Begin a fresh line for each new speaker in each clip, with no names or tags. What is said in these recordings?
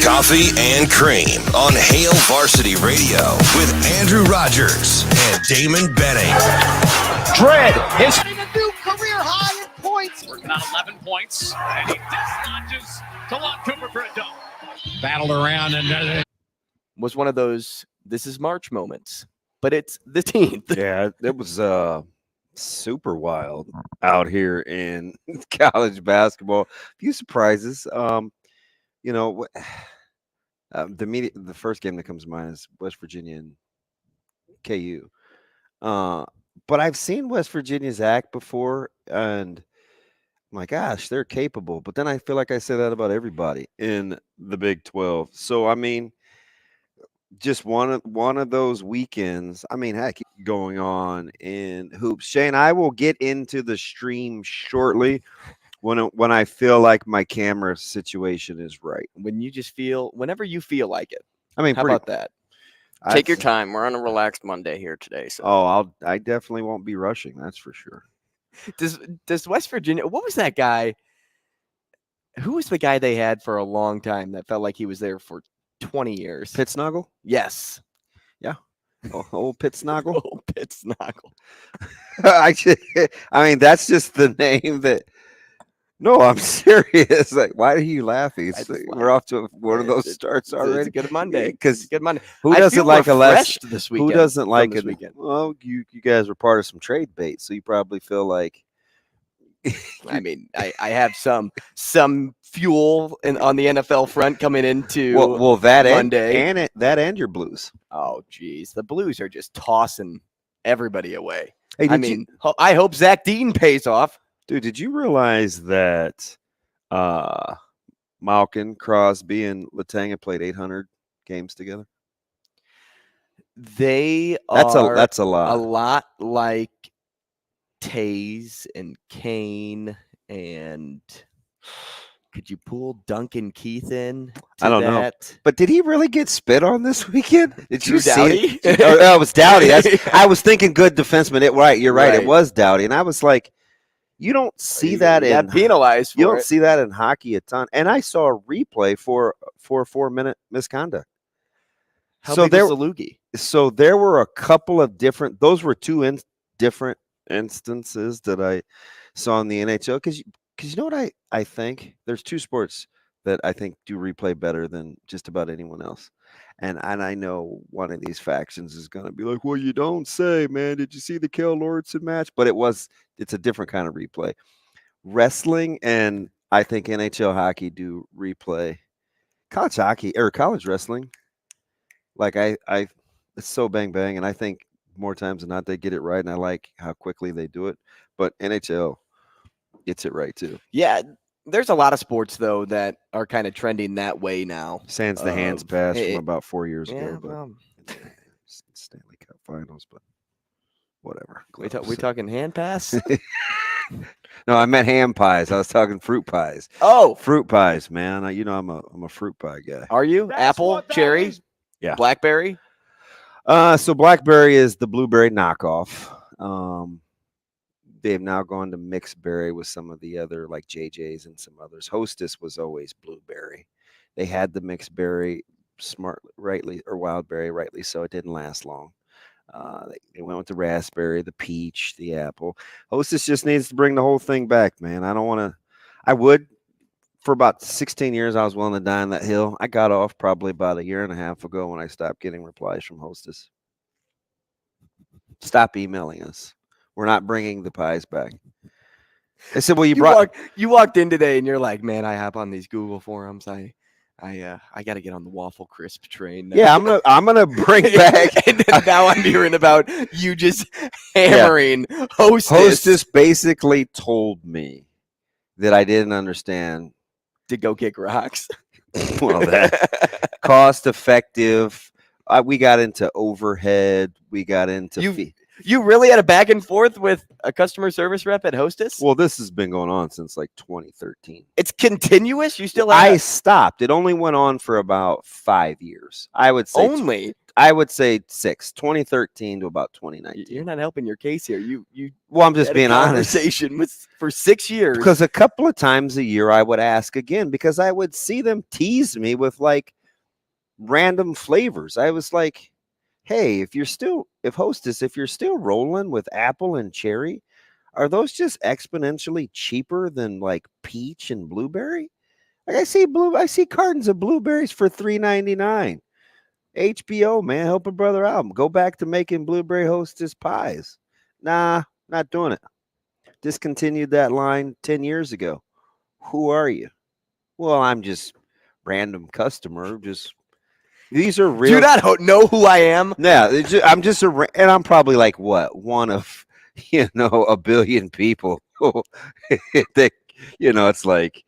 Coffee and Cream on Hail Varsity Radio with Andrew Rogers and Damon Benning.
Dredd is
a new career high in points.
Working on 11 points, and he dislodges to Lon Cooper for a dunk.
battled around and
was one of those this is March moments, but it's the 10th.
Yeah, it was super wild out here in college basketball. A few surprises. The first game that comes to mind is West Virginia and KU. But I've seen West Virginia's act before, and my gosh, they're capable. But then I feel like I say that about everybody in the Big 12. So I mean, just one of those weekends. I mean, heck, going on in hoops. Shane, I will get into the stream shortly when I feel like my camera situation is right.
Whenever you feel like it.
I mean,
how about that?
Take your time. We're on a relaxed Monday here today. So.
I definitely won't be rushing. That's for sure.
Does West Virginia? What was that guy? Who was the guy they had for a long time that felt like he was there for 20 years?
Pitsnoggle?
Yes.
Yeah. Old Pitsnoggle?
Old Pitsnoggle.
I mean, that's just the name that. No, I'm serious. Like, why are you laughing? We're off to one of those starts already.
It's a good Monday.
Because
good Monday.
Who doesn't like a less?
This weekend?
Who doesn't like
it?
Weekend? Well, you guys were part of some trade bait, so you probably feel like.
I mean, I have some fuel on the NFL front coming into
that
Monday.
And your Blues.
Oh, geez, the Blues are just tossing everybody away.
Hey,
I hope Zach Dean pays off.
Dude, did you realize that Malkin, Crosby, and Latanga played 800 games together?
That's
a lot.
A lot like Taze and Kane, and could you pull Duncan Keith in?
I don't know. But did he really get spit on this weekend? Did you see it? It was Dowdy. I was thinking good defenseman. You're right. It was Dowdy, and I was like. You don't see that in
penalized.
You don't see that in hockey a ton. And I saw a replay for a 4-minute misconduct.
How big was the loogie?
So there were a couple of different. Those were two different instances that I saw in the NHL. Because you know what I think? There's two sports that I think do replay better than just about anyone else. And I know one of these factions is going to be like, well, you don't say, man. Did you see the Kel Lordson match? But it's a different kind of replay. Wrestling and I think NHL hockey do replay. College hockey or college wrestling. Like it's so bang bang. And I think more times than not, they get it right. And I like how quickly they do it. But NHL gets it right too.
Yeah. There's a lot of sports, though, that are kind of trending that way now.
Sans the hands pass from about 4 years ago. But Stanley Cup Finals, but whatever.
We talking hand pass?
No, I meant ham pies. I was talking fruit pies.
Oh,
fruit pies, man. I'm a fruit pie guy.
Are you? Apple, cherry,
yeah,
blackberry.
So blackberry is the blueberry knockoff. They've now gone to mixed berry with some of the other, like JJ's and some others. Hostess was always blueberry. They had the mixed berry, wild berry, rightly so. It didn't last long. They went with the raspberry, the peach, the apple. Hostess just needs to bring the whole thing back, man. I would. For about 16 years, I was willing to die on that hill. I got off probably about a year and a half ago when I stopped getting replies from Hostess. Stop emailing us. We're not bringing the pies back. I said, well,
you walked in today and you're like, man, I hop on these Google forums. I got to get on the waffle crisp train now.
Yeah, I'm gonna bring back.
And then now I'm hearing about you just hammering Hostess.
Hostess basically told me that I didn't understand
to go kick rocks.
Well, that cost effective. We got into overhead. We got into
You really had a back and forth with a customer service rep at Hostess?
Well, this has been going on since like 2013.
It's continuous? You still
I stopped. It only went on for about 5 years. I would say I would say 2013 to about 2019.
You're not helping your case here. You
Well, I'm just
had
being
a
honest.
conversation for 6 years.
Because a couple of times a year I would ask again because I would see them tease me with like random flavors. I was like, hey, if you're still rolling with apple and cherry, are those just exponentially cheaper than like peach and blueberry? Like I see cartons of blueberries for $3.99. HBO, man, help a brother out. Go back to making blueberry hostess pies. Nah, not doing it. Discontinued that line 10 years ago. Who are you? Well, I'm just random customer. These are real.
Do you not know who I am?
Yeah, I'm just and I'm probably like what, one of a billion people. That it's like,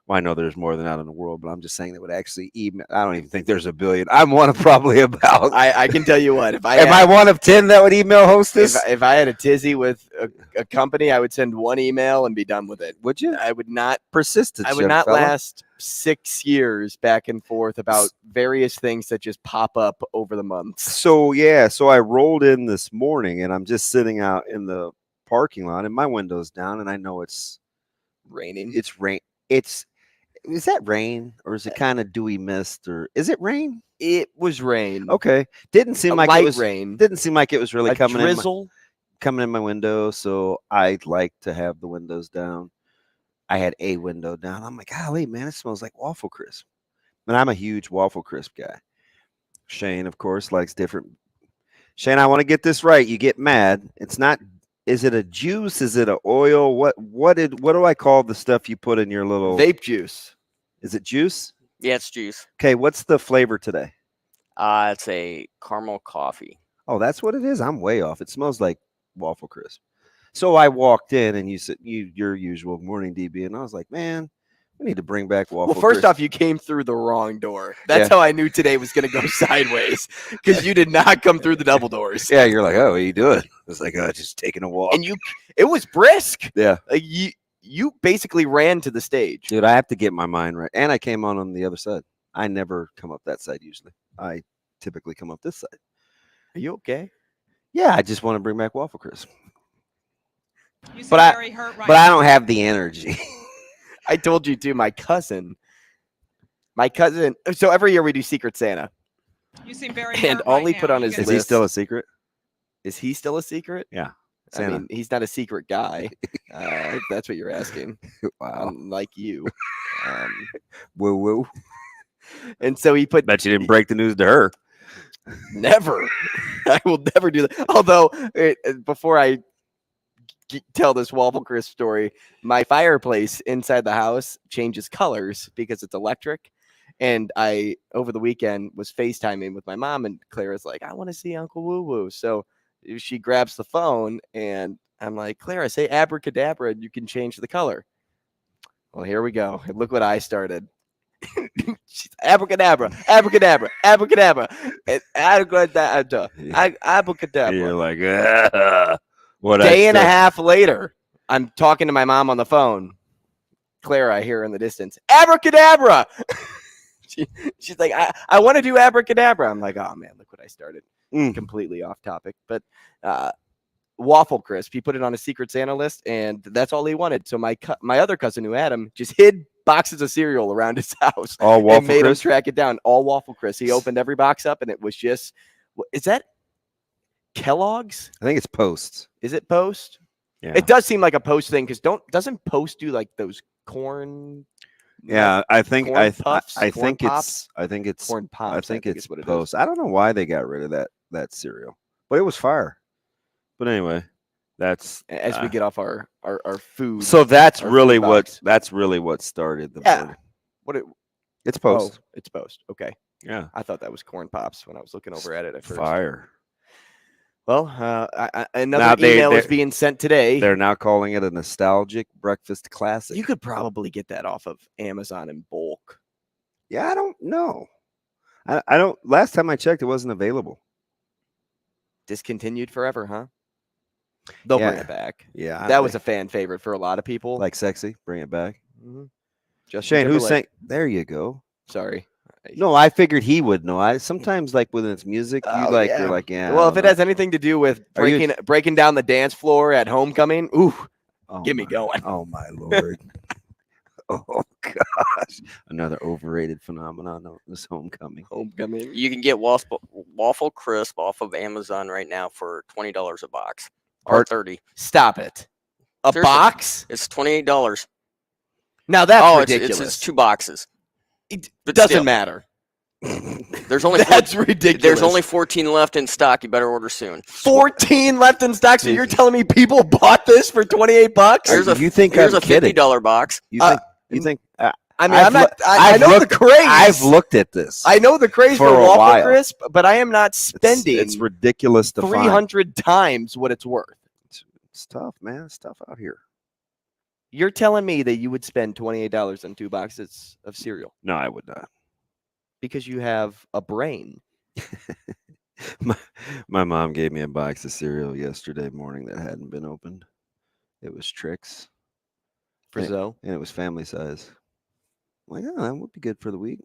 well, I know there's more than that in the world, but I'm just saying that would actually email. I don't even think there's a billion. I'm one of probably about.
I can tell you what. If I
am I one of 10 that would email hostess?
If I had a tizzy with a company, I would send one email and be done with it.
Would you?
I would not
persistence.
I would not last 6 years back and forth about various things that just pop up over the months.
So I rolled in this morning and I'm just sitting out in the parking lot and my window's down and I know it's
raining.
It's rain. Is that rain or is it kind of dewy mist or is it rain?
It was rain.
Okay. Didn't seem like
light
it was
rain.
Didn't seem like it was really coming
drizzle.
coming in my window. So I'd like to have the windows down. I had a window down. I'm like, golly, man, it smells like waffle crisp. And I'm a huge waffle crisp guy. Shane, of course, likes different. Shane, I want to get this right. You get mad. It's not. Is it a juice? Is it an oil? What do I call the stuff you put in your little
vape juice?
Is it juice?
Yeah, it's juice.
Okay, what's the flavor today?
It's a caramel coffee.
Oh, that's what it is. I'm way off. It smells like waffle crisp. So I walked in and you said your usual morning DB, and I was like, man, we need to bring back waffle.
Well, first
crisp.
off, you came through the wrong door. That's how I knew today was going to go sideways because you did not come through the double doors.
Yeah, you're like, oh, what are you doing? I was like, oh, just taking a walk.
And it was brisk.
Yeah,
like you basically ran to the stage.
Dude, I have to get my mind right. And I came on the other side. I never come up that side usually. I typically come up this side.
Are you okay?
Yeah, I just want to bring back waffle crisp.
But
I don't have the energy.
I told you too, my cousin. So every year we do Secret Santa.
You seem very
and all he put on his list.
Is he still a secret?
Is he still a secret?
Yeah.
Santa. I mean, he's not a secret guy. If that's what you're asking.
Wow.
Unlike you.
Woo woo.
And so he put.
Bet you didn't break the news to her.
Never. I will never do that. Although, before I tell this waffle crisp story, my fireplace inside the house changes colors because it's electric. And I, over the weekend, was FaceTiming with my mom, and Clara's like, I want to see Uncle Woo Woo. So she grabs the phone, and I'm like, Clara, say abracadabra, and you can change the color. Well, here we go. Look what I started. She's abracadabra, abracadabra, abracadabra, abracadabra, abracadabra.
You're like, what?
Day and a half later, I'm talking to my mom on the phone. Clara, I hear her in the distance, abracadabra. She's like, I want to do abracadabra. I'm like, oh man, look what I started. Completely off topic, but waffle crisp. He put it on a Secret Santa list, and that's all he wanted. So my other cousin who had him just hid boxes of cereal around his house.
All waffle
and made
crisp?
him track it down. All waffle crisp. He opened every box up, and it was just. Is that Kellogg's?
I think it's Post.
Is it Post?
Yeah.
It does seem like a Post thing because doesn't Post do like those corn?
Yeah, I think
corn puffs,
I
corn
think
pops?
I think it's
Corn pops.
I think it's
what it
Post.
is.
I don't know why they got rid of that cereal, but it was fire. But anyway, that's
As we get off our food.
so that's
our
really
food
what
box.
started the
Yeah.
board.
What
It's Post.
Oh, it's Post. Okay.
Yeah,
I thought that was corn pops when I was looking over at it at first.
fire.
Well, another
Now
email is being sent today.
They're now calling it a nostalgic breakfast classic.
You could probably get that off of Amazon in bulk.
Yeah, I don't know. I don't. Last time I checked, it wasn't available.
Discontinued forever, huh? They'll bring it back.
Yeah,
That was a fan favorite for a lot of people.
like sexy. Bring it back.
Mhm. Justin
Shane, who's
Timberlake.
saying? There you go.
Sorry.
No, I figured he would know. I sometimes like when it's music,
Oh,
you're
yeah.
like, yeah.
Well,
I
if
don't
it has anything to do with
Are you-
breaking down the dance floor at homecoming, ooh,
know.
get me
my-
going.
Oh my lord. Oh gosh, another overrated phenomenon of this homecoming.
Homecoming.
You can get waffle crisp off of Amazon right now for $20 a box or
Part-
30.
Stop it. A
Seriously.
box?
It's $28.
Now that's
Oh,
ridiculous.
it's 2 boxes.
It
but
doesn't
still.
matter.
There's only
That's ridiculous.
There's only 14 left in stock. You better order soon.
14 left in stock. So you're telling me people bought this for $28?
Here's
You think
here's
I'm
a
kidding?
$50 box.
You think? You think?
I mean,
I've
I'm not.
loo-
I
I've
know
looked-
the craze.
I've looked at this.
I know the craze
for
for
a
waffle
while.
crisp, but I am not spending
It's ridiculous to find.
300 times what it's worth.
It's tough, man. It's tough out here.
You're telling me that you would spend $28 on 2 boxes of cereal
No, I would not.
because you have a brain.
My mom gave me a box of cereal yesterday morning that hadn't been opened. It was Trix,
For Zoe.
and it was family size. I'm like, oh, that would be good for the week.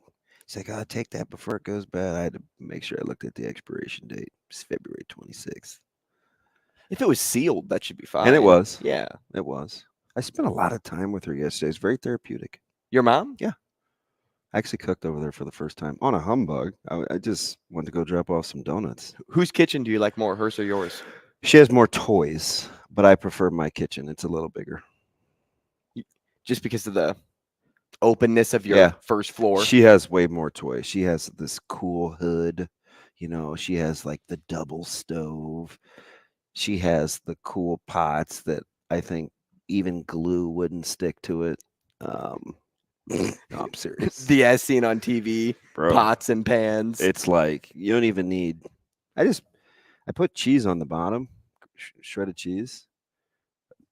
She's like, I'll take that before it goes bad. I had to make sure I looked at the expiration date. It's February 26th.
If it was sealed, that should be fine.
And it was.
Yeah.
It was. I spent a lot of time with her yesterday. It's very therapeutic.
Your mom?
I actually cooked over there for the first time on a humbug. I just went to go drop off some donuts.
Whose kitchen do you like more, hers or yours?
She has more toys, but I prefer my kitchen. It's a little bigger.
Just because of the openness of your
Yeah.
first floor.
She has way more toys. She has this cool hood. You know, she has like the double stove. She has the cool pots that I think even glue wouldn't stick to it. No, I'm serious.
The as seen on TV,
Bro,
pots and pans.
it's like you don't even need. I put cheese on the bottom, shredded cheese.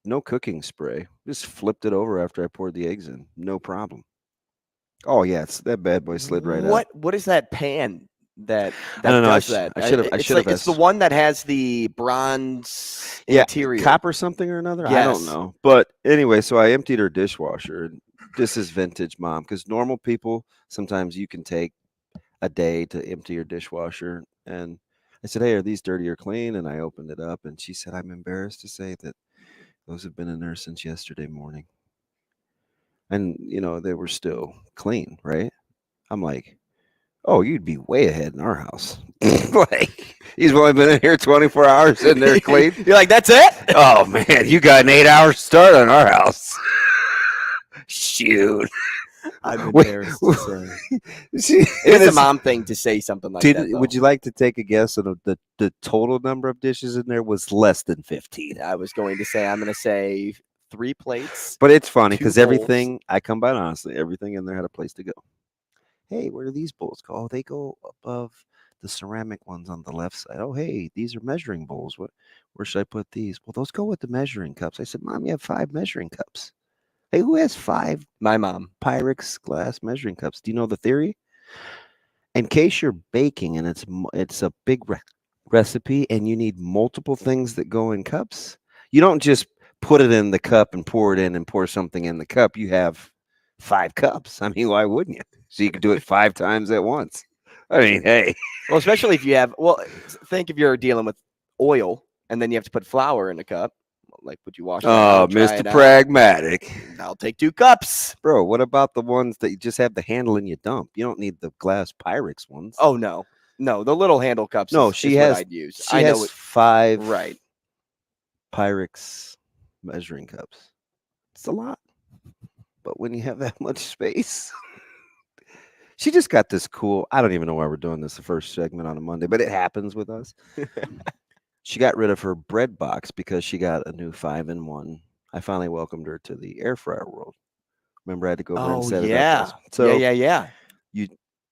No cooking spray. Just flipped it over after I poured the eggs in. No problem. Oh yeah, that bad boy slid right out.
What is that pan that
I don't know.
does that?
I should have.
It's the one that has the bronze interior.
Copper something or another. I
Yes.
don't know. But anyway, so I emptied her dishwasher. And this is vintage, Mom, because normal people sometimes you can take a day to empty your dishwasher. And I said, "Hey, are these dirty or clean?" And I opened it up, and she said, "I'm embarrassed to say that those have been in there since yesterday morning." And they were still clean, right? I'm like, oh, you'd be way ahead in our house. Like, he's only been in here 24 hours and they're clean.
You're like, that's it?
Oh man, you got an 8-hour start on our house. Shoot.
I'm
Wait,
embarrassed to say.
See,
It's a mom thing to say something like that. though.
would you like to take a guess on the total number of dishes in there was less than 15?
I was going to say, I'm going to say 3 plates.
But it's funny
2
because
bowls.
everything, I come by honestly, everything in there had a place to go. Hey, where do these bowls go? Oh, they go above the ceramic ones on the left side. Oh, hey, these are measuring bowls. Where should I put these? Well, those go with the measuring cups. I said, Mom, you have 5 measuring cups. Hey, who has 5
My mom.
Pyrex glass measuring cups? Do you know the theory? In case you're baking and it's a big recipe and you need multiple things that go in cups, you don't just put it in the cup and pour it in and pour something in the cup. You have 5 cups. I mean, why wouldn't you? So you could do it 5 times at once. I mean, hey.
Well, especially if you have, think if you're dealing with oil and then you have to put flour in a cup. Like, would you wash that
Oh,
out, dry
Mr.
it out?
Pragmatic.
I'll take 2 cups.
Bro, what about the ones that you just have the handle and you dump? You don't need the glass Pyrex ones.
Oh, no. No, the little handle cups
No,
is
she
what
has-
I'd use.
She
I know
has
it.
5
Right.
Pyrex measuring cups. It's a lot. But when you have that much space, she just got this cool. I don't even know why we're doing this the first segment on a Monday, but it happens with us. She got rid of her bread box because she got a new 5-in-1. I finally welcomed her to the air fryer world. Remember, I had to go over and set it up. So
yeah.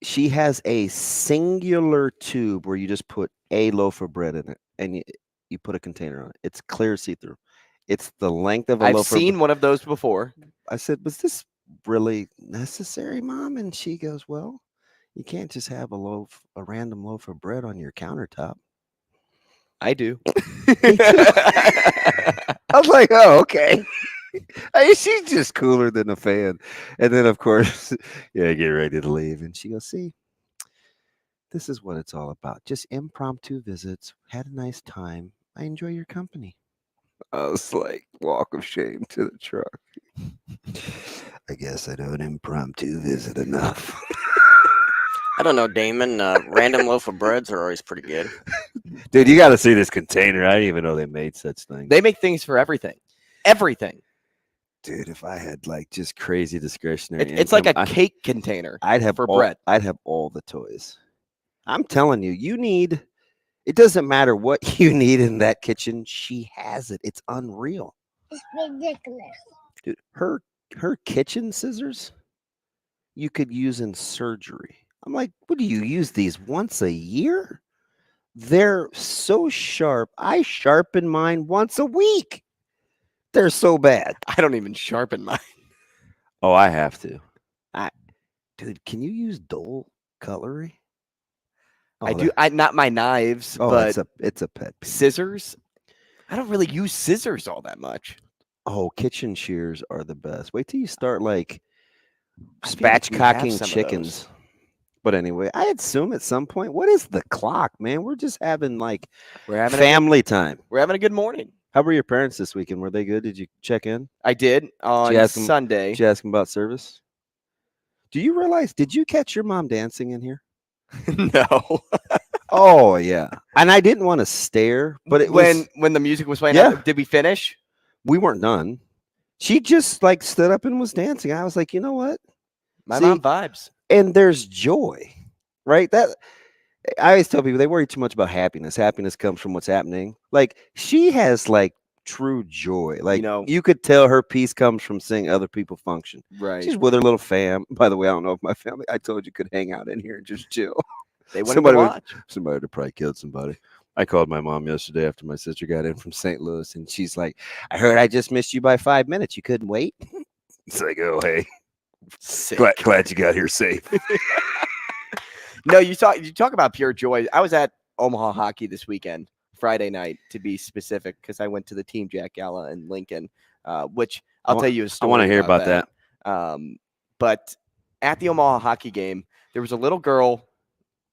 she has a singular tube where you just put a loaf of bread in it, and you put a container on it. It's clear see-through. It's the length of a
I've
loaf of
seen one of those before.
I said, was this really necessary, Mom? And she goes, well, you can't just have a random loaf of bread on your countertop.
I do.
I was like, oh, okay. I mean, she's just cooler than a fan. And then, of course, get ready to leave. And she goes, see, This is what it's all about. Just impromptu visits. Had a nice time. I enjoy your company. I was like, walk of shame to the truck. I guess I don't impromptu visit enough.
I don't know, Damon. Random loaf of breads are always pretty good.
Dude, you got to see this container. I didn't even know they made such things.
They make things for everything. Everything.
Dude, if I had like just crazy discretionary
It's like
income,
a cake container.
I'd have
for
all,
bread.
I'd have all the toys. I'm telling you, it doesn't matter what you need in that kitchen. She has it. It's unreal.
It's ridiculous.
Dude, her kitchen scissors you could use in surgery. I'm like, what do you use these once a year? They're so sharp. I sharpen mine once a week. They're so bad.
I don't even sharpen mine.
Oh, I have to. Dude, can you use dull cutlery?
I do. Not my knives, but
it's a pet peeve.
Scissors. I don't really use scissors all that much.
Oh, kitchen shears are the best. Wait till you start like
I feel like we have
spatchcocking
some of
chickens.
those.
But anyway, I assume at some point, what is the clock, man? We're just having like
We're having
family time.
We're having a good morning.
How were your parents this weekend? Were they good? Did you check in?
I did on
ask them-
Sunday.
Did you ask them about service? Do you realize? Did you catch your mom dancing in here?
No.
Oh yeah, and I didn't want to stare, but it was
when the music was playing.
Yeah.
Did we finish?
we weren't done. She just like stood up and was dancing. I was like, you know what?
My
See,
mom vibes.
And there's joy, right? That I always tell people they worry too much about happiness. Happiness comes from what's happening. Like she has like true joy. Like you could tell her peace comes from seeing other people function.
Right.
She's with her little fam. By the way, I don't know if my family. I told you could hang out in here and just chill.
They wanted to watch.
Somebody would have probably killed somebody. I called my mom yesterday after my sister got in from St. Louis, and she's like, "I heard I just missed you by 5 minutes. You couldn't wait." It's like, oh hey, glad you got here safe.
No, you talk about pure joy. I was at Omaha hockey this weekend, Friday night to be specific, because I went to the Team Jack Gala in Lincoln, which I'll tell you a story.
I want to hear about that.
But at the Omaha hockey game, there was a little girl.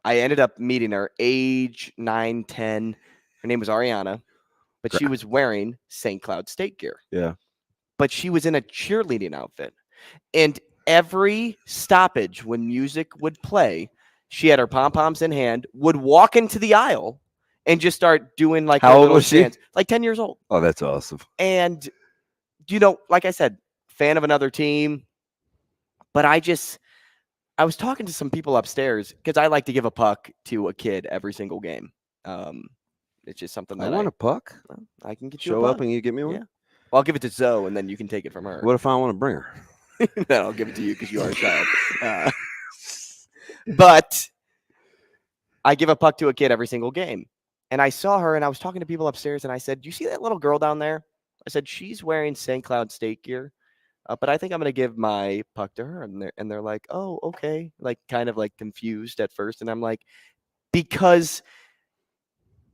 I ended up meeting her, age 9, 10. Her name was Ariana, but she was wearing St. Cloud State gear.
Yeah.
But she was in a cheerleading outfit. And every stoppage when music would play, she had her pom-poms in hand, would walk into the aisle and just start doing like
How old was she?
dance, like 10 years old.
Oh, that's awesome.
And, like I said, fan of another team. But I was talking to some people upstairs because I like to give a puck to a kid every single game. It's just something that
I want a puck.
I can get you
Show
a
up
puck.
and you get me one.
Yeah. Well, I'll give it to Zoe, and then you can take it from her.
What if I want to bring her?
Then I'll give it to you because you are a child. But I give a puck to a kid every single game. And I saw her, and I was talking to people upstairs, and I said, "Do you see that little girl down there?" I said, "She's wearing St. Cloud State gear. But I think I'm going to give my puck to her." And they're like, "Oh, okay." Like kind of like confused at first. And I'm like, because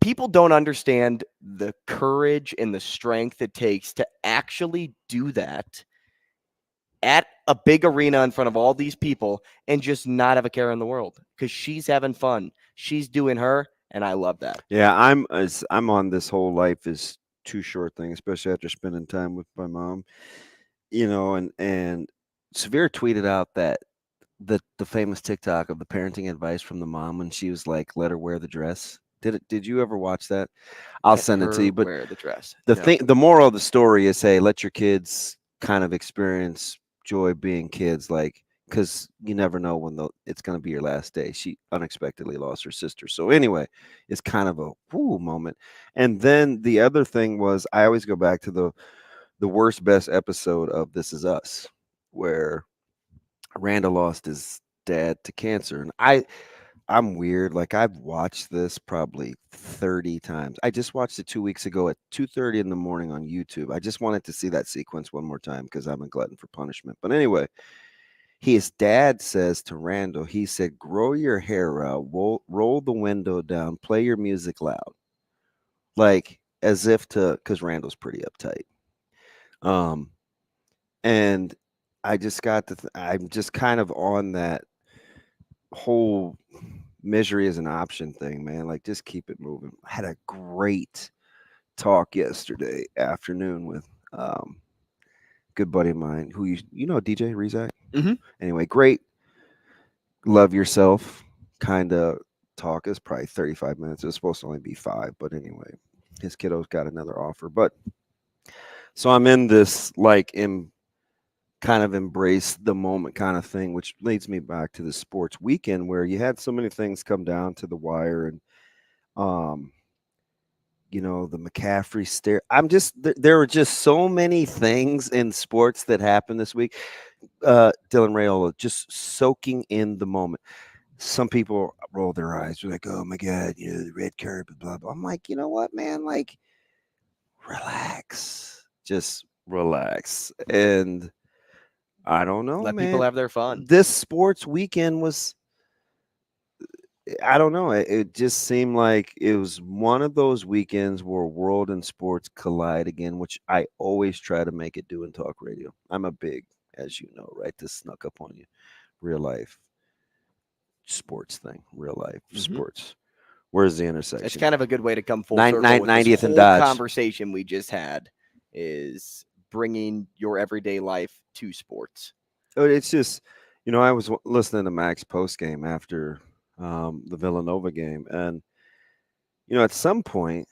people don't understand the courage and the strength it takes to actually do that at a big arena in front of all these people and just not have a care in the world, because she's having fun. She's doing her. And I love that.
Yeah, I'm on this whole life is too short thing, especially after spending time with my mom. And Severe tweeted out that the famous TikTok of the parenting advice from the mom when she was like, "Let her wear the dress." Did you ever watch that? I'll send it to you. But
wear the dress.
The moral of the story is, hey, let your kids kind of experience joy being kids, like, because you never know when it's going to be your last day. She unexpectedly lost her sister. So anyway, it's kind of a woo moment. And then the other thing was, I always go back to the worst, best episode of This Is Us, where Randall lost his dad to cancer. And I'm weird. Like, I've watched this probably 30 times. I just watched it 2 weeks ago at 2:30 in the morning on YouTube. I just wanted to see that sequence one more time because I'm a glutton for punishment. But anyway, his dad says to Randall, he said, "Grow your hair out, roll the window down, play your music loud." Like, as if because Randall's pretty uptight. And I just got I'm just kind of on that whole misery is an option thing, man. Like, just keep it moving. I had a great talk yesterday afternoon with good buddy of mine who you know DJ Rizak.
Mhm.
Anyway, great love yourself kind of talk. Is probably 35 minutes. It was supposed to only be 5, but anyway, his kiddo's got another offer. But so I'm in this like kind of embrace the moment kind of thing, which leads me back to the sports weekend where you had so many things come down to the wire and the McCaffrey stare. There were just so many things in sports that happened this week. Dylan Raiola just soaking in the moment. Some people roll their eyes. They're like, oh my God, the red carpet, blah, blah. I'm like, you know what, man? Like, relax. Just relax. And I don't know,
Let
man.
people have their fun.
This sports weekend was, I don't know. It just seemed like it was one of those weekends where world and sports collide again, which I always try to make it do in talk radio. I'm a big, as you know, right? This snuck up on you. Real life sports thing. Real life sports. Where's the intersection?
It's kind of a good way to come full circle with
90th
this
and
whole
Dodge.
conversation we just had is bringing your everyday life to sports.
It's just, I was listening to Max post game after the Villanova game, and at some point,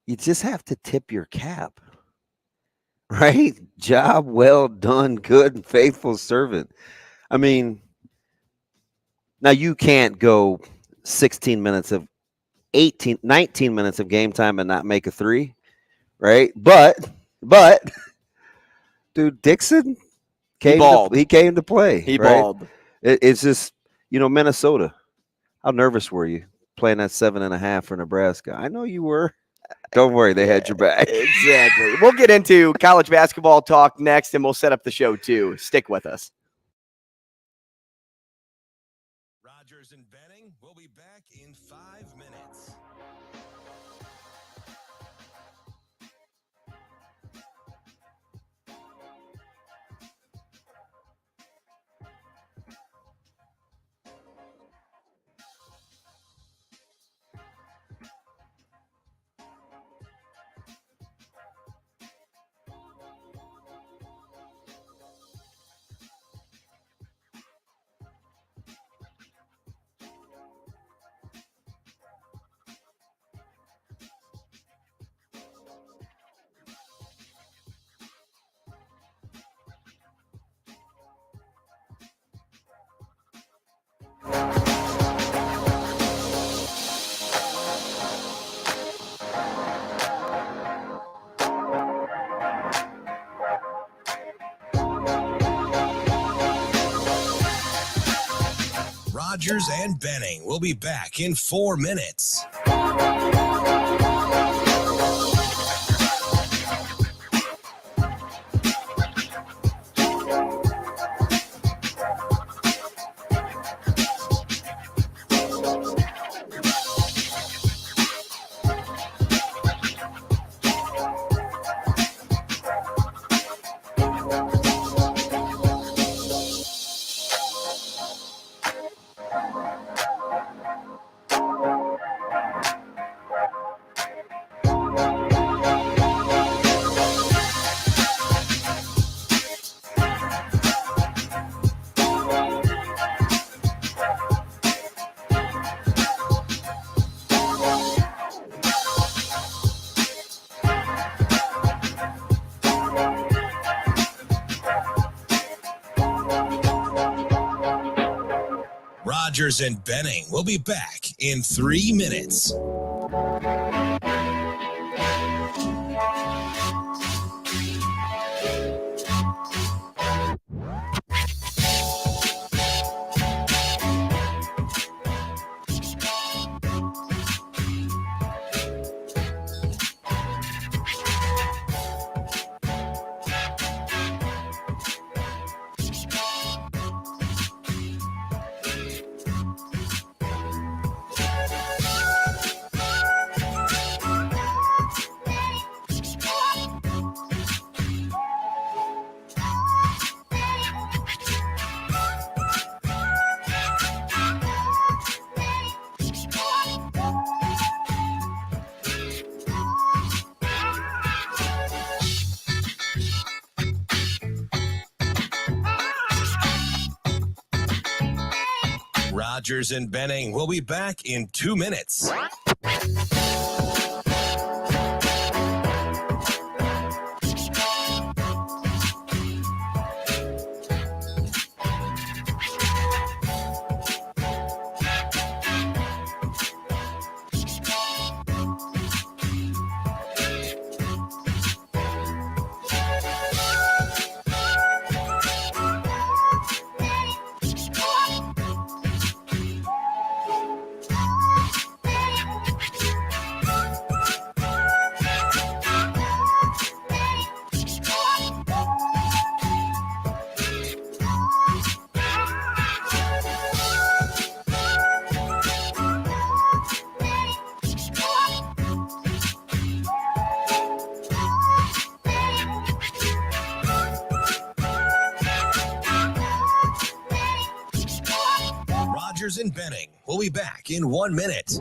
you just have to tip your cap, right? Job well done, good and faithful servant. I mean, now you can't go 19 minutes of game time and not make a 3, right? But dude, Dixon he came to play.
He
right?
balled.
It's just, Minnesota. How nervous were you playing that 7.5 for Nebraska? I know you were. Don't worry, they had your back.
Exactly. We'll get into college basketball talk next, and we'll set up the show too. Stick with us.
Rogers and Benning will be back in 5 minutes. Rogers and Benning will be back in 4 minutes. Rogers and Benning will be back in 3 minutes. Rogers and Benning will be back in 2 minutes. Rogers and Benning will be back in 1 minute.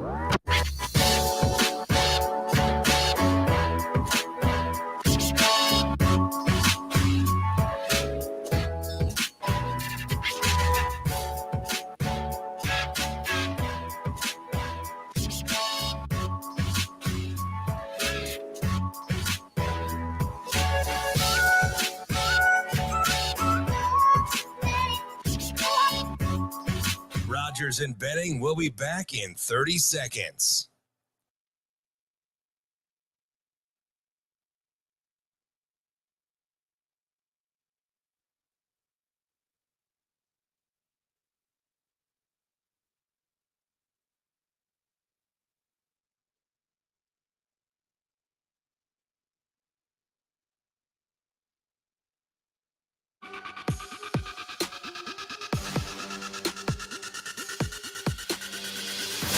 Rogers and Benning will be back in 30 seconds.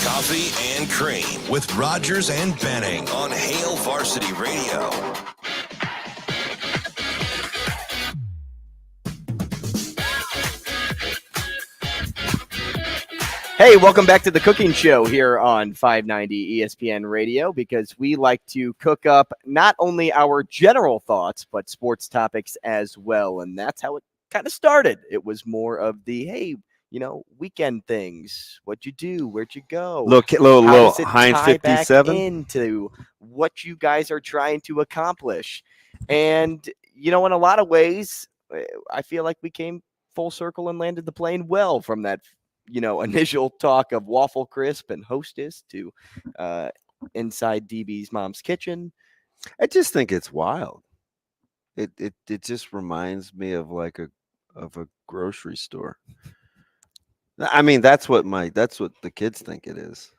Coffee and Cream with Rogers and Benning on Hail Varsity Radio.
Hey, welcome back to the Cooking Show here on 590 ESPN Radio, because we like to cook up not only our general thoughts, but sports topics as well. And that's how it kind of started. It was more of the, hey, you know, weekend things, what'd you do, where'd you go?
Little Heinz
tie back
57
into what you guys are trying to accomplish. And, you know, in a lot of ways, I feel like we came full circle and landed the plane well from that, you know, initial talk of Waffle Crisp and Hostess to inside DB's mom's kitchen.
I just think it's wild. It just reminds me of like a grocery store. I mean, that's what the kids think it is.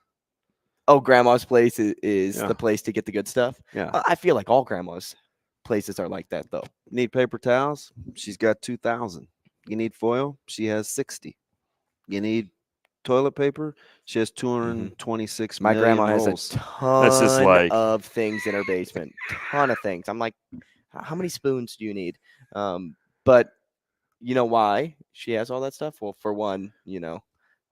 Oh, grandma's place is
Yeah.
the place to get the good stuff.
Yeah.
I feel like all grandma's places are like that, though.
Need paper towels? She's got 2,000. You need foil? She has 60. You need toilet paper? She has 226
My
million
grandma has
rolls.
a ton of things in her basement. Ton of things. I'm like, how many spoons do you need? But you know why she has all that stuff? Well, for one, you know,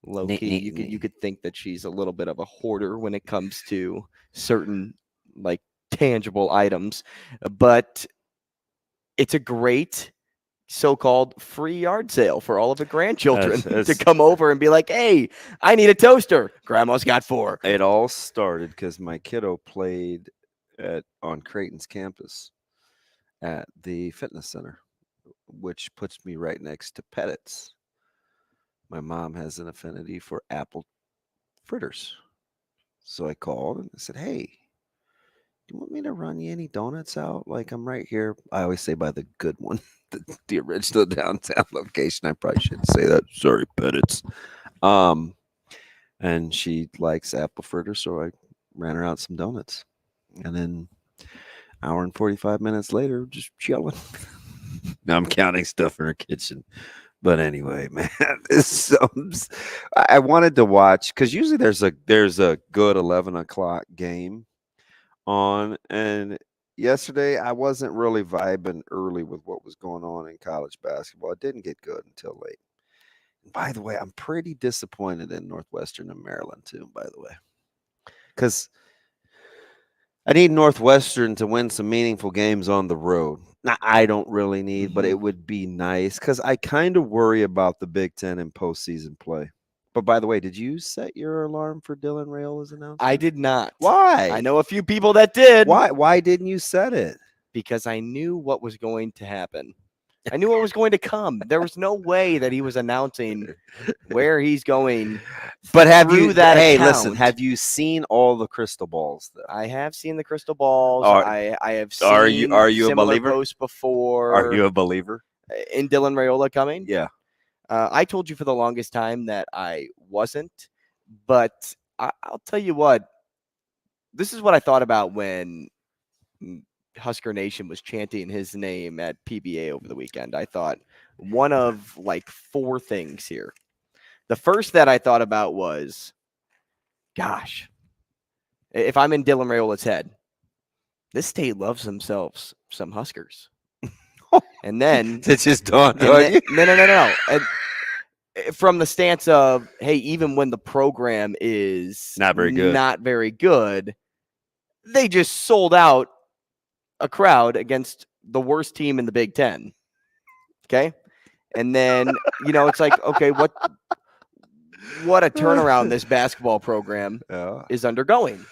low key, you could think that she's a little bit of a hoarder when it comes to certain like tangible items, but it's a great so-called free yard sale for all of the grandchildren to come over and be like, hey, I need a toaster. Grandma's got 4.
It all started because my kiddo played on Creighton's campus at the fitness center, which puts me right next to Pettit's. My mom has an affinity for apple fritters. So I called and I said, hey, do you want me to run you any donuts out? Like, I'm right here. I always say by the good one, the original downtown location. I probably shouldn't say that. Sorry, Pettit's. And she likes apple fritters, so I ran her out some donuts. And then hour and 45 minutes later, just chilling. Now I'm counting stuff in her kitchen. But anyway, man, I wanted to watch because usually there's a good 11 o'clock game on, and yesterday I wasn't really vibing early with what was going on in college basketball. It didn't get good until late. By the way, I'm pretty disappointed in Northwestern and Maryland too, by the way, because I need Northwestern to win some meaningful games on the road. Now, I don't really need, but it would be nice because I kind of worry about the Big Ten in postseason play. But by the way, did you set your alarm for Dylan Raiola's announcement?
I did not.
Why?
I know a few people that did.
Why didn't you set it?
Because I knew what was going to happen. I knew what was going to come. There was no way that he was announcing where he's going.
But have
through
you?
that
Hey,
account.
listen. Have you seen all the crystal balls? Though
I have seen the crystal balls.
Are-
I have seen
are you a
similar
believer?
posts before.
Are you a believer?
In Dylan Raiola coming?
Yeah.
I told you for the longest time that I wasn't, but I'll tell you what. This is what I thought about when Husker Nation was chanting his name at PBA over the weekend. I thought one of like 4 things here. The first that I thought about was, gosh, if I'm in Dylan Raiola's head, this state loves themselves some Huskers. And then
It just dawned on you.
No. And from the stance of, hey, even when the program is
Not very good,
they just sold out a crowd against the worst team in the Big Ten. Okay. And then, it's like, okay, what a turnaround this basketball program is undergoing.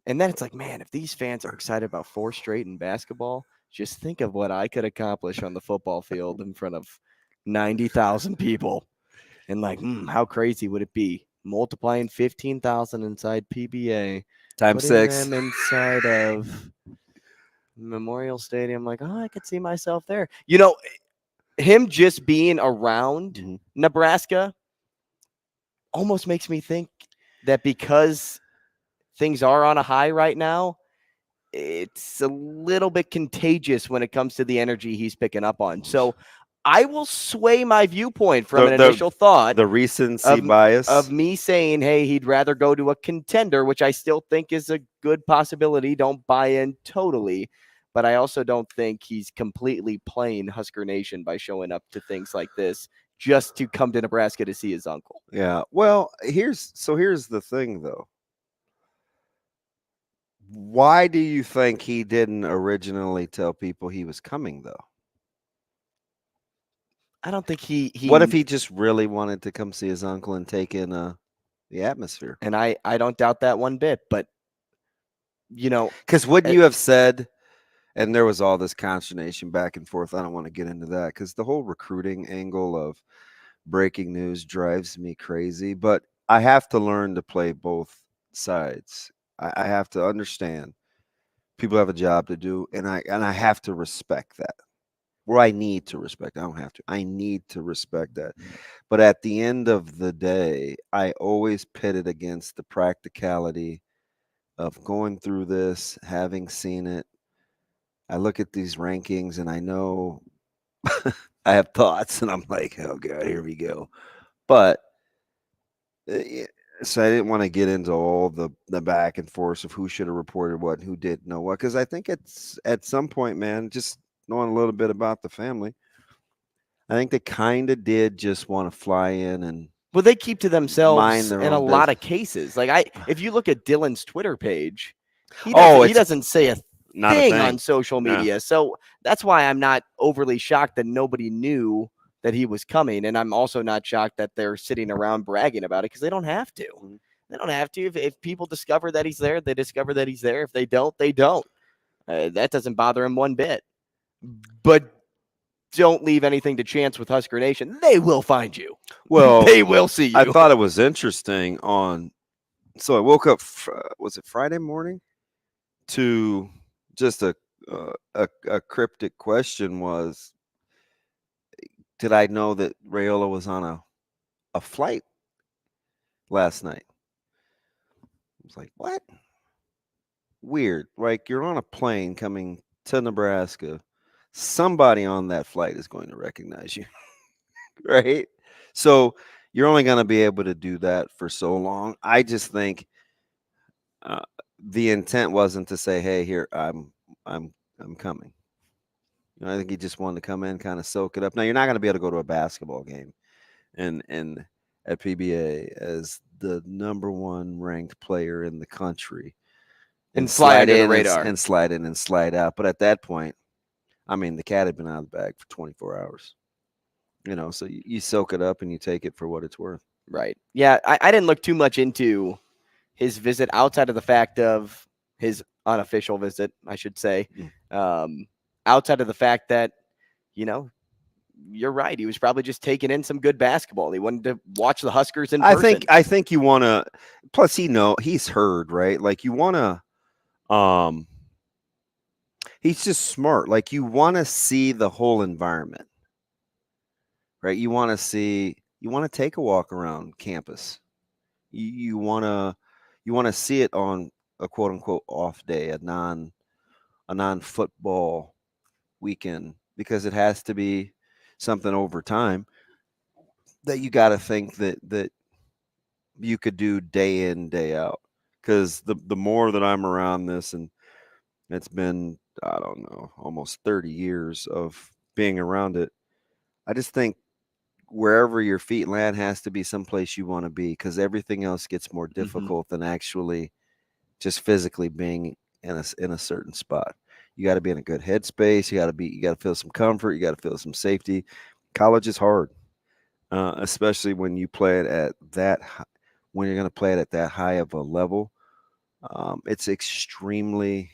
And then it's like, man, if these fans are excited about 4 straight in basketball, just think of what I could accomplish on the football field in front of 90,000 people. And like, how crazy would it be? Multiplying 15,000 inside PBA.
Times
putting
6.
them inside of Memorial Stadium. Like, I could see myself there. Him just being around Nebraska almost makes me think that because things are on a high right now, it's a little bit contagious when it comes to the energy he's picking up on. So I will sway my viewpoint from an initial thought.
The recency bias
of me saying, hey, he'd rather go to a contender, which I still think is a good possibility. Don't buy in totally. But I also don't think he's completely playing Husker Nation by showing up to things like this just to come to Nebraska to see his uncle.
Yeah. Well, here's the thing, though. Why do you think he didn't originally tell people he was coming, though?
I don't think he
What if he just really wanted to come see his uncle and take in the atmosphere?
And I don't doubt that one bit, but
because wouldn't you have said, and there was all this consternation back and forth. I don't want to get into that because the whole recruiting angle of breaking news drives me crazy, but I have to learn to play both sides. I have to understand people have a job to do, and I have to respect that. Or I need to respect. I don't have to. I need to respect that. But at the end of the day, I always pit it against the practicality of going through this, having seen it. I look at these rankings and I know I have thoughts, and I'm like, oh God, here we go. But so I didn't want to get into all the back and forth of who should have reported what and who didn't know what, because I think it's at some point, man, just knowing a little bit about the family, I think they kind of did just want to fly in and
they keep to themselves
their
in a
own
lot of cases. Like if you look at Dylan's Twitter page, he doesn't say a thing on social media. So that's why I'm not overly shocked that nobody knew that he was coming. And I'm also not shocked that they're sitting around bragging about it because they don't have to. They don't have to. If people discover that he's there, they discover that he's there. If they don't, they don't. That doesn't bother him one bit. But don't leave anything to chance with Husker Nation. They will find you.
Well,
they will see you.
I thought it was interesting so I woke up, was it Friday morning, to just a cryptic question was, did I know that Raiola was on a flight last night? I was like, what? Weird. Like, you're on a plane coming to Nebraska. Somebody on that flight is going to recognize you, right? So you're only going to be able to do that for so long. I just think the intent wasn't to say, hey, here, I'm coming. I think he just wanted to come in, kind of soak it up. Now, you're not going to be able to go to a basketball game and at PBA as the number 1 ranked player in the country
and slide in the radar
and slide in and slide out. But at that point, I mean, the cat had been out of the bag for 24 hours. So you soak it up and you take it for what it's worth.
Right. Yeah, I didn't look too much into his visit outside of the fact of his unofficial visit, I should say. Outside of the fact that, you're right. He was probably just taking in some good basketball. He wanted to watch the Huskers in person.
I think you want to. Plus, he's heard, right? Like you want to. He's just smart. Like you want to see the whole environment, right? You want to take a walk around campus. You want to see it on a quote unquote off day, a non football weekend, because it has to be something over time that you got to think that you could do day in, day out. Because the more that I'm around this, and it's been, I don't know, almost 30 years of being around it, I just think wherever your feet land has to be someplace you want to be, because everything else gets more difficult than actually just physically being in a certain spot. You got to be in a good headspace. You got to feel some comfort. You got to feel some safety. College is hard, especially when you play it at when you're going to play it at that high of a level. It's extremely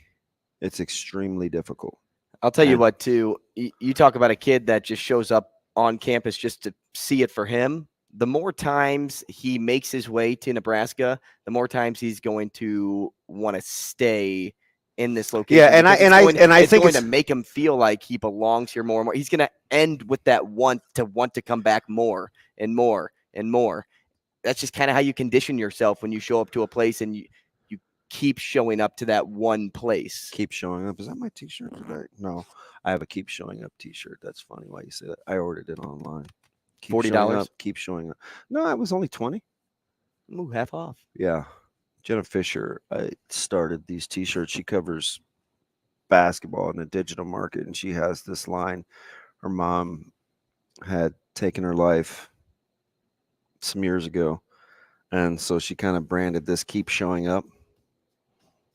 difficult.
I'll tell you what, too. You talk about a kid that just shows up on campus just to see it for him. The more times he makes his way to Nebraska, the more times he's going to want to stay in this location.
Yeah, and I think
it's going to make him feel like he belongs here more and more. He's going to end with that want to come back more and more and more. That's just kind of how you condition yourself when you show up to a place and you keep showing up to that one place.
Keep showing up. Is that my t-shirt today? No, I have a keep showing up t-shirt. That's funny why you say that. I ordered it online.
$40.
Keep showing up. No, it was only $20.
Ooh, half off.
Yeah. Jenna Fisher, I started these t-shirts. She covers basketball in the digital market, and she has this line. Her mom had taken her life some years ago, and so she kind of branded this keep showing up.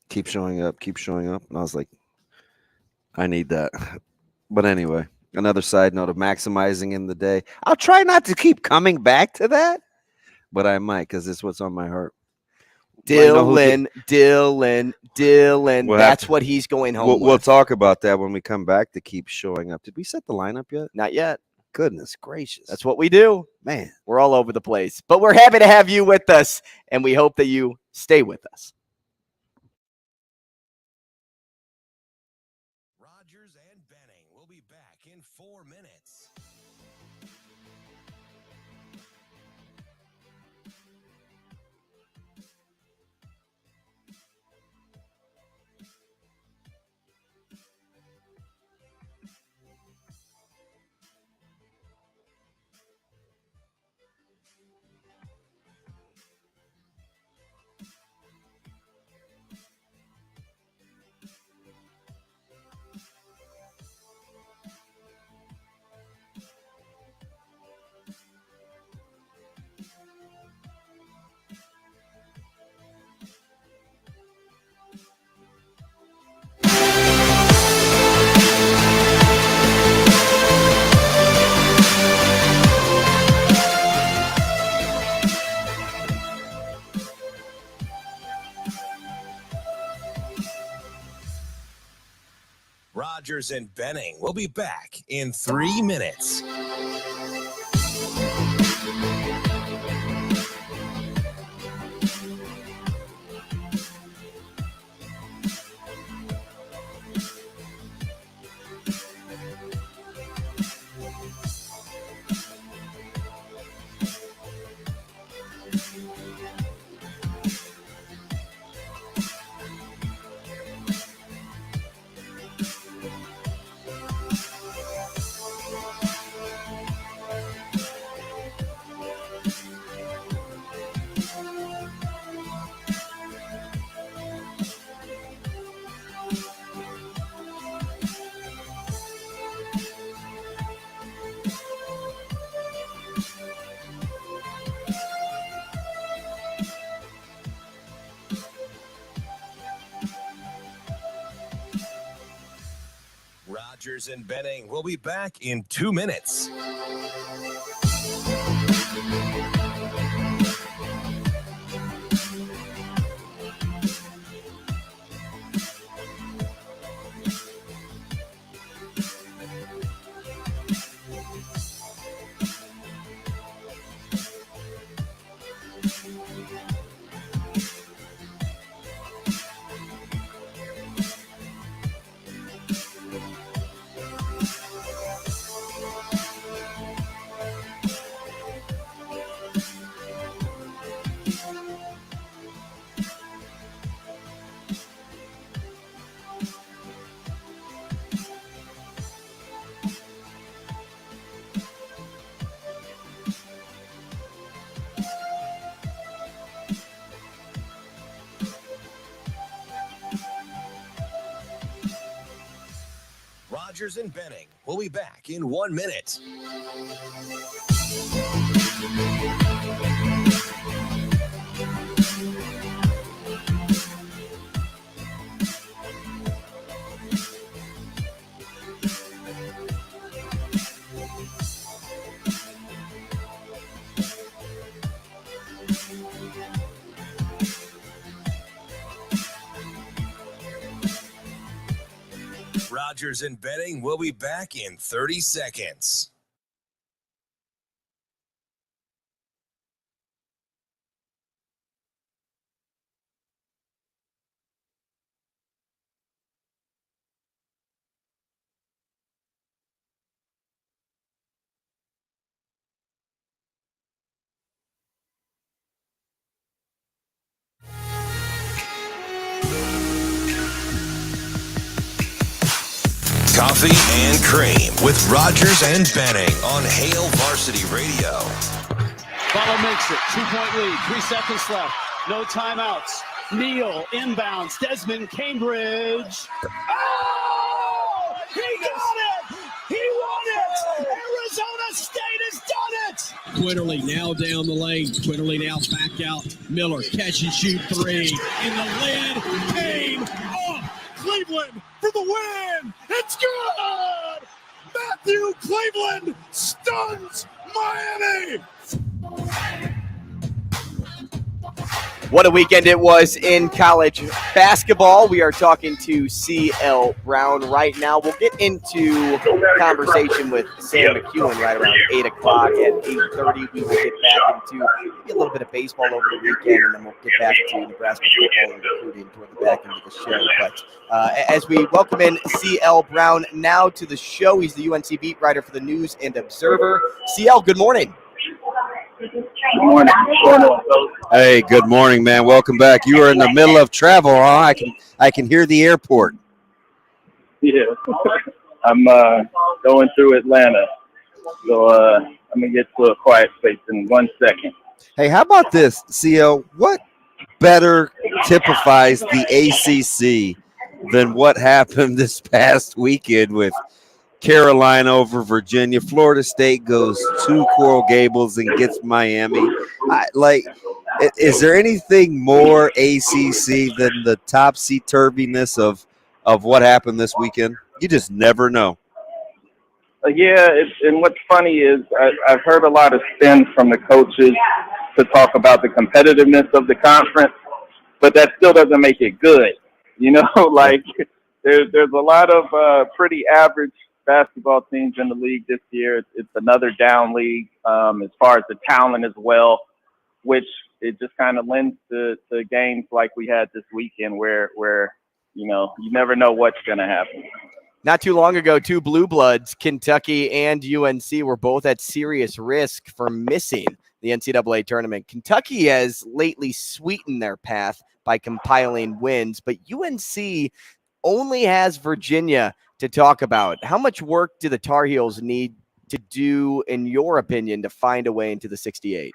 Keep showing up, keep showing up. And I was like, I need that. But anyway, another side note of maximizing in the day. I'll try not to keep coming back to that, but I might, because it's what's on my heart.
Dylan. That's what he's going home with.
We'll talk about that when we come back to keep showing up. Did we set the lineup yet?
Not yet.
Goodness gracious.
That's what we do.
Man.
We're all over the place. But we're happy to have you with us, and we hope that you stay with us.
Rogers and Benning will be back in 4 minutes. Rogers and Benning will be back in 3 minutes. Rogers and Benning will be back in 2 minutes. Rogers and Benning. We'll be back in 1 minute. Rogers and Benning will be back in 30 seconds. Coffee and Cream with Rogers and Benning on Hale Varsity Radio.
Butler makes it. 2-point lead. 3 seconds left. No timeouts. Neal inbounds. Desmond Cambridge. Oh! He got it! He won it! Arizona State has done it! Quinterly now down the lane. Quinterly now back out. Miller catch and shoot 3. In the lid. Came off. Cleveland for the win! It's good! Matthew Cleveland stuns Miami!
What a weekend it was in college basketball. We are talking to C.L. Brown right now. We'll get into conversation with Sam McKewon right around 8 o'clock. At 8:30, we will get back into maybe a little bit of baseball over the weekend, and then we'll get back to Nebraska football and recruiting toward the back end of the show. But as we welcome in C.L. Brown now to the show, he's the UNC beat writer for the News and Observer. C.L., good morning.
Good morning.
Hey, good morning, man. Welcome back. You were in the middle of travel, huh? I can hear the airport.
Yeah, I'm going through Atlanta, so I'm gonna get to a quiet space in 1 second.
Hey, how about this, CL? What better typifies the ACC than what happened this past weekend with Carolina over Virginia? Florida State goes to Coral Gables and gets Miami. Is there anything more ACC than the topsy-turviness of what happened this weekend? You just never know.
Yeah, and what's funny is I've heard a lot of spin from the coaches to talk about the competitiveness of the conference, but that still doesn't make it good. You know, like there's a lot of pretty average basketball teams in the league this year. It's another down league as far as the talent as well, which it just kind of lends to games like we had this weekend where you know, you never know what's going to happen.
Not too long ago, two blue bloods, Kentucky and UNC, were both at serious risk for missing the NCAA tournament. Kentucky has lately sweetened their path by compiling wins, but UNC only has Virginia to talk about. How much work do the Tar Heels need to do, in your opinion, to find a way into the 68?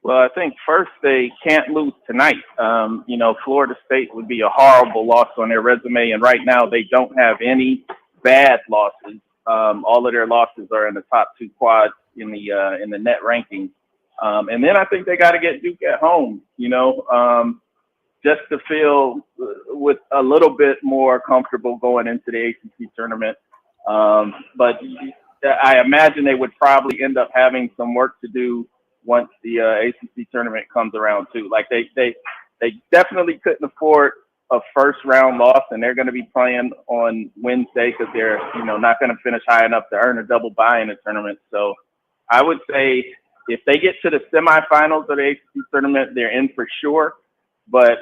Well, I think first they can't lose tonight. You know, Florida State would be a horrible loss on their resume, and right now they don't have any bad losses. All of their losses are in the top two quads in the net rankings. And then I think they got to get Duke at home, you know, just to feel with a little bit more comfortable going into the ACC tournament. But I imagine they would probably end up having some work to do once the ACC tournament comes around too. Like they definitely couldn't afford a first round loss, and they're going to be playing on Wednesday because they're, you know, not going to finish high enough to earn a double bye in the tournament. So I would say if they get to the semifinals of the ACC tournament, they're in for sure. But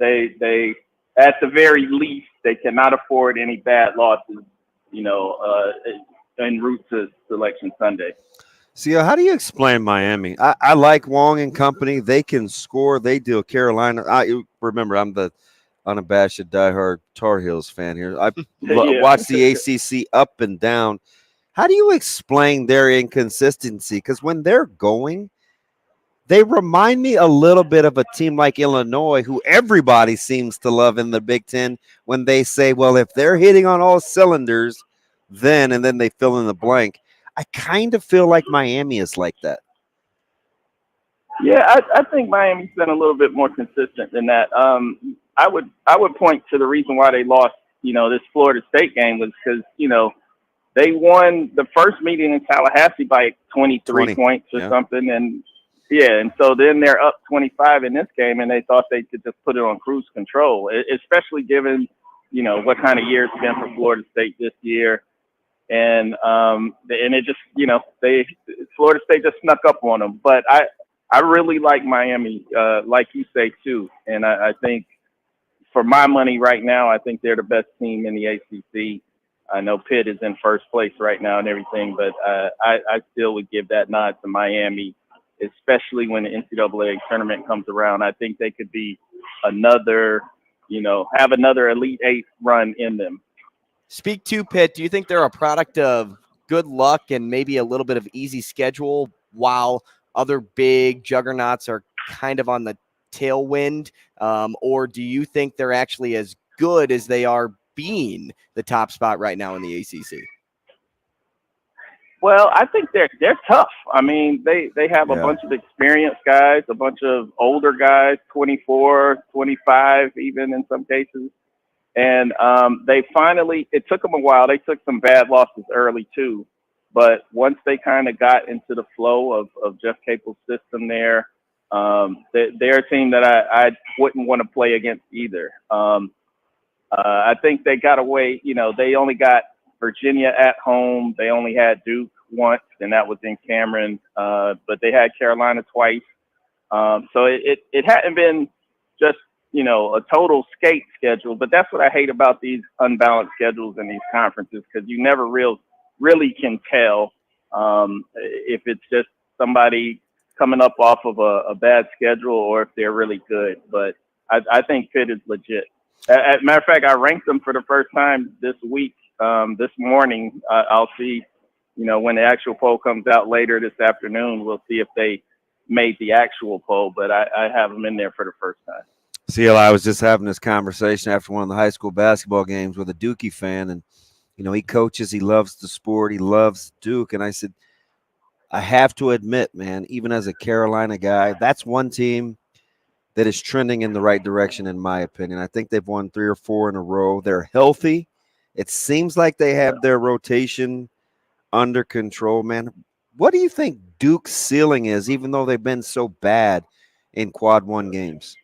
they at the very least, they cannot afford any bad losses, you know, en route to Selection Sunday.
See, how do you explain Miami? I like Wong and company. They can score. They do. Carolina. Remember, I'm the unabashed, diehard Tar Heels fan here. I watch the ACC up and down. How do you explain their inconsistency? Because when they're going, They remind me a little bit of a team like Illinois, who everybody seems to love in the Big Ten when they say, well, if they're hitting on all cylinders, then they fill in the blank. I kind of feel like Miami is like that.
Yeah, I think Miami's been a little bit more consistent than that. I would point to the reason why they lost, this Florida State game was because, they won the first meeting in Tallahassee by 23 points or something. And so then they're up 25 in this game, and they thought they could just put it on cruise control, especially given, what kind of year it's been for Florida State this year. And it just, Florida State just snuck up on them. But I really like Miami, like you say, too. And I think for my money right now, I think they're the best team in the ACC. I know Pitt is in first place right now and everything, but I still would give that nod to Miami, especially when the NCAA tournament comes around. I think they could be another, have another Elite Eight run in them.
Speak to Pitt. Do you think they're a product of good luck and maybe a little bit of easy schedule while other big juggernauts are kind of on the tailwind? Or do you think they're actually as good as they are being the top spot right now in the ACC?
Well, I think they're tough. I mean, they have a bunch of experienced guys, a bunch of older guys, 24, 25, even in some cases. And it took them a while. They took some bad losses early too. But once they kind of got into the flow of Jeff Capel's system there, they're a team that I wouldn't want to play against either. I think they got away, they only got Virginia at home. They only had Duke once, and that was in Cameron. But they had Carolina twice. So it hadn't been just, a total skate schedule. But that's what I hate about these unbalanced schedules in these conferences, because you never really can tell if it's just somebody coming up off of a bad schedule or if they're really good. But I think Pitt is legit. As a matter of fact, I ranked them for the first time this week. This morning, I'll see, when the actual poll comes out later this afternoon, we'll see if they made the actual poll. But I have them in there for the first time.
CL, I was just having this conversation after one of the high school basketball games with a Dookie fan, and he coaches, he loves the sport, he loves Duke, and I said, I have to admit, man, even as a Carolina guy, that's one team that is trending in the right direction, in my opinion. I think they've won 3 or 4 in a row. They're healthy. It seems like they have their rotation under control, man. What do you think Duke's ceiling is, even though they've been so bad in quad one games?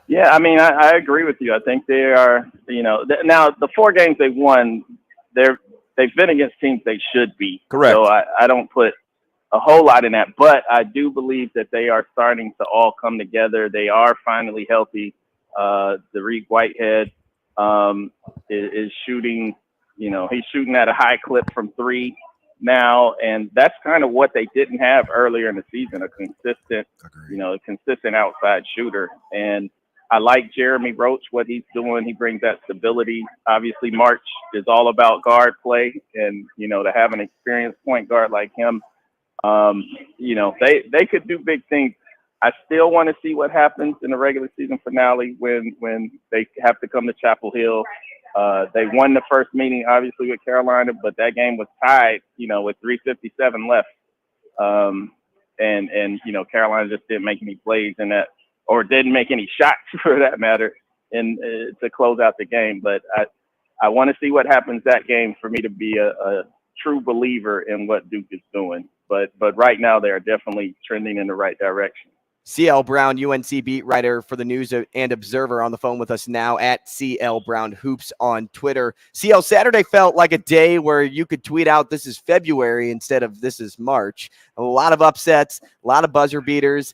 Yeah, I mean, I agree with you. I think they are, now the 4 games they've won, they've been against teams they should be.
Correct.
So I don't put a whole lot in that, but I do believe that they are starting to all come together. They are finally healthy. Derek Whitehead is shooting, he's shooting at a high clip from 3 now, and that's kind of what they didn't have earlier in the season, a consistent outside shooter. And I like Jeremy Roach, what he's doing. He brings that stability. Obviously, March is all about guard play, and, to have an experienced point guard like him, they could do big things. I still want to see what happens in the regular season finale when they have to come to Chapel Hill. They won the first meeting, obviously, with Carolina, but that game was tied, with 3:57 left. And Carolina just didn't make any plays in that, or didn't make any shots for that matter, to close out the game. But I want to see what happens that game for me to be a true believer in what Duke is doing. But right now they are definitely trending in the right direction.
CL Brown, UNC beat writer for the News and Observer, on the phone with us now at CL Brown Hoops on Twitter. CL, Saturday felt like a day where you could tweet out this is February instead of this is March. A lot of upsets, a lot of buzzer beaters.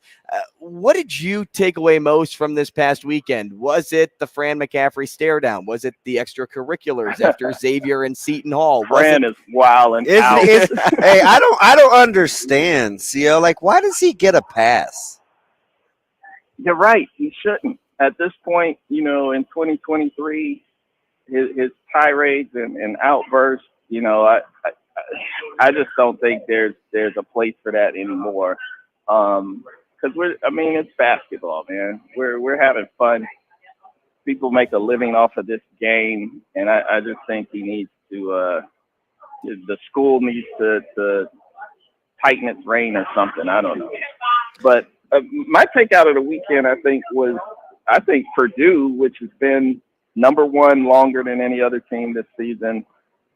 What did you take away most from this past weekend? Was it the Fran McCaffrey stare down? Was it the extracurriculars after Xavier and Seton Hall?
Fran is wild and out.
Hey, I don't understand, CL. Like, why does he get a pass?
You're right. He shouldn't. At this point, in 2023, his tirades and outbursts, I just don't think there's a place for that anymore. Because it's basketball, man. We're having fun. People make a living off of this game, and I just think he needs to. The school needs to tighten its rein or something. I don't know. But my takeout of the weekend, I think Purdue, which has been number one longer than any other team this season.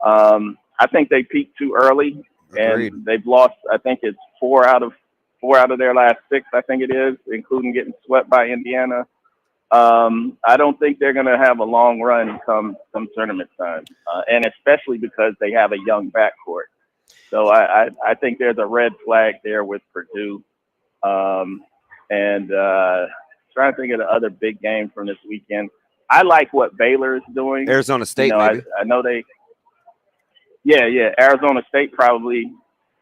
I think they peaked too early.
Agreed.
And they've lost. I think it's four out of their last 6. I think it is, including getting swept by Indiana. I don't think they're going to have a long run come tournament time, and especially because they have a young backcourt. So I think there's a red flag there with Purdue. And trying to think of the other big game from this weekend. I like what Baylor is doing.
Arizona State, maybe.
I know they. Yeah. Arizona State probably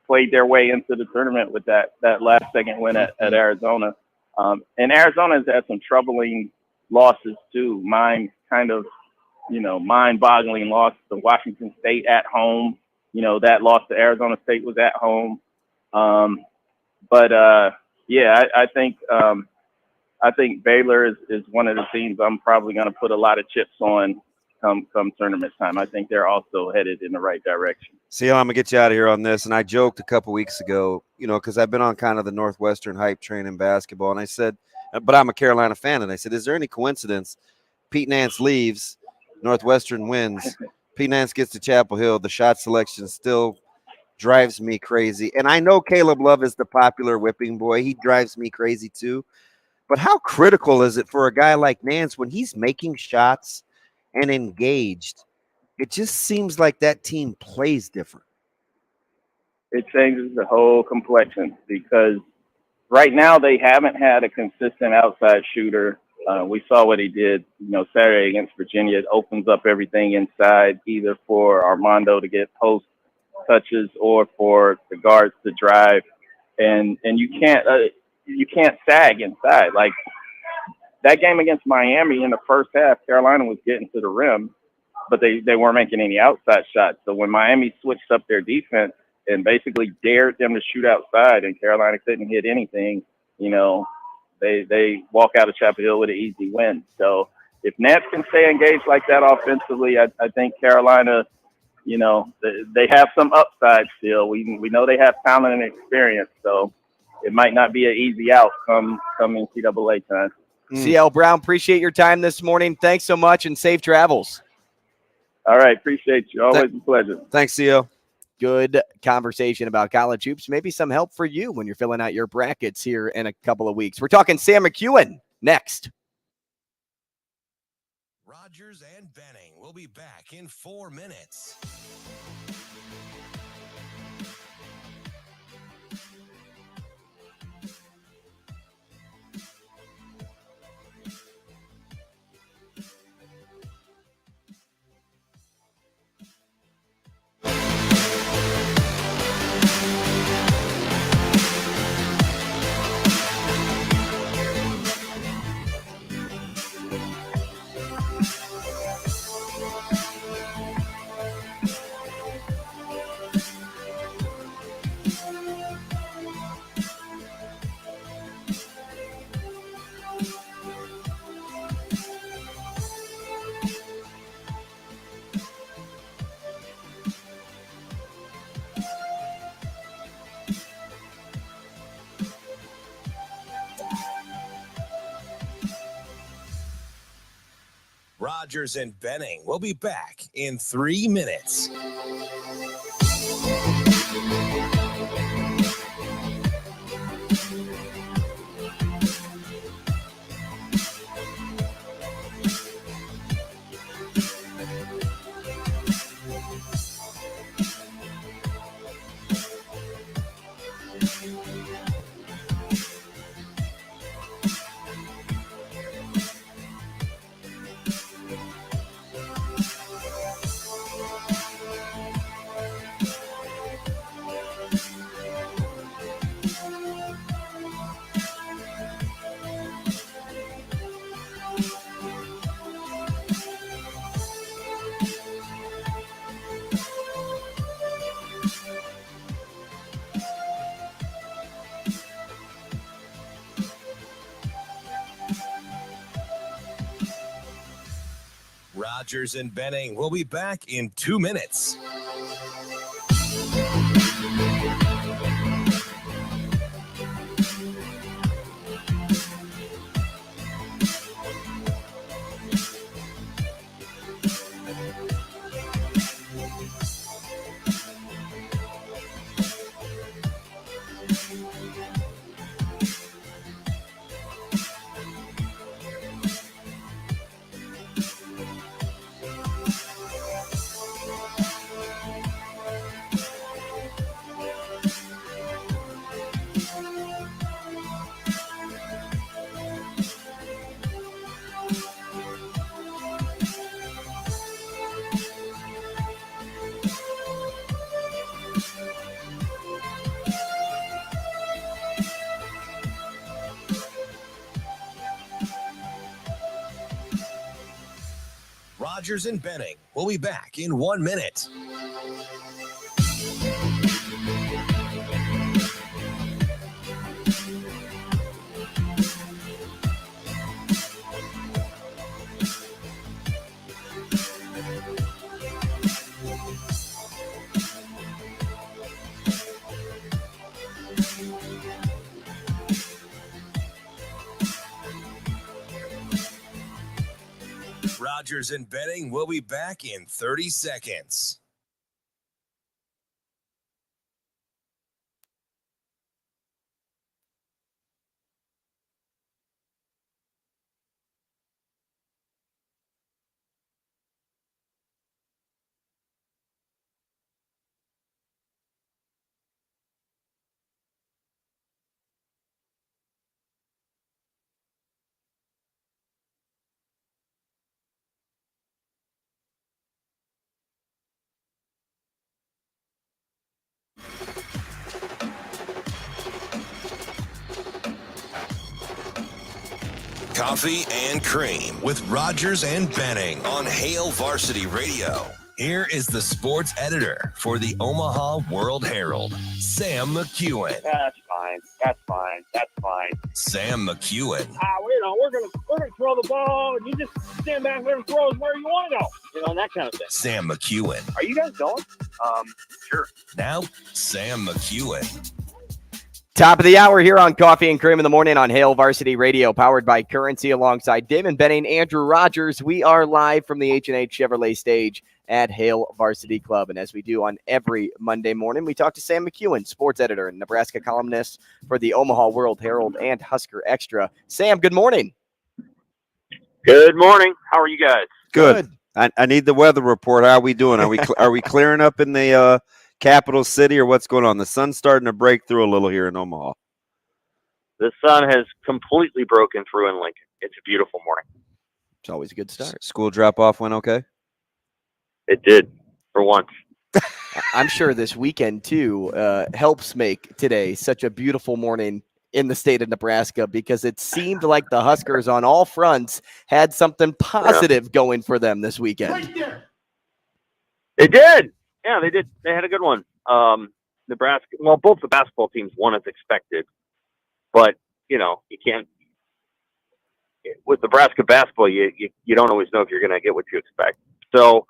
played their way into the tournament with that last second win at Arizona. And Arizona has had some troubling losses too. Mind-boggling loss to Washington State at home. That loss to Arizona State was at home. I think Baylor is one of the teams I'm probably going to put a lot of chips on come tournament time. I think they're also headed in the right direction.
See, I'm going to get you out of here on this. And I joked a couple weeks ago, because I've been on kind of the Northwestern hype train in basketball. And I said, but I'm a Carolina fan. And I said, is there any coincidence Pete Nance leaves, Northwestern wins, Pete Nance gets to Chapel Hill, the shot selection still drives me crazy. And I know Caleb Love is the popular whipping boy. He drives me crazy too. But how critical is it for a guy like Nance when he's making shots and engaged? It just seems like that team plays different.
It changes the whole complexion because right now they haven't had a consistent outside shooter. We saw what he did, Saturday against Virginia. It opens up everything inside, either for Armando to get post touches or for the guards to drive. And you can't sag inside. Like that game against Miami in the first half, Carolina was getting to the rim, but they weren't making any outside shots. So when Miami switched up their defense and basically dared them to shoot outside and Carolina couldn't hit anything, they walk out of Chapel Hill with an easy win. So if Nance can stay engaged like that offensively, I think Carolina, they have some upside still. We know they have talent and experience, so it might not be an easy out come NCAA time.
CL Brown, appreciate your time this morning. Thanks so much and safe travels.
All right. Appreciate you. Always a pleasure.
Thanks, CL.
Good conversation about college hoops. Maybe some help for you when you're filling out your brackets here in a couple of weeks. We're talking Sam McKewon next.
Rogers and Benning will be back in 4 minutes. Rogers and Benning will be back in 3 minutes. Rogers and Benning will be back in 2 minutes. Rogers and Benning will be back in 1 minute. Rogers and Benning will be back in 30 seconds. Coffee and Cream with Rogers and Benning on Hail Varsity Radio. Here is the sports editor for the Omaha World-Herald, Sam McKewon.
That's fine. That's fine. That's fine.
Sam McKewon.
We're gonna throw the ball, and you just stand back there and throw it where you want to go. And that kind of thing.
Sam McKewon.
Are you guys going? Sure.
Now, Sam McKewon.
Top of the hour here on Coffee and Cream in the Morning on Hail Varsity Radio, powered by Currency, alongside Damon Benning, Andrew Rogers. We are live from the H&H Chevrolet stage at Hail Varsity Club. And as we do on every Monday morning, we talk to Sam McKewon, sports editor and Nebraska columnist for the Omaha World-Herald and Husker Extra. Sam, good morning.
Good morning. How are you guys?
Good. I need the weather report. How are we doing? Are we clearing up in the capital city, or what's going on? The sun's starting to break through a little here in Omaha.
The sun has completely broken through in Lincoln. It's a beautiful morning.
It's always a good start.
School drop-off went okay?
It did, for once.
I'm sure this weekend, too, helps make today such a beautiful morning in the state of Nebraska, because it seemed like the Huskers on all fronts had something positive going for them this weekend.
Right there.
They did. Yeah, they did. They had a good one. Nebraska, well, both the basketball teams won as expected, but, you can't, with Nebraska basketball, you don't always know if you're going to get what you expect. So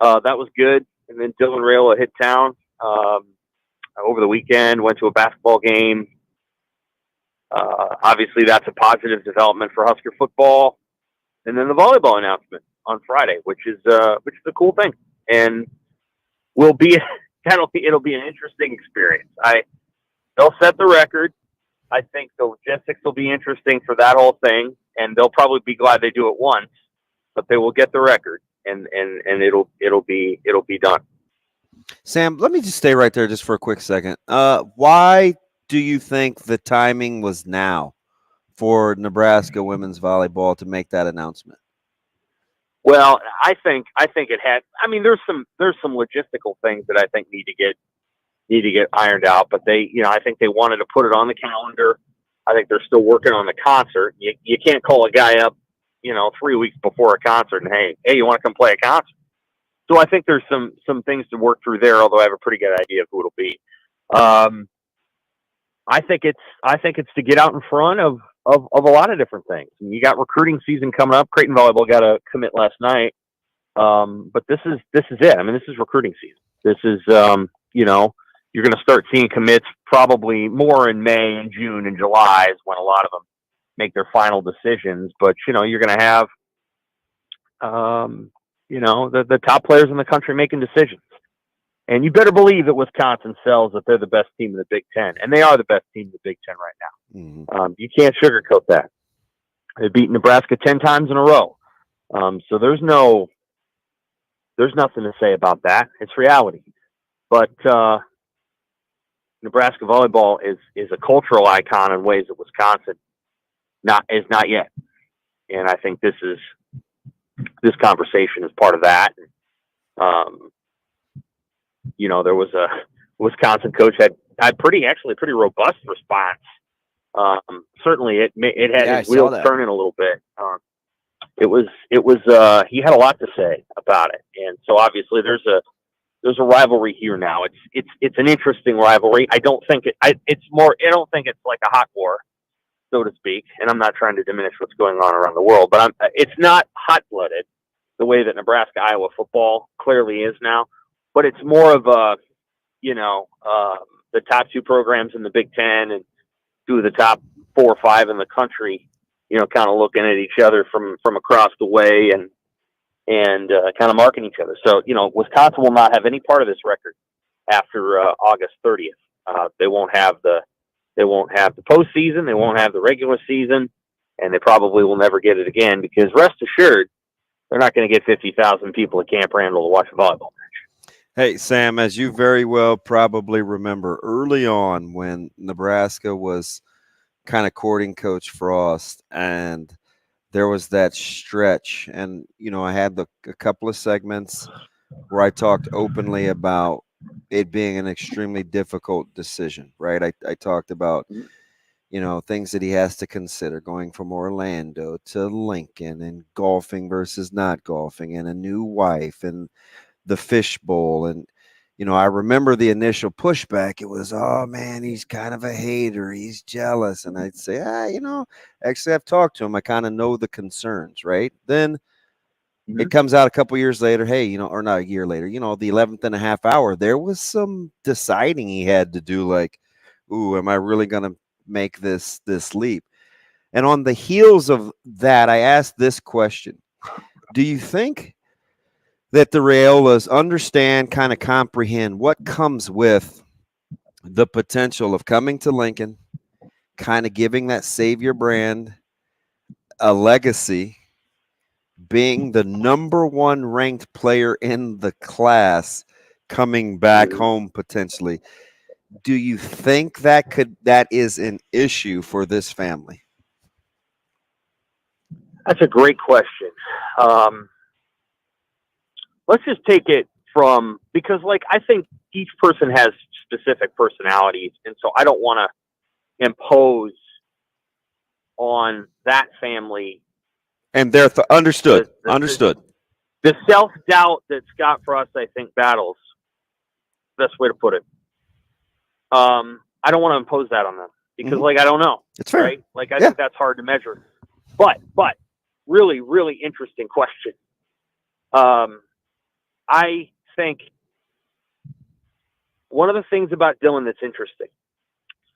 that was good. And then Dylan Raiola hit town over the weekend, went to a basketball game. Obviously, that's a positive development for Husker football. And then the volleyball announcement on Friday, which is a cool thing, and it'll be an interesting experience. They'll set the record. I think the logistics will be interesting for that whole thing, and they'll probably be glad they do it once, but they will get the record, and it'll be done.
Sam, let me just stay right there just for a quick second. Why do you think the timing was now for Nebraska women's volleyball to make that announcement?
Well, I think it had. I mean, there's some logistical things that I think need to get ironed out. But I think they wanted to put it on the calendar. I think they're still working on the concert. You can't call a guy up, 3 weeks before a concert and hey, you want to come play a concert? So I think there's some things to work through there. Although I have a pretty good idea of who it'll be. I think it's to get out in front of a lot of different things. And you got recruiting season coming up. Creighton volleyball got a commit last night. But this is it. I mean, this is recruiting season. This is, you're going to start seeing commits probably more in May and June and July is when a lot of them make their final decisions. But, you're going to have, the top players in the country making decisions. And you better believe that Wisconsin sells that they're the best team in the Big Ten. And they are the best team in the Big Ten right now.
Mm-hmm.
You can't sugarcoat that. They beat Nebraska 10 times in a row. So there's nothing to say about that. It's reality. But Nebraska volleyball is a cultural icon in ways that Wisconsin is not yet. And I think this conversation is part of that. There was a Wisconsin coach had pretty robust response. Certainly it had his wheels turning a little bit. It was he had a lot to say about it. And so obviously there's a rivalry here now. It's an interesting rivalry. I don't think it's like a hot war, so to speak. And I'm not trying to diminish what's going on around the world, but it's not hot-blooded the way that Nebraska-Iowa football clearly is now. But it's more of the top two programs in the Big Ten and two of the top 4 or 5 in the country, kind of looking at each other from across the way and kind of marking each other. So, Wisconsin will not have any part of this record after August 30th. They won't have the postseason. They won't have the regular season, and they probably will never get it again because rest assured, they're not going to get 50,000 people at Camp Randall to watch a volleyball match.
Hey, Sam, as you very well probably remember, early on when Nebraska was kind of courting Coach Frost, and there was that stretch, and I had a couple of segments where I talked openly about it being an extremely difficult decision, right? I talked about things that he has to consider, going from Orlando to Lincoln, and golfing versus not golfing, and a new wife, and the fishbowl. And I remember the initial pushback. It was, oh man, he's kind of a hater, he's jealous. And I'd say, actually I've talked to him, I kind of know the concerns, right? Then it comes out a couple years later, hey, or not a year later, the 11th and a half hour, there was some deciding he had to do, like, ooh, am I really going to make this leap? And on the heels of that, I asked this question: do you think that the Raiolas understand, kind of comprehend what comes with the potential of coming to Lincoln, kind of giving that Savior brand a legacy, being the number 1 ranked player in the class, coming back home potentially? Do you think that is an issue for this family?
That's a great question. Let's just take it because I think each person has specific personalities. And so I don't want to impose on that family.
And they're understood.
The self-doubt that Scott Frost, I think, battles, best way to put it. I don't want to impose that on them because I don't know.
It's fair.
Right? I think that's hard to measure. But really, really interesting question. I think one of the things about Dylan that's interesting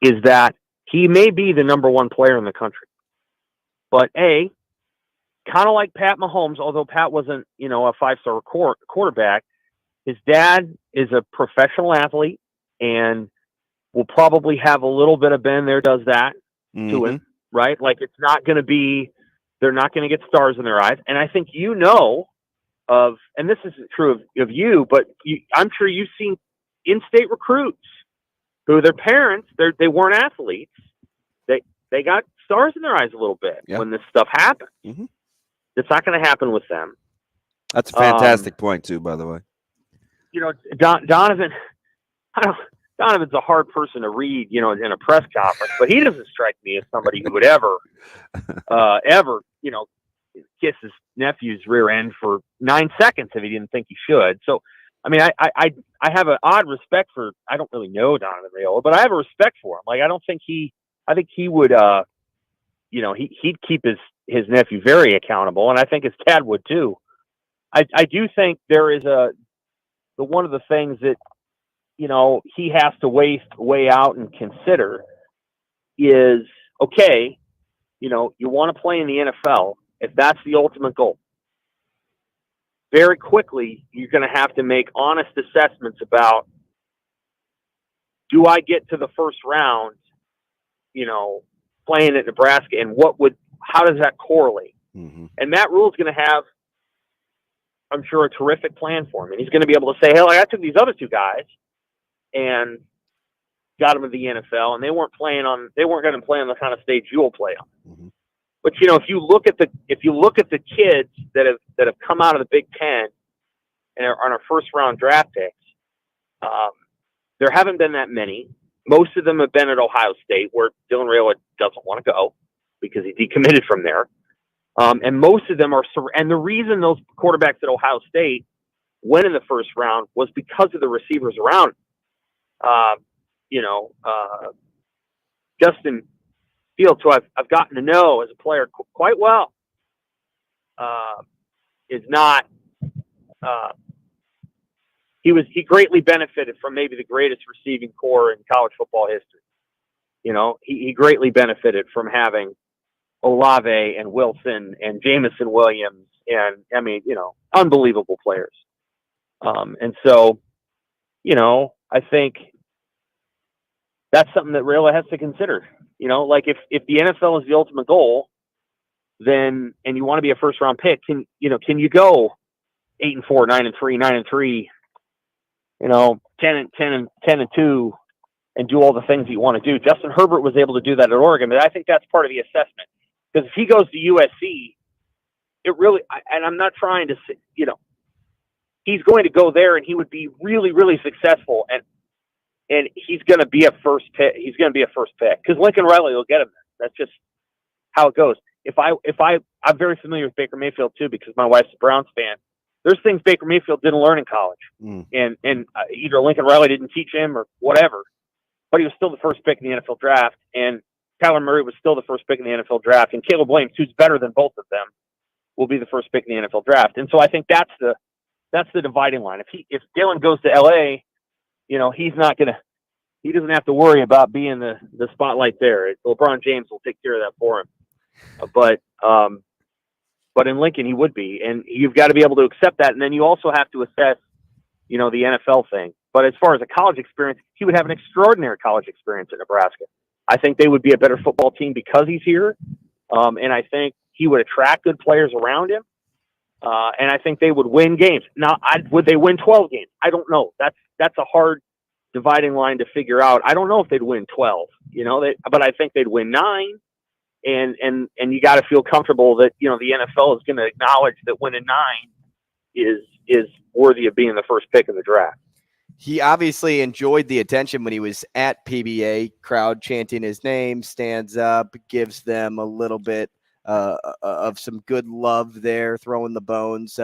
is that he may be the number 1 player in the country, but kind of like Pat Mahomes, although Pat wasn't, a 5-star quarterback, his dad is a professional athlete and will probably have a little bit of Ben there does that to him, right? It's not going to be, they're not going to get stars in their eyes. And I think and this isn't true of you, but I'm sure you've seen in-state recruits who their parents, they weren't athletes. They got stars in their eyes a little bit when this stuff happens. It's not going to happen with them.
That's a fantastic point too, by the way.
Donovan's a hard person to read, in a press conference, but he doesn't strike me as somebody who would ever, kiss his nephew's rear end for 9 seconds if he didn't think he should. So, I mean, I have an odd respect for, I don't really know Donovan Raiola, but I have a respect for him. I think he would, he'd keep his nephew very accountable, and I think his dad would too. I do think there is one of the things that, he has to weigh out and consider is, okay, you want to play in the NFL. If that's the ultimate goal, very quickly, you're going to have to make honest assessments about, do I get to the first round, playing at Nebraska, and how does that correlate?
Mm-hmm.
And Matt Rule's going to have, I'm sure, a terrific plan for him. And he's going to be able to say, hey, I took these other two guys and got them to the NFL, and they weren't going to play on the kind of stage you'll play on.
Mm-hmm.
But if you look at the kids that have come out of the Big Ten and are on our first round draft picks, there haven't been that many. Most of them have been at Ohio State, where Dylan Raiola doesn't want to go because he decommitted from there. And most of them and the reason those quarterbacks at Ohio State went in the first round was because of the receivers around. Justin Fields, who I've gotten to know as a player quite well, is not. He greatly benefited from maybe the greatest receiving core in college football history. He greatly benefited from having Olave and Wilson and Jamison Williams, and unbelievable players. And so, I think that's something that Raiola has to consider. Like if the NFL is the ultimate goal, then, and you want to be a first round pick, can you go 8-4, 9-3, 9-3, 10-2, and do all the things that you want to do? Justin Herbert was able to do that at Oregon, but I think that's part of the assessment. Because if he goes to USC, and I'm not trying to say, he's going to go there and he would be really, really successful, and he's going to be a first pick. He's going to be a first pick because Lincoln Riley will get him there. That's just how it goes. I'm very familiar with Baker Mayfield too, because my wife's a Browns fan. There's things Baker Mayfield didn't learn in college, and either Lincoln Riley didn't teach him or whatever, but he was still the first pick in the NFL draft, and Kyler Murray was still the first pick in the NFL draft, and Caleb Williams, who's better than both of them, will be the first pick in the NFL draft. And so I think that's the dividing line. If Dylan goes to LA, he doesn't have to worry about being the spotlight there. LeBron James will take care of that for him. But in Lincoln, he would be, and you've got to be able to accept that. And then you also have to assess, the NFL thing. But as far as a college experience, he would have an extraordinary college experience at Nebraska. I think they would be a better football team because he's here. And I think he would attract good players around him. And I think they would win games. Now, would they win 12 games? I don't know. That's a hard dividing line to figure out. I don't know if they'd win 12, but I think they'd win 9. And you got to feel comfortable that, the NFL is going to acknowledge that winning 9 is worthy of being the first pick of the draft.
He obviously enjoyed the attention when he was at PBA. Crowd chanting his name, stands up, gives them a little bit of some good love there, throwing the bones.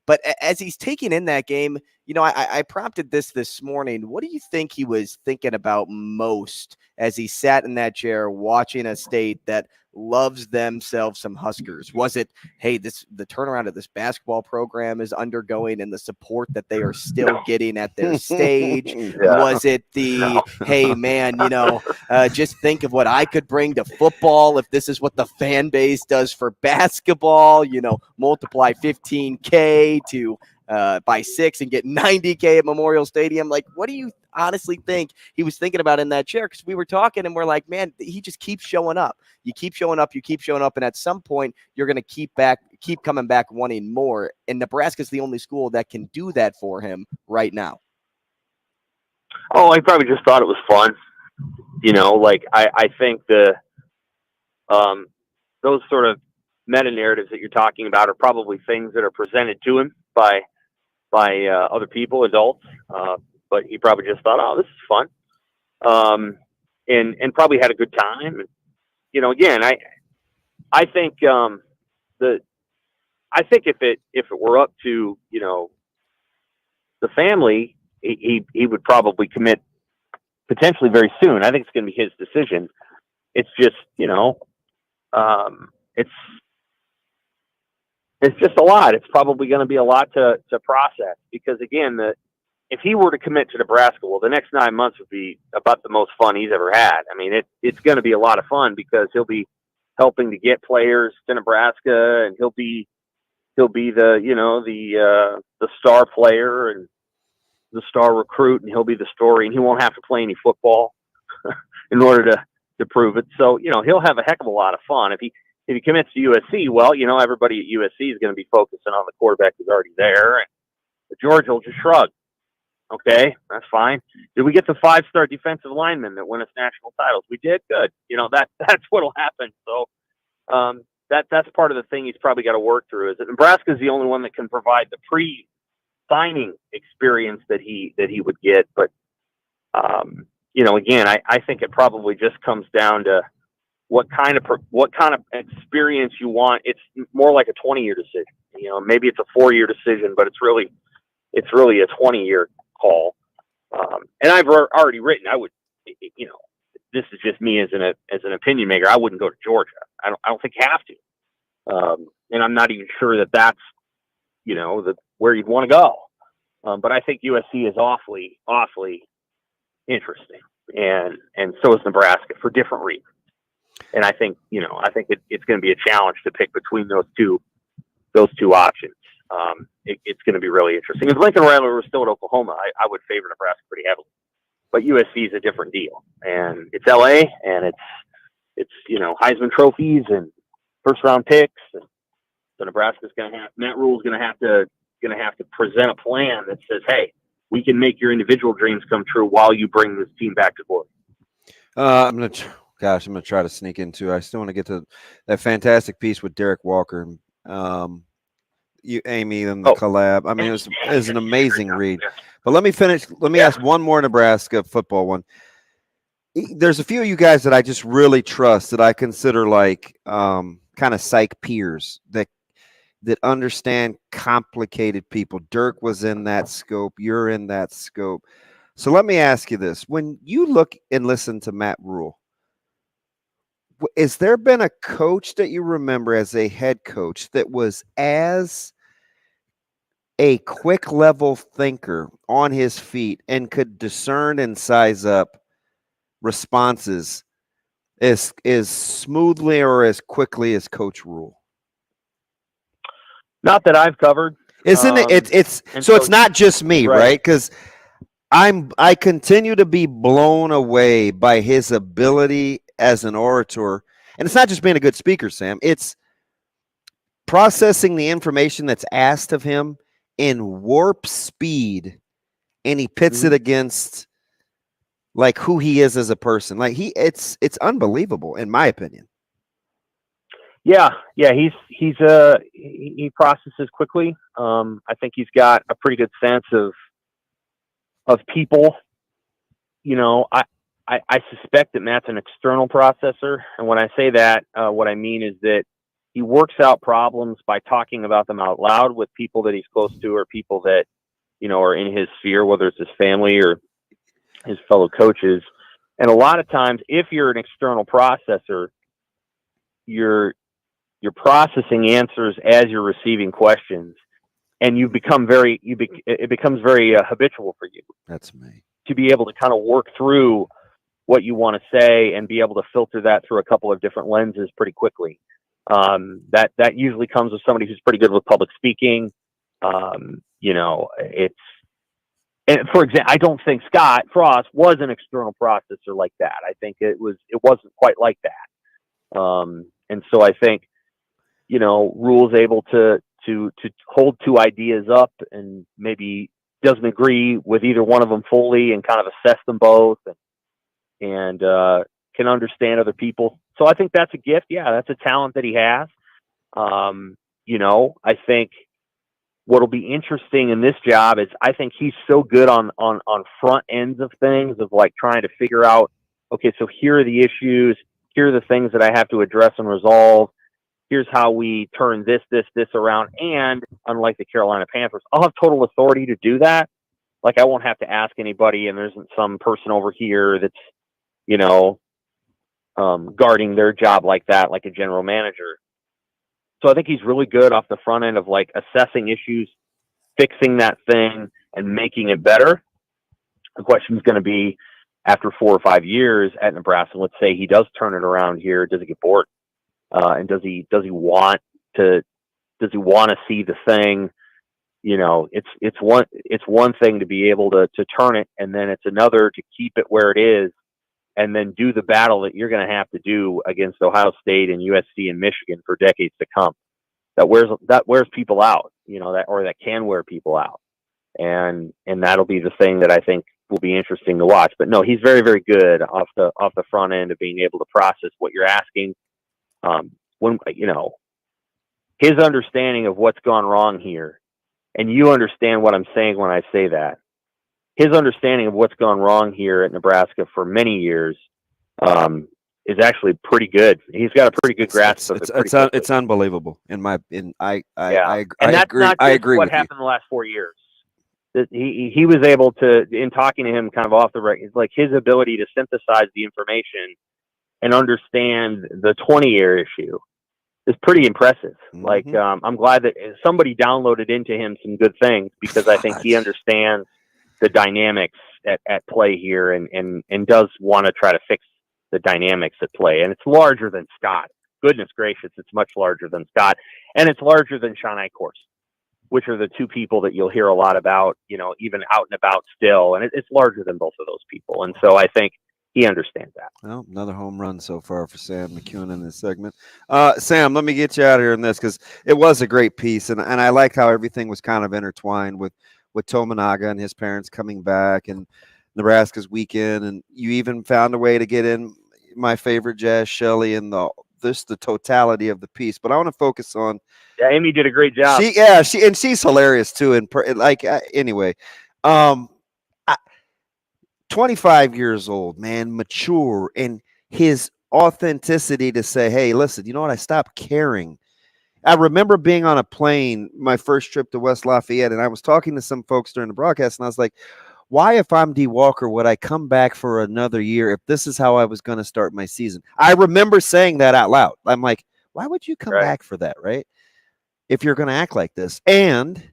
But as he's taking in that game, I prompted this morning. What do you think he was thinking about most as he sat in that chair watching a state that loves themselves some Huskers? Was it, hey, the turnaround of this basketball program is undergoing and the support that they are still getting at their stage?
Yeah.
Was it hey, man, just think of what I could bring to football if this is what the fan base does for basketball, multiply 15K to by 6 and get 90K at Memorial Stadium? Like, what do you honestly think he was thinking about in that chair? Because we were talking and we're like, man, he just keeps showing up. You keep showing up, and at some point you're going to keep coming back wanting more. And Nebraska's the only school that can do that for him right now.
Oh, I probably just thought it was fun. I think those sort of meta narratives that you're talking about are probably things that are presented to him by other people, adults. But he probably just thought, oh, this is fun. And probably had a good time. And, again, I think I think if it were up to, the family, he would probably commit potentially very soon. I think it's going to be his decision. It's just, It's just a lot. It's probably going to be a lot to process because, again, if he were to commit to Nebraska, well, the next 9 months would be about the most fun he's ever had. I mean, it's going to be a lot of fun because he'll be helping to get players to Nebraska, and he'll be the star player and the star recruit, and he'll be the story, and he won't have to play any football in order to prove it. So, he'll have a heck of a lot of fun. If he commits to USC, well, everybody at USC is going to be focusing on the quarterback who's already there, and Georgia will just shrug. Okay, that's fine. Did we get the 5-star defensive lineman that won us national titles? We did. Good. That's what'll happen. So that's part of the thing he's probably got to work through. Is that Nebraska is the only one that can provide the pre-signing experience that he would get. But again, I think it probably just comes down to what kind of experience you want. It's more like a 20-year decision. Maybe it's a 4-year decision, but it's really a 20-year call. And I've already written, I would, this is just me as an opinion maker. I wouldn't go to Georgia. I don't think you have to. And I'm not even sure that that's, where you'd want to go. But I think USC is awfully, awfully interesting. And so is Nebraska for different reasons. And I think, it's going to be a challenge to pick between those two options. It's going to be really interesting. If Lincoln Riley were still at Oklahoma, I would favor Nebraska pretty heavily. But USC is a different deal, and it's LA, and it's Heisman trophies and first round picks. And so Nebraska's going to have Matt Rule's going to have to present a plan that says, hey, we can make your individual dreams come true while you bring this team back to glory.
I'm going to try to sneak into. I still want to get to that fantastic piece with Derek Walker. You, Amy, and the collab. I mean, it was an amazing read. But let me finish. Let me ask one more Nebraska football one. There's a few of you guys that I just really trust that I consider like kind of psych peers that understand complicated people. Dirk was in that scope. You're in that scope. So let me ask you this. When you look and listen to Matt Rule, has there been a coach that you remember as a head coach that was as a quick level thinker on his feet and could discern and size up responses as smoothly or as quickly as Coach Rule?
Not that I've covered.
Isn't it? It's not just me, right? Because I continue to be blown away by his ability as an orator. And it's not just being a good speaker, Sam. It's processing the information that's asked of him in warp speed, and he pits it against like who he is as a person. Like it's unbelievable in my opinion.
Yeah, he processes quickly. I think he's got a pretty good sense of people. I suspect that Matt's an external processor, and when I say that, what I mean is that he works out problems by talking about them out loud with people that he's close to or people that, are in his sphere, whether it's his family or his fellow coaches. And a lot of times, if you're an external processor, you're processing answers as you're receiving questions, and it becomes very habitual for you.
That's me.
To be able to kind of work through what you want to say and be able to filter that through a couple of different lenses pretty quickly. That usually comes with somebody who's pretty good with public speaking. And for example, I don't think Scott Frost was an external processor like that. I think it wasn't quite like that. And so I think, Rule's able to hold two ideas up and maybe doesn't agree with either one of them fully and kind of assess them both and can understand other people. So I think that's a gift. Yeah, that's a talent that he has. I think what'll be interesting in this job is I think he's so good on front ends of things, of like trying to figure out, okay, so here are the issues, here are the things that I have to address and resolve. Here's how we turn this around. And unlike the Carolina Panthers, I'll have total authority to do that. Like I won't have to ask anybody, and there isn't some person over here that's, guarding their job like that, like a general manager. So I think he's really good off the front end of like assessing issues, fixing that thing, and making it better. The question is going to be, after 4 or 5 years at Nebraska, let's say he does turn it around here, does he get bored? And does he want to see the thing? You know, it's one thing to be able to turn it, and then it's another to keep it where it is, and then do the battle that you're going to have to do against Ohio State and USC and Michigan for decades to come. That wears people out, you know, that can wear people out, and that'll be the thing that I think will be interesting to watch. But no, he's very, very good off the front end of being able to process what you're asking. When, you know, his understanding of what's gone wrong here, and you understand what I'm saying when I say that, his understanding of what's gone wrong here at Nebraska for many years is actually pretty good. He's got a pretty good grasp of it.
It's unbelievable. I
agree.
I agree
what
with
happened the last 4 years. That he was able to, in talking to him kind of off the record, like his ability to synthesize the information and understand the 20-year issue is pretty impressive.
Mm-hmm.
Like, I'm glad that somebody downloaded into him some good things, because I think he understands the dynamics at play here and does want to try to fix the dynamics at play. And it's larger than Scott. Goodness gracious, it's much larger than Scott. And it's larger than Sean Eichhorst, which are the two people that you'll hear a lot about, you know, even out and about still. And it's larger than both of those people. And so I think he understands that.
Well, another home run so far for Sam McKewon in this segment. Sam, let me get you out of here in this, because it was a great piece. And I liked how everything was kind of intertwined with Tominaga and his parents coming back and Nebraska's weekend. And you even found a way to get in my favorite, Jazz Shelley, and the totality of the piece. But I want to focus on.
Yeah, Amy did a great job.
She's hilarious too. And anyway, 25 years old, man, mature, and his authenticity to say, hey, listen, you know what? I stopped caring. I remember being on a plane, my first trip to West Lafayette, and I was talking to some folks during the broadcast, and I was like, why, if I'm D. Walker, would I come back for another year if this is how I was going to start my season? I remember saying that out loud. I'm like, why would you come back for that, right? If you're going to act like this. And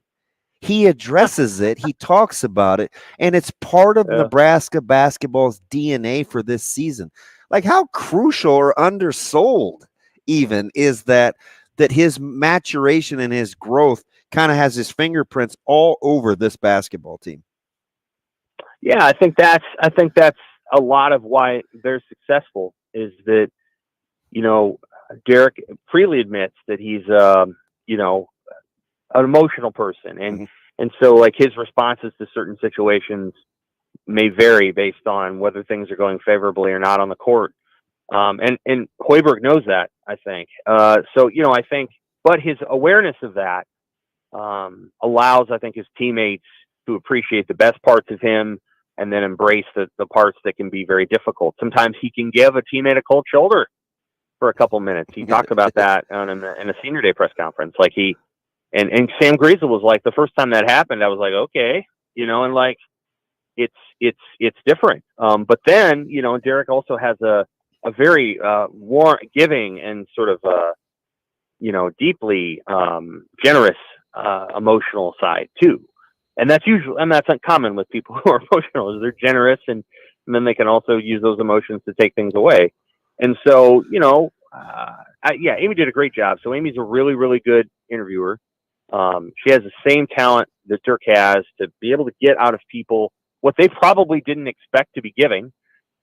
he addresses it. He talks about it. And it's part of Nebraska basketball's DNA for this season. Like, how crucial or undersold even is that his maturation and his growth kind of has his fingerprints all over this basketball team.
Yeah, I think that's a lot of why they're successful, is that, you know, Derek freely admits that he's you know, an emotional person, and so like his responses to certain situations may vary based on whether things are going favorably or not on the court. And Hoiberg knows that, I think. So, you know, I think, but his awareness of that allows, I think, his teammates to appreciate the best parts of him and then embrace the parts that can be very difficult. Sometimes he can give a teammate a cold shoulder for a couple minutes. He talked about that in a senior day press conference. Like and Sam Griesel was like, the first time that happened, I was like, okay, you know, and like, it's different. But then, you know, Derek also has a very warm, giving, and sort of you know, deeply generous emotional side too. And that's uncommon with people who are emotional, is they're generous, and then they can also use those emotions to take things away. And so, you know, Amy did a great job. So Amy's a really, really good interviewer. She has the same talent that Dirk has to be able to get out of people what they probably didn't expect to be giving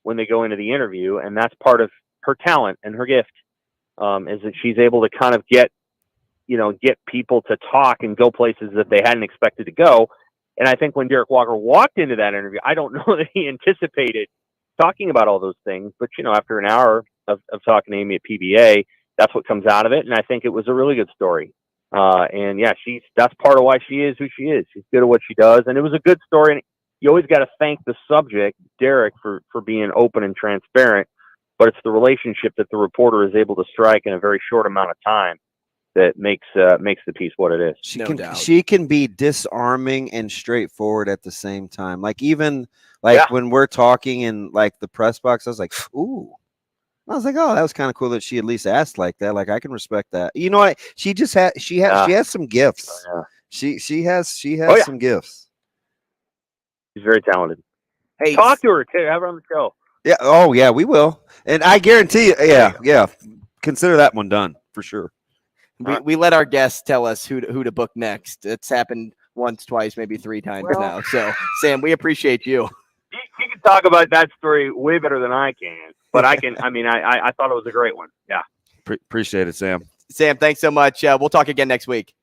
when they go into the interview. And that's part of her talent and her gift, is that she's able to kind of get people to talk and go places that they hadn't expected to go. And I think when Derek Walker walked into that interview, I don't know that he anticipated talking about all those things, but, you know, after an hour of talking to Amy at PBA, that's what comes out of it. And I think it was a really good story. And yeah, that's part of why she is who she is. She's good at what she does. And it was a good story. And you always got to thank the subject, Derek, for being open and transparent, but it's the relationship that the reporter is able to strike in a very short amount of time that makes the piece what it is.
She can be disarming and straightforward at the same time. Like, even when we're talking in like the press box, I was like, ooh, I was like, oh, that was kind of cool that she at least asked like that. Like, I can respect that. You know what? She just had she has some gifts.
Yeah.
She has some gifts.
She's very talented.
Hey,
Talk to her too. Have her on the show.
Yeah. Oh, yeah, we will. And I guarantee you, yeah. Consider that one done for sure.
we let our guests tell us who to book next. It's happened once, twice, maybe 3 times now. So, Sam, we appreciate you.
You can talk about that story way better than I can. But I can. I mean, I thought it was a great one. Yeah.
Appreciate it, Sam.
Sam, thanks so much. We'll talk again next week.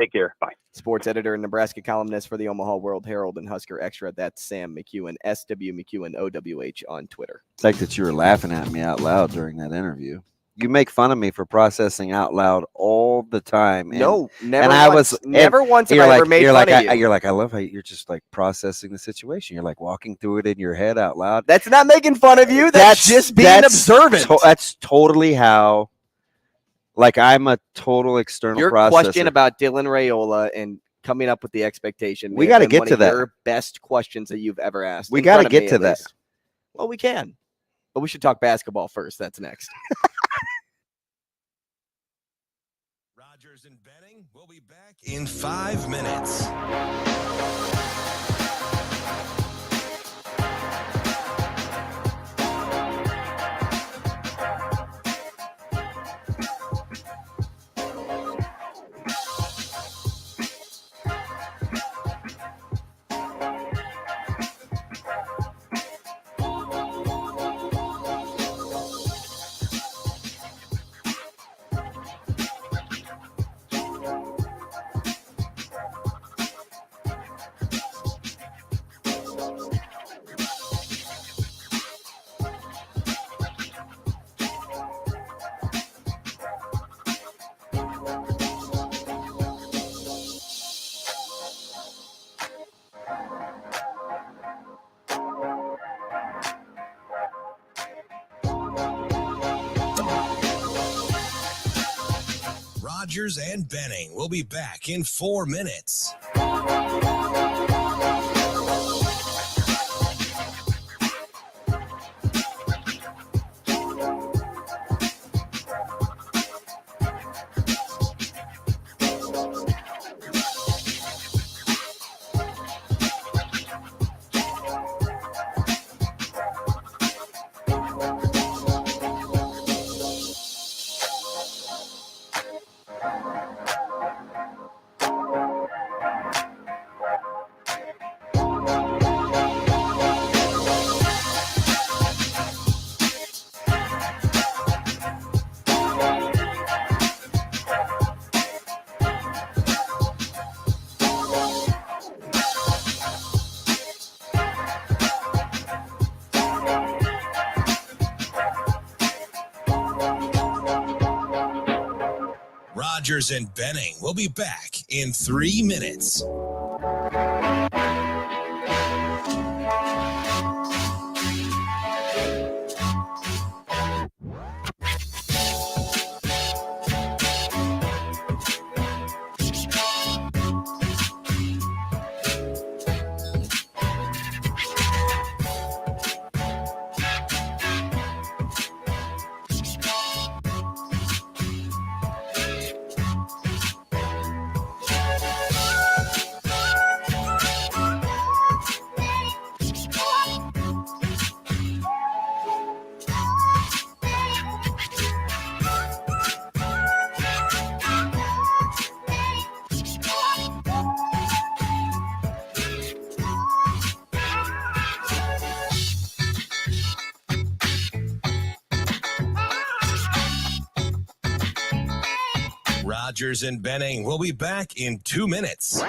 Take care. Bye.
Sports editor and Nebraska columnist for the Omaha World-Herald and Husker Extra. That's Sam McKewon, SW McKewon, OWH on Twitter.
It's like that you were laughing at me out loud during that interview. You make fun of me for processing out loud all the time. And,
no, never.
And
once,
I was
never once have I ever made fun of you.
You're like, I love how you're just like processing the situation. You're like walking through it in your head out loud.
That's not making fun of you. That's just being observant.
That's totally how. Like, I'm a total external
Your
processor.
question about Dylan Raiola and coming up with the expectation.
We got to get to that.
Your best questions that you've ever asked.
We got to get to that.
Well, we can, but we should talk basketball first. That's next.
Rogers and Benning will be back in 5 minutes. Rogers and Benning will be back in 4 minutes. Rogers and Benning will be back in 3 minutes. Rogers and Benning will be back in 2 minutes.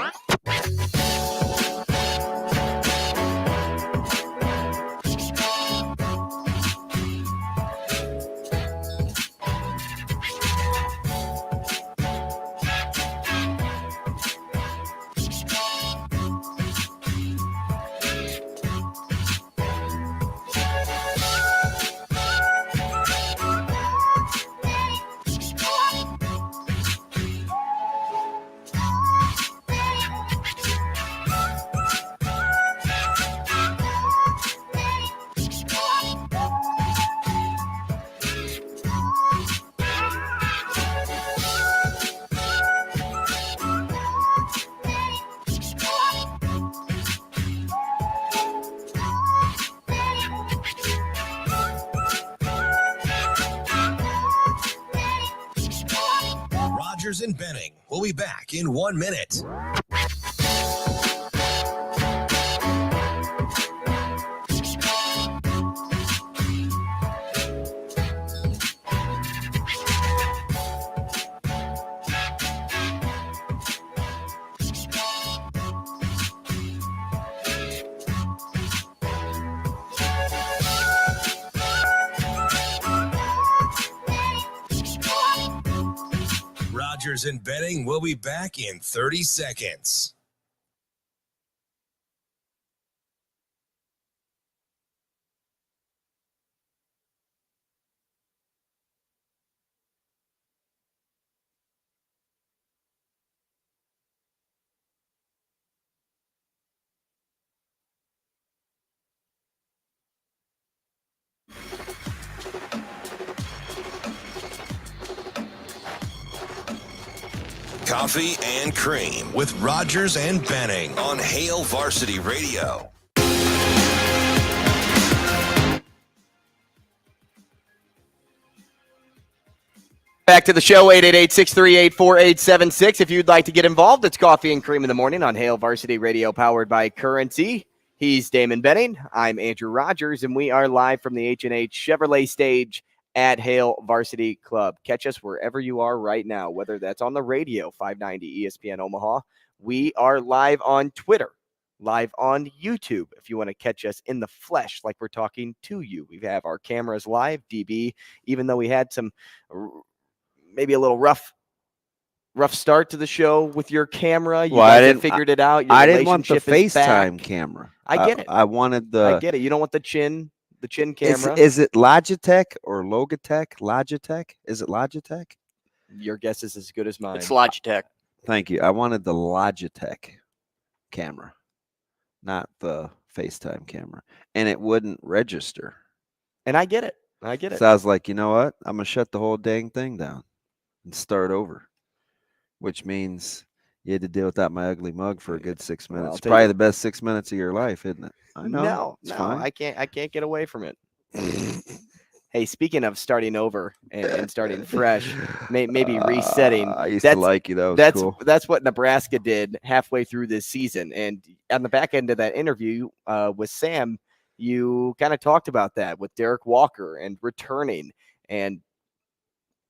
Rogers and Benning. We'll be back in 1 minute. Rogers and Benning will be back in 30 seconds. Coffee and Cream with Rogers and Benning on Hail Varsity Radio.
Back to the show, 888-638-4876. If you'd like to get involved, it's Coffee and Cream in the Morning on Hail Varsity Radio, powered by Currency. He's Damon Benning. I'm Andrew Rogers, and we are live from the H&H Chevrolet stage at Hail Varsity Club. Catch us wherever you are right now, whether that's on the radio, 590 ESPN Omaha. We are live on Twitter, live on YouTube. If you want to catch us in the flesh, like we're talking to you, we have our cameras live, DB, even though we had some maybe a little rough start to the show with your camera. You guys have figured it out. Your
I didn't want the
relationship is
FaceTime
back.
camera.
I get it.
I wanted the.
I get it. You don't want the chin camera.
Is it Logitech or Logitech? Logitech? Is it Logitech?
Your guess is as good as mine.
It's Logitech.
Thank you. I wanted the Logitech camera, not the FaceTime camera, and it wouldn't register.
And I get it. I get it.
So I was like, you know what? I'm gonna shut the whole dang thing down and start over, which means you had to deal with that my ugly mug for a good 6 minutes. It's probably the best 6 minutes of your life, isn't it? I know.
No,
fine.
I can't get away from it. Hey, speaking of starting over and starting fresh, maybe resetting.
I used to like you, though.
That's
cool.
That's what Nebraska did halfway through this season. And on the back end of that interview with Sam, you kind of talked about that with Derek Walker and returning and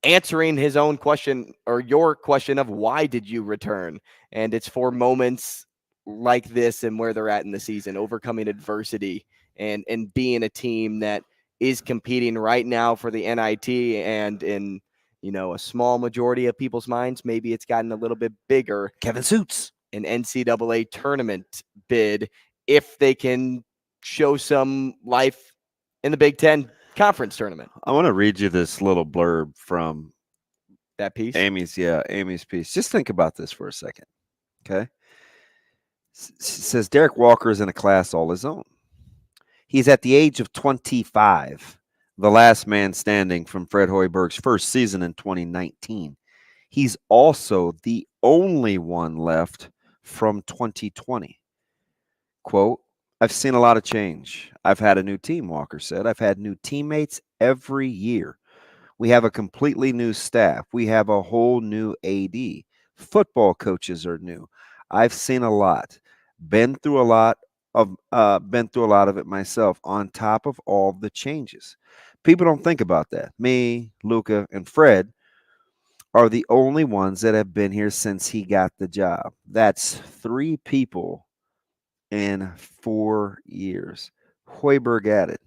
answering his own question or your question of why did you return? And it's for moments like this and where they're at in the season, overcoming adversity and being a team that is competing right now for the NIT, and in, a small majority of people's minds, maybe it's gotten a little bit bigger.
Kevin Suits,
an NCAA tournament bid, if they can show some life in the Big Ten conference tournament.
I want to read you this little blurb from
that piece.
Amy's piece. Just think about this for a second. Okay. It says Derek Walker is in a class all his own. He's at the age of 25, the last man standing from Fred Hoiberg's first season in 2019. He's also the only one left from 2020. Quote, I've seen a lot of change. I've had a new team, Walker said. I've had new teammates every year. We have a completely new staff. We have a whole new AD. Football coaches are new. I've seen a lot. Been through a lot of it myself, on top of all the changes. People don't think about that. Me, Luca, and Fred are the only ones that have been here since he got the job. That's 3 people in 4 years. Hoiberg added.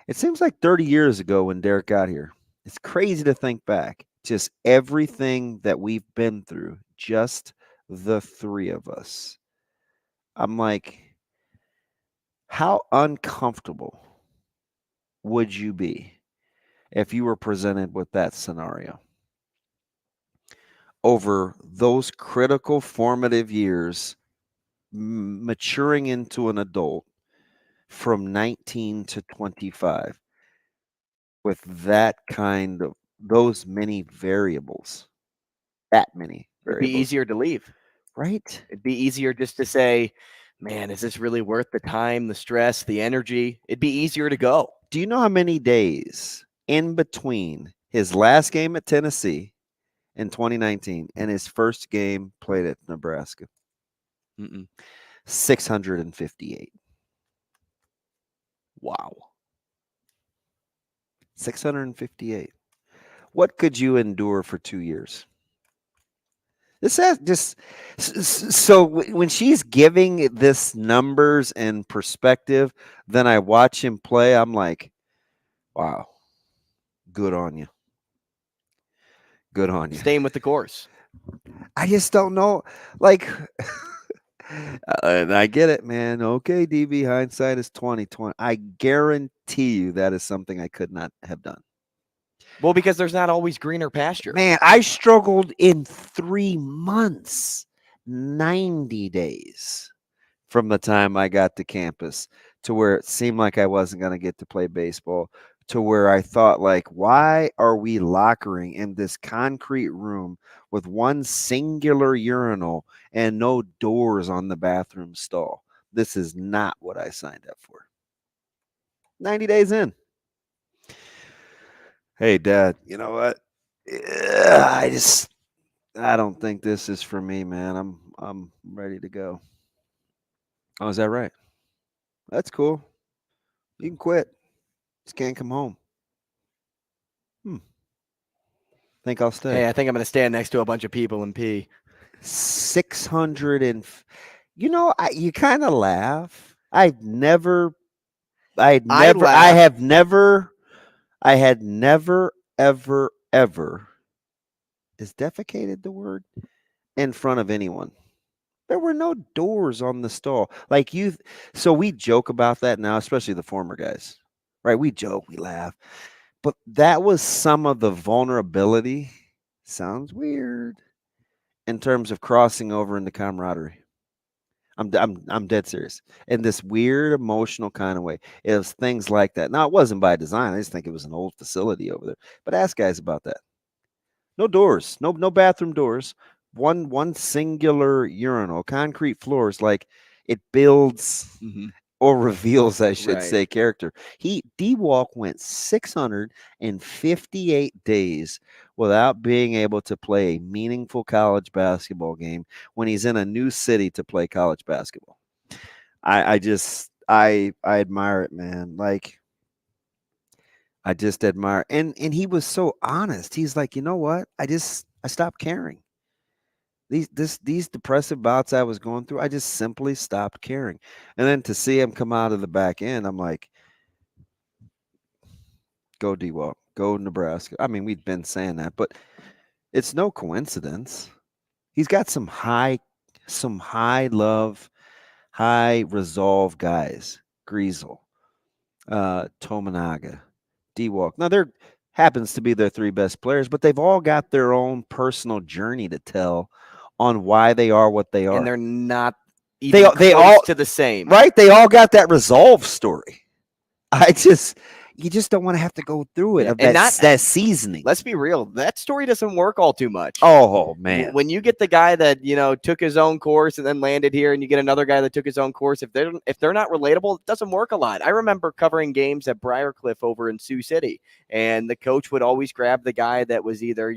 It seems like 30 years ago when Derek got here. It's crazy to think back. Just everything that we've been through, just the 3 of us. I'm like, how uncomfortable would you be if you were presented with that scenario? Over those critical formative years, maturing into an adult from 19 to 25, with that kind of, those many variables, It'd be
easier to leave.
Right?
It'd be easier just to say, man, is this really worth the time, the stress, the energy? It'd be easier to go.
Do you know how many days in between his last game at Tennessee in 2019, and his first game played at Nebraska. 658.
Wow.
658. What could you endure for 2 years? This has just so when she's giving this numbers and perspective, then I watch him play. I'm like, wow, good on you. Good on you.
Staying with the course.
I just don't know. Like, and I get it, man. Okay, DB, hindsight is 2020. I guarantee you that is something I could not have done.
Well, because there's not always greener pasture.
Man, I struggled in 3 months, 90 days from the time I got to campus to where it seemed like I wasn't going to get to play baseball, to where I thought, like, why are we lockering in this concrete room with one singular urinal and no doors on the bathroom stall? This is not what I signed up for. 90 days in. Hey, Dad, you know what? I don't think this is for me, man. I'm ready to go. Oh, is that right? That's cool. You can quit. Just can't come home. Think I'll stay.
Hey, I think I'm going to stand next to a bunch of people and pee.
600 and you kind of laugh. I had never, ever, is defecated the word? In front of anyone. There were no doors on the stall. Like so we joke about that now, especially the former guys, right? We joke, we laugh, but that was some of the vulnerability. Sounds weird in terms of crossing over into camaraderie. I'm dead serious. In this weird emotional kind of way. It was things like that. Now, it wasn't by design. I just think it was an old facility over there. But ask guys about that. No doors, no bathroom doors. One singular urinal, concrete floors, like it builds or reveals, I should say, character. D-Walk went 658 days without being able to play a meaningful college basketball game when he's in a new city to play college basketball. I admire it, man. Like, I just admire, and he was so honest. He's like, you know what? I stopped caring. These depressive bouts I was going through, I just simply stopped caring. And then to see him come out of the back end, I'm like, go D-Walk, go Nebraska. I mean, we've been saying that, but it's no coincidence. He's got some high love, high resolve guys. Griesel, Tominaga, D-Walk. Now, there happens to be their 3 best players, but they've all got their own personal journey to tell on why they are what they are.
And they're not even close
all
to the same.
Right? They all got that resolve story. You just don't want to have to go through it.
Yeah,
And that seasoning.
Let's be real. That story doesn't work all too much.
Oh, man.
When you get the guy that, took his own course and then landed here, and you get another guy that took his own course, if they're not relatable, it doesn't work a lot. I remember covering games at Briarcliff over in Sioux City, and the coach would always grab the guy that was either,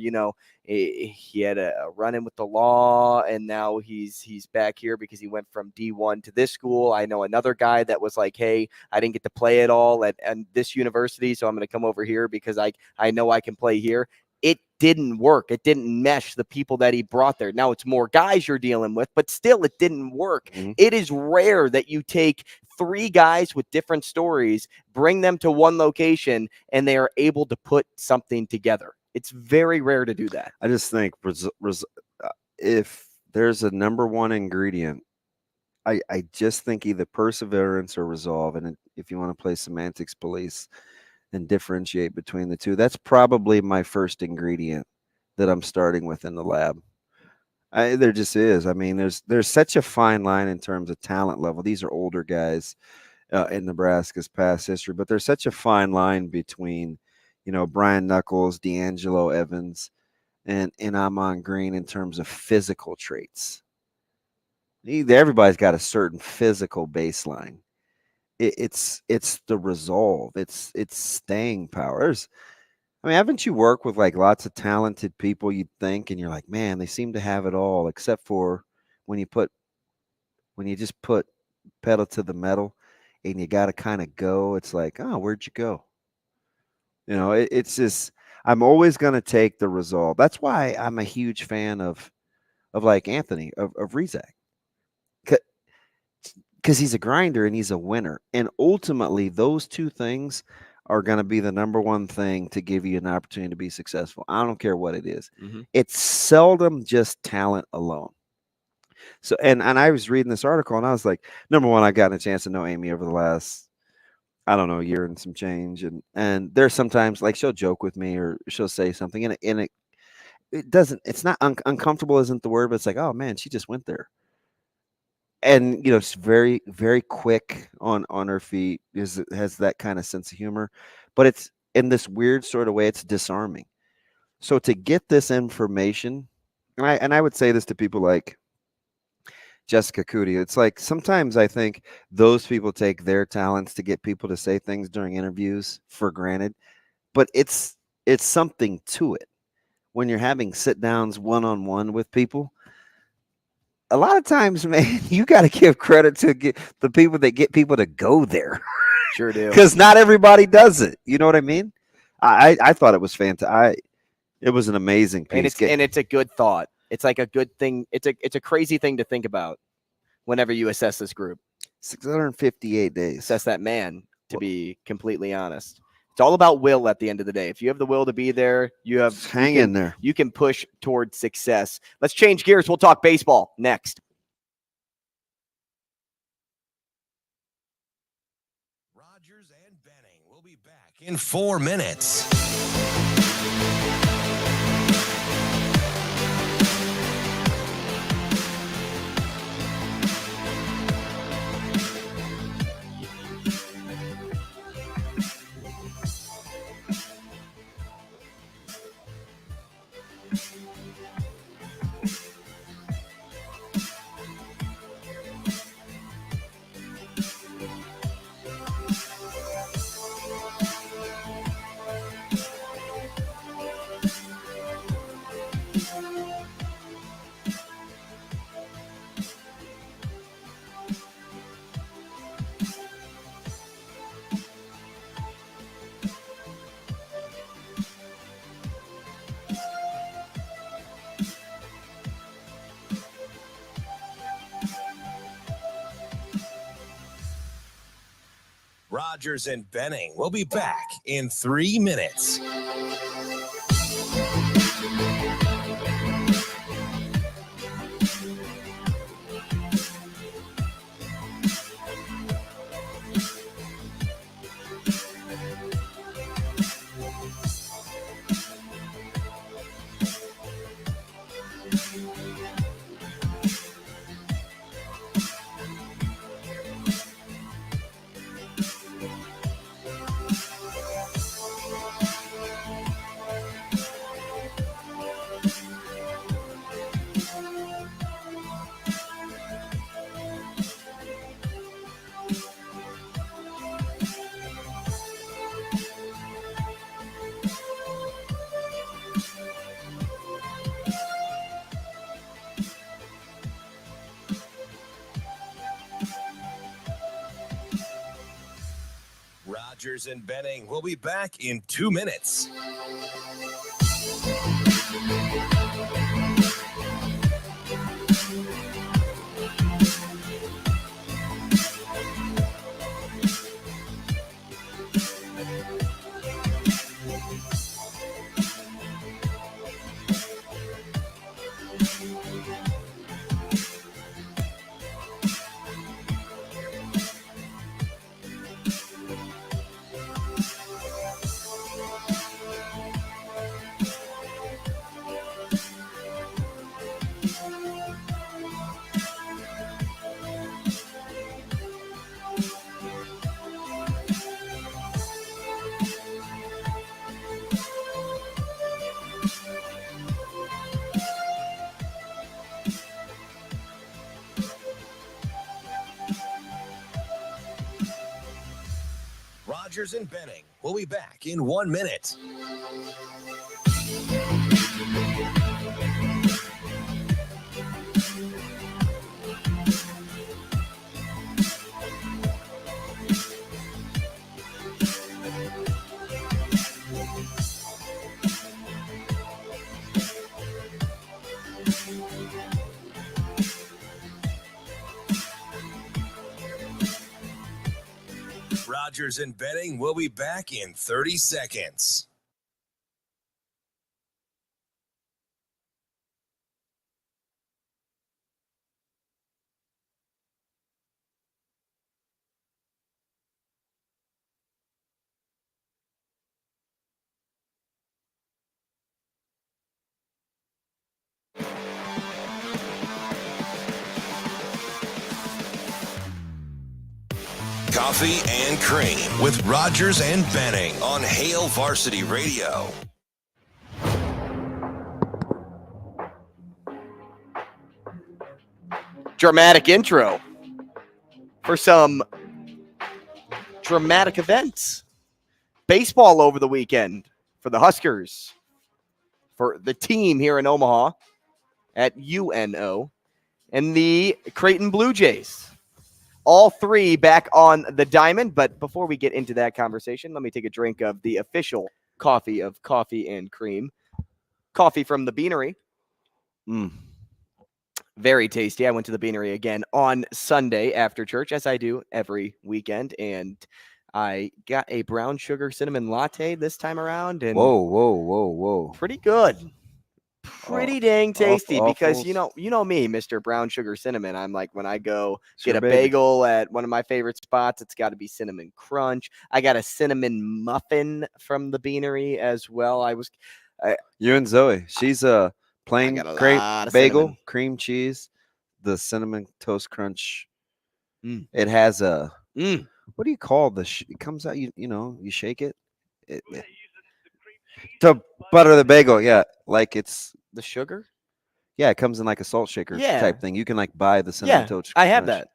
he had a run-in with the law, and now he's back here because he went from D1 to this school. I know another guy that was like, hey, I didn't get to play at all at this university, so I'm going to come over here because I know I can play here. It didn't work. It didn't mesh the people that he brought there. Now it's more guys you're dealing with, but still it didn't work. It is rare that you take 3 guys with different stories, bring them to one location, and they are able to put something together. It's very rare to do that.
I just think if there's a number one ingredient, I just think either perseverance or resolve. And if you want to play semantics police and differentiate between the two, that's probably my first ingredient that I'm starting with in the lab. There just is. I mean, there's such a fine line in terms of talent level. These are older guys in Nebraska's past history, but there's such a fine line between, Brian Knuckles, D'Angelo Evans, and Amon Green in terms of physical traits. Everybody's got a certain physical baseline. It's the resolve. It's staying power. I mean, haven't you worked with like lots of talented people? You'd think, and you're like, man, they seem to have it all, except for when you just put pedal to the metal, and you got to kind of go. It's like, oh, where'd you go? It's just I'm always going to take the result. That's why I'm a huge fan of like Anthony of Rezak, because he's a grinder and he's a winner, and ultimately those two things are going to be the number one thing to give you an opportunity to be successful. I don't care what it is. It's seldom just talent alone. So, and I was reading this article and I was like, number one, I've gotten a chance to know Amy over the last, I don't know, year and some change. And there's sometimes like she'll joke with me or she'll say something and it doesn't, it's not uncomfortable isn't the word, but it's like, oh man, she just went there. And it's very, very quick on her feet. Has that kind of sense of humor, but it's in this weird sort of way. It's disarming. So to get this information, and I would say this to people like Jessica Cootie, it's like sometimes I think those people take their talents to get people to say things during interviews for granted, but it's something to it when you're having sit downs one-on-one with people. A lot of times, man, you got to give credit to the people that get people to go there.
Sure do.
Because not everybody does it. You know what I mean? I thought it was fantastic. It was an amazing piece.
And it's a good thought. It's like a good thing. It's a crazy thing to think about whenever you assess this group.
658 days.
Assess that man, to be completely honest. It's all about will at the end of the day. If you have the will to be there,
hang in there.
You can push towards success. Let's change gears. We'll talk baseball next.
Rogers and Benning will be back in 4 minutes. Rogers and Benning will be back in 3 minutes. Rogers and Benning will be back in 2 minutes. Rogers and Benning. We'll be back in 1 minute. Rogers and Benning will be back in 30 seconds. Coffee and Cream with Rogers and Benning on Hail Varsity Radio.
Dramatic intro for some dramatic events. Baseball over the weekend for the Huskers, for the team here in Omaha at UNO, and the Creighton Blue Jays. All three back on the diamond. But before we get into that conversation, let me take a drink of the official coffee of Coffee and Cream. Coffee from the Beanery. Very tasty. I went to the Beanery again on Sunday after church, as I do every weekend, and I got a brown sugar cinnamon latte this time around. And
Whoa.
pretty good. Pretty dang tasty because
Waffles.
you know me, Mr. Brown Sugar Cinnamon. I'm like, when I go
Sure,
get a
baby.
bagel at one of my favorite spots, it's got to be cinnamon crunch. I got a cinnamon muffin from the Beanery as well.
You and Zoe. She's a plain
got a
crepe
lot of
bagel,
cinnamon.
cream cheese, the cinnamon toast crunch.
Mm.
It has a what do you call the? It comes out. You know, you shake it. To butter the bagel, yeah, like it's
the sugar.
Yeah, it comes in like a salt shaker type thing. You can like buy the cinnamon toast.
I have
crunch.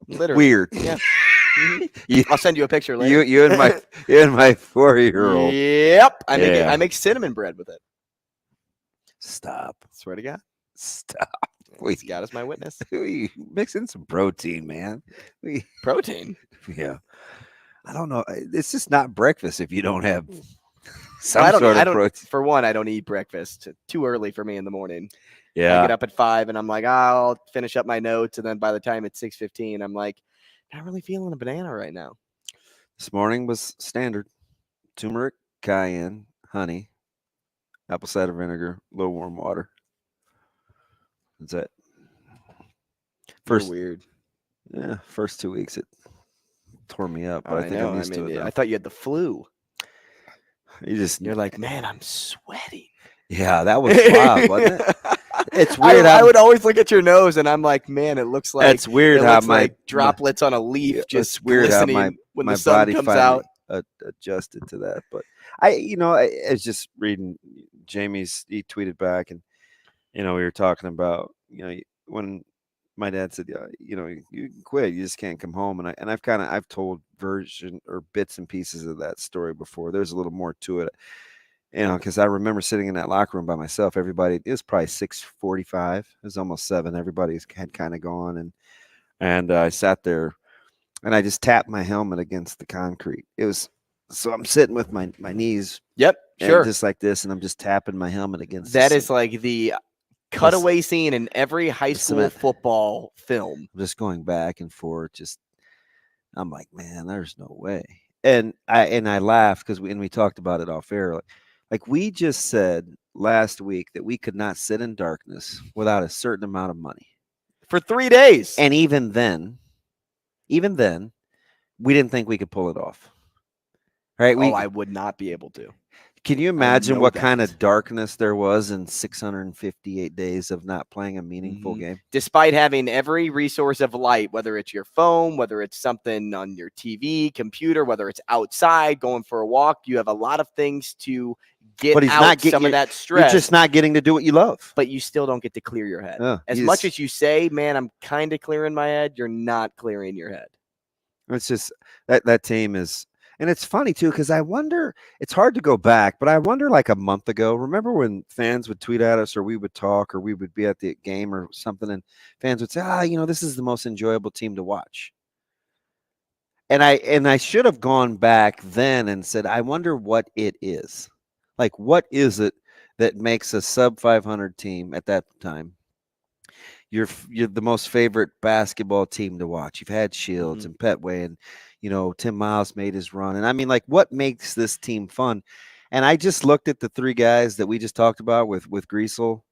that. Literally.
Weird.
Yeah. I'll send you a picture later.
You and my 4-year-old.
Yep. I make cinnamon bread with it.
Stop.
Swear to God.
Stop.
Wait, God is my witness.
We mix in some protein, man.
Protein?
Yeah. I don't know. It's just not breakfast if you don't have protein.
For one, I don't eat breakfast. Too early for me in the morning.
Yeah.
I get up at 5 and I'm like, I'll finish up my notes. And then by the time it's 6:15, I'm like, not really feeling a banana right now.
This morning was standard. Turmeric, cayenne, honey, apple cider vinegar, a little warm water. That's it.
Weird.
Yeah, first 2 weeks it tore me up. But I think
know.
I'm used to it.
I thought you had the flu.
You're
like, man, I'm sweating.
Yeah, that was wild, wasn't it? It's weird.
I would always look at your nose, and I'm like, man, it looks like
it's weird how my
droplets on a leaf just
weird how
glistening when
my
the sun
body
comes
finally
out.
Adjusted to that. But I was just reading he tweeted back, and we were talking about when my dad said, you can quit, you just can't come home, and I've told version or bits and pieces of that story before. There's a little more to it. Because I remember sitting in that locker room by myself. Everybody, it was probably 6:45. It was almost 7. Everybody had kind of gone, and I sat there, and I just tapped my helmet against the concrete. So I'm sitting with my knees.
Yep, sure.
Just like this, and I'm just tapping my helmet against.
That is like the cutaway scene in every high school football film.
I'm just going back and forth. I'm like, man, there's no way. And I laughed because we talked about it off air. Like we just said last week that we could not sit in darkness without a certain amount of money
for 3 days.
And even then, we didn't think we could pull it off. Right?
I would not be able to.
Can you imagine what kind of darkness there was in 658 days of not playing a meaningful game?
Despite having every resource of light, whether it's your phone, whether it's something on your TV, computer, whether it's outside, going for a walk, you have a lot of things to get out some of that stress.
You're just not getting to do what you love.
But you still don't get to clear your head. As much as you say, man, I'm kind of clearing my head, you're not clearing your head.
It's just that team is. And it's funny too, because I wonder, it's hard to go back, but I wonder like a month ago, remember when fans would tweet at us or we would talk or we would be at the game or something and fans would say, this is the most enjoyable team to watch. And I should have gone back then and said, I wonder what it is. Like, what is it that makes a sub 500 team at that time you're the most favorite basketball team to watch? You've had Shields and Petway and, Tim Miles made his run. And I mean, like, what makes this team fun? And I just looked at the three guys that we just talked about with Greasel,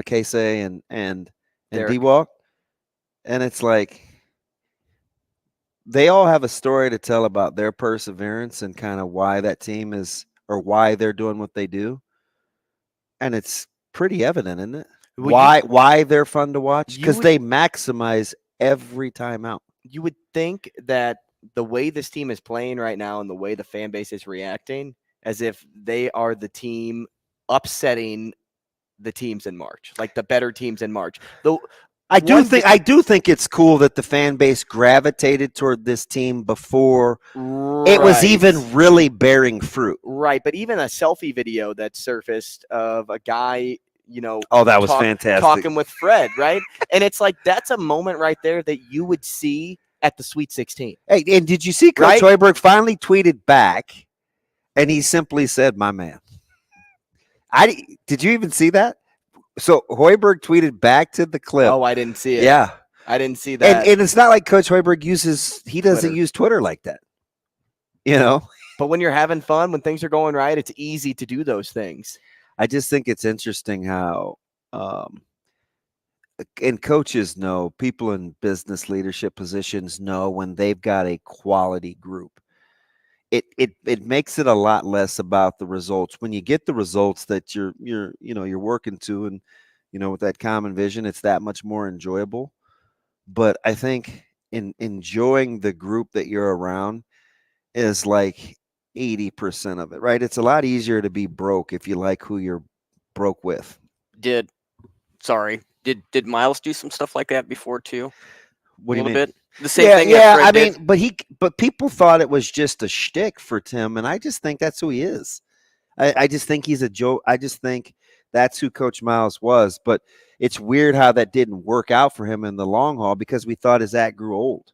Casey and D-Walk. And it's like, they all have a story to tell about their perseverance and kind of why that team is, or why they're doing what they do. And it's pretty evident, isn't it? Why they're fun to watch? Because they maximize every time out.
You would think that the way this team is playing right now and the way the fan base is reacting, as if they are the team upsetting the teams in March, like the better teams in March. Though I do think it's cool that the fan base gravitated toward this team before it was even really bearing fruit.
Right, but even a selfie video that surfaced of a guy,
that was fantastic,
talking with Fred, right? And it's like, that's a moment right there that you would see at the Sweet 16.
Hey, and did you see Coach Hoiberg finally tweeted back, and he simply said, "My man." Did you even see that? So Hoiberg tweeted back to the clip.
Oh, I didn't see it.
Yeah,
I didn't see that.
And it's not like Coach Hoiberg doesn't use Twitter like that,
But when you're having fun, when things are going right, it's easy to do those things.
I just think it's interesting how, and coaches know, people in business leadership positions know when they've got a quality group. It makes it a lot less about the results. When you get the results that you're working to, and with that common vision, it's that much more enjoyable. But I think in enjoying the group that you're around is like 80% of it, right? It's a lot easier to be broke if you like who you're broke with.
Did Miles do some stuff like that before too?
What do you mean?
Bit? The same thing.
Yeah. I mean, but people thought it was just a shtick for Tim, and I just think that's who he is. I just think he's a joke. I just think that's who Coach Miles was. But it's weird how that didn't work out for him in the long haul because we thought his act grew old.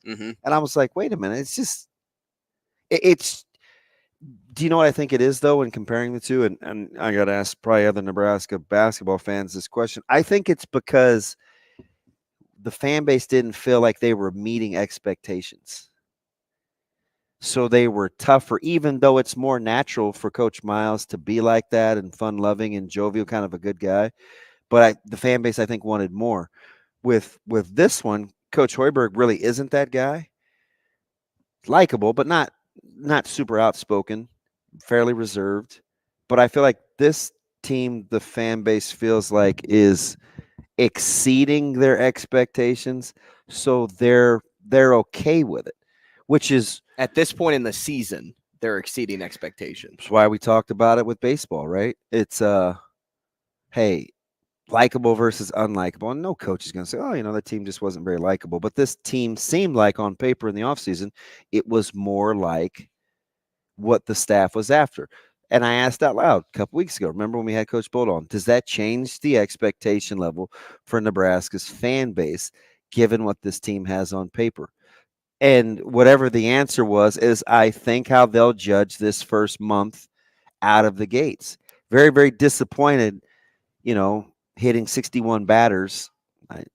Mm-hmm.
And I was like, wait a minute, it's. Do you know what I think it is, though, in comparing the two? And I got to ask probably other Nebraska basketball fans this question. I think it's because the fan base didn't feel like they were meeting expectations. So they were tougher, even though it's more natural for Coach Miles to be like that and fun-loving and jovial, kind of a good guy. But the fan base, I think, wanted more. With this one, Coach Hoiberg really isn't that guy. Likeable, but not super outspoken, fairly reserved. But I feel like this team, the fan base feels like is exceeding their expectations, so they're okay with it, which is
at this point in the season, they're exceeding expectations.
That's why we talked about it with baseball, right? It's hey, likable versus unlikable. And no coach is going to say, the team just wasn't very likable. But this team seemed like on paper in the offseason, it was more like what the staff was after. And I asked out loud a couple weeks ago, remember when we had Coach Bolt on, does that change the expectation level for Nebraska's fan base, given what this team has on paper? And whatever the answer was, is I think how they'll judge this first month out of the gates. Very, very disappointed, hitting 61 batters.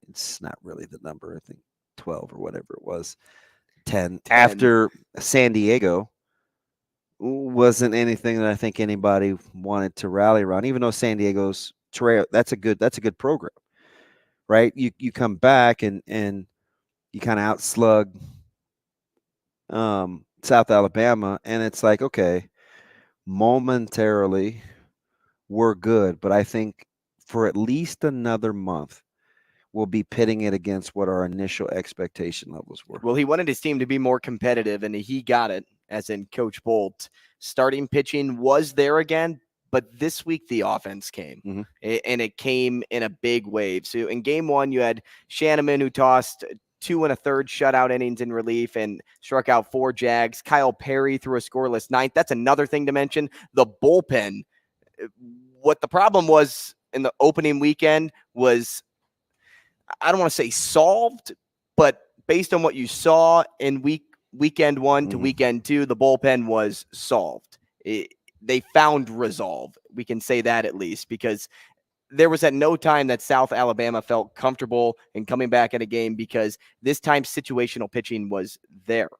It's not really the number, I think 12 or whatever it was, 10. After San Diego. Wasn't anything that I think anybody wanted to rally around, even though San Diego's trail, that's a good program, right? You come back and you kind of outslug South Alabama, and it's like, okay, momentarily we're good, but I think for at least another month we'll be pitting it against what our initial expectation levels were.
Well, he wanted his team to be more competitive, and he got it, as in Coach Bolt. Starting pitching was there again, but this week the offense came, and it came in a big wave. So in game one, you had Shanneman, who tossed 2 1/3 shutout innings in relief and struck out 4 Jags. Kyle Perry threw a scoreless ninth. That's another thing to mention. The bullpen. What the problem was in the opening weekend was, I don't want to say solved, but based on what you saw in weekend 1 to weekend 2, the bullpen was solved. They found resolve. We can say that at least, because there was at no time that South Alabama felt comfortable in coming back in a game, because this time situational pitching was there.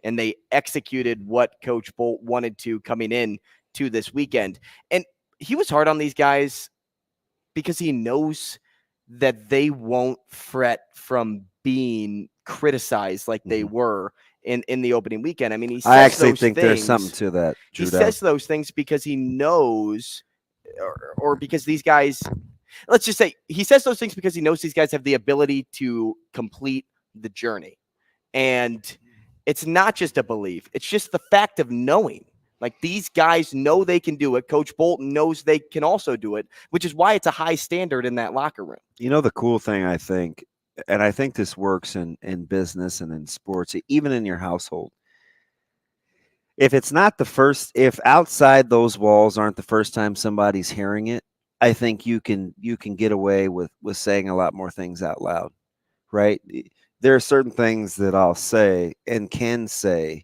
And they executed what Coach Bolt wanted to coming in to this weekend. And he was hard on these guys because he knows that they won't fret from being criticized like they were in the opening weekend. I mean, he says
I actually
those
think
things,
there's something to that.
He says those things because he knows, or because these guys, let's just say he says those things because he knows these guys have the ability to complete the journey. And it's not just a belief. It's just the fact of knowing. Like, these guys know they can do it. Coach Bolton knows they can also do it, which is why it's a high standard in that locker room.
You know, the cool thing, I think, and I think this works in business and in sports, even in your household. If it's not the first, if outside those walls aren't the first time somebody's hearing it, I think you can get away with saying a lot more things out loud, right? There are certain things that I'll say and can say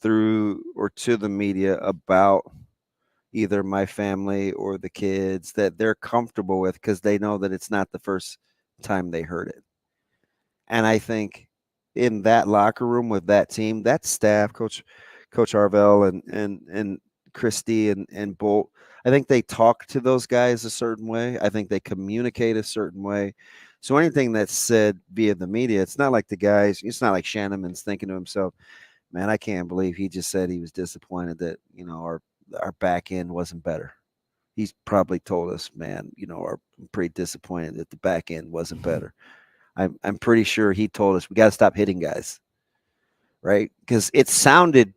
through or to the media about either my family or the kids that they're comfortable with, because they know that it's not the first time they heard it. And I think in that locker room with that team, that staff, Coach Arvell and Christie and Bolt, I think they talk to those guys a certain way. I think they communicate a certain way. So anything that's said via the media, it's not like the guys, it's not like Shanneman's thinking to himself, man, I can't believe he just said he was disappointed that, you know, our back end wasn't better. He's probably told us, man, you know, I'm pretty disappointed that the back end wasn't better. I'm pretty sure he told us we got to stop hitting guys, right? Because it sounded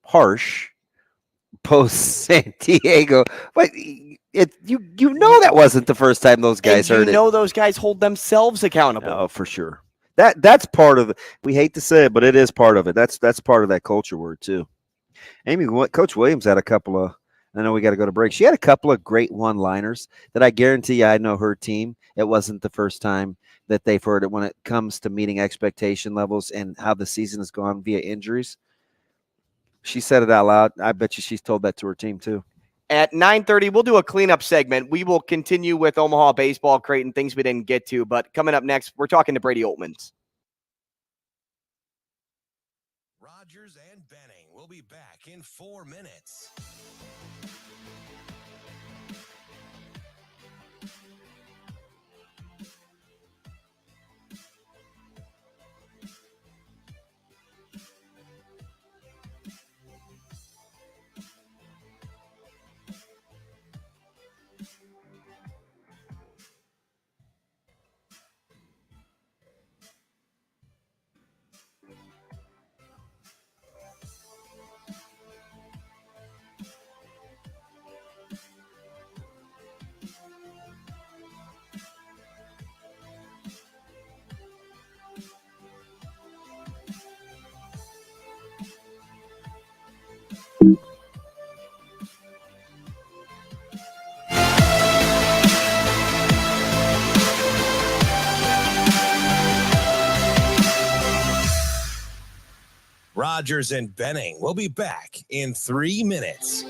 harsh post San Diego, but you know that wasn't the first time those guys heard it.
You know those guys hold themselves accountable.
Oh, for sure. That's part of it. We hate to say it, but it is part of it. That's part of that culture word too. Amy, Coach Williams had a couple of, I know we got to go to break. She had a couple of great one-liners that I guarantee you, I know her team, it wasn't the first time that they've heard it when it comes to meeting expectation levels and how the season has gone via injuries. She said it out loud. I bet you she's told that to her team too.
At 9:30, we'll do a cleanup segment. We will continue with Omaha baseball, Creighton, things we didn't get to. But coming up next, we're talking to Brady Oltmans.
Rogers and Benning will be back in 4 minutes. Rogers and Benning will be back in 3 minutes.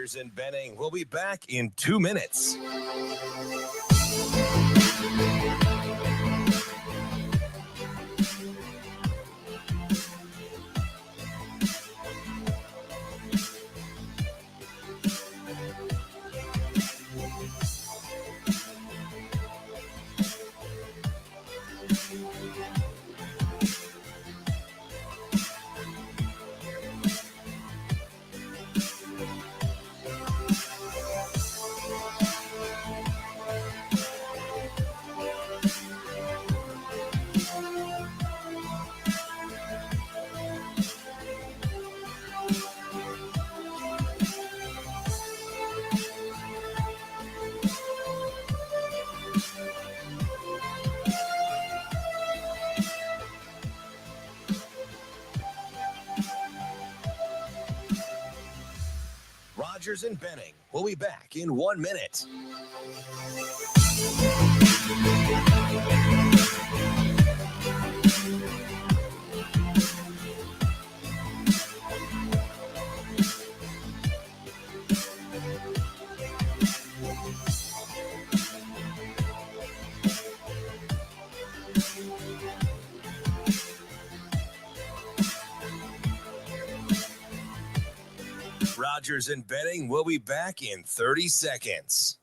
Rogers and Benning will be back in 2 minutes. Rogers and Benning will be back in 1 minute. Rogers and Benning will be back in 30 seconds.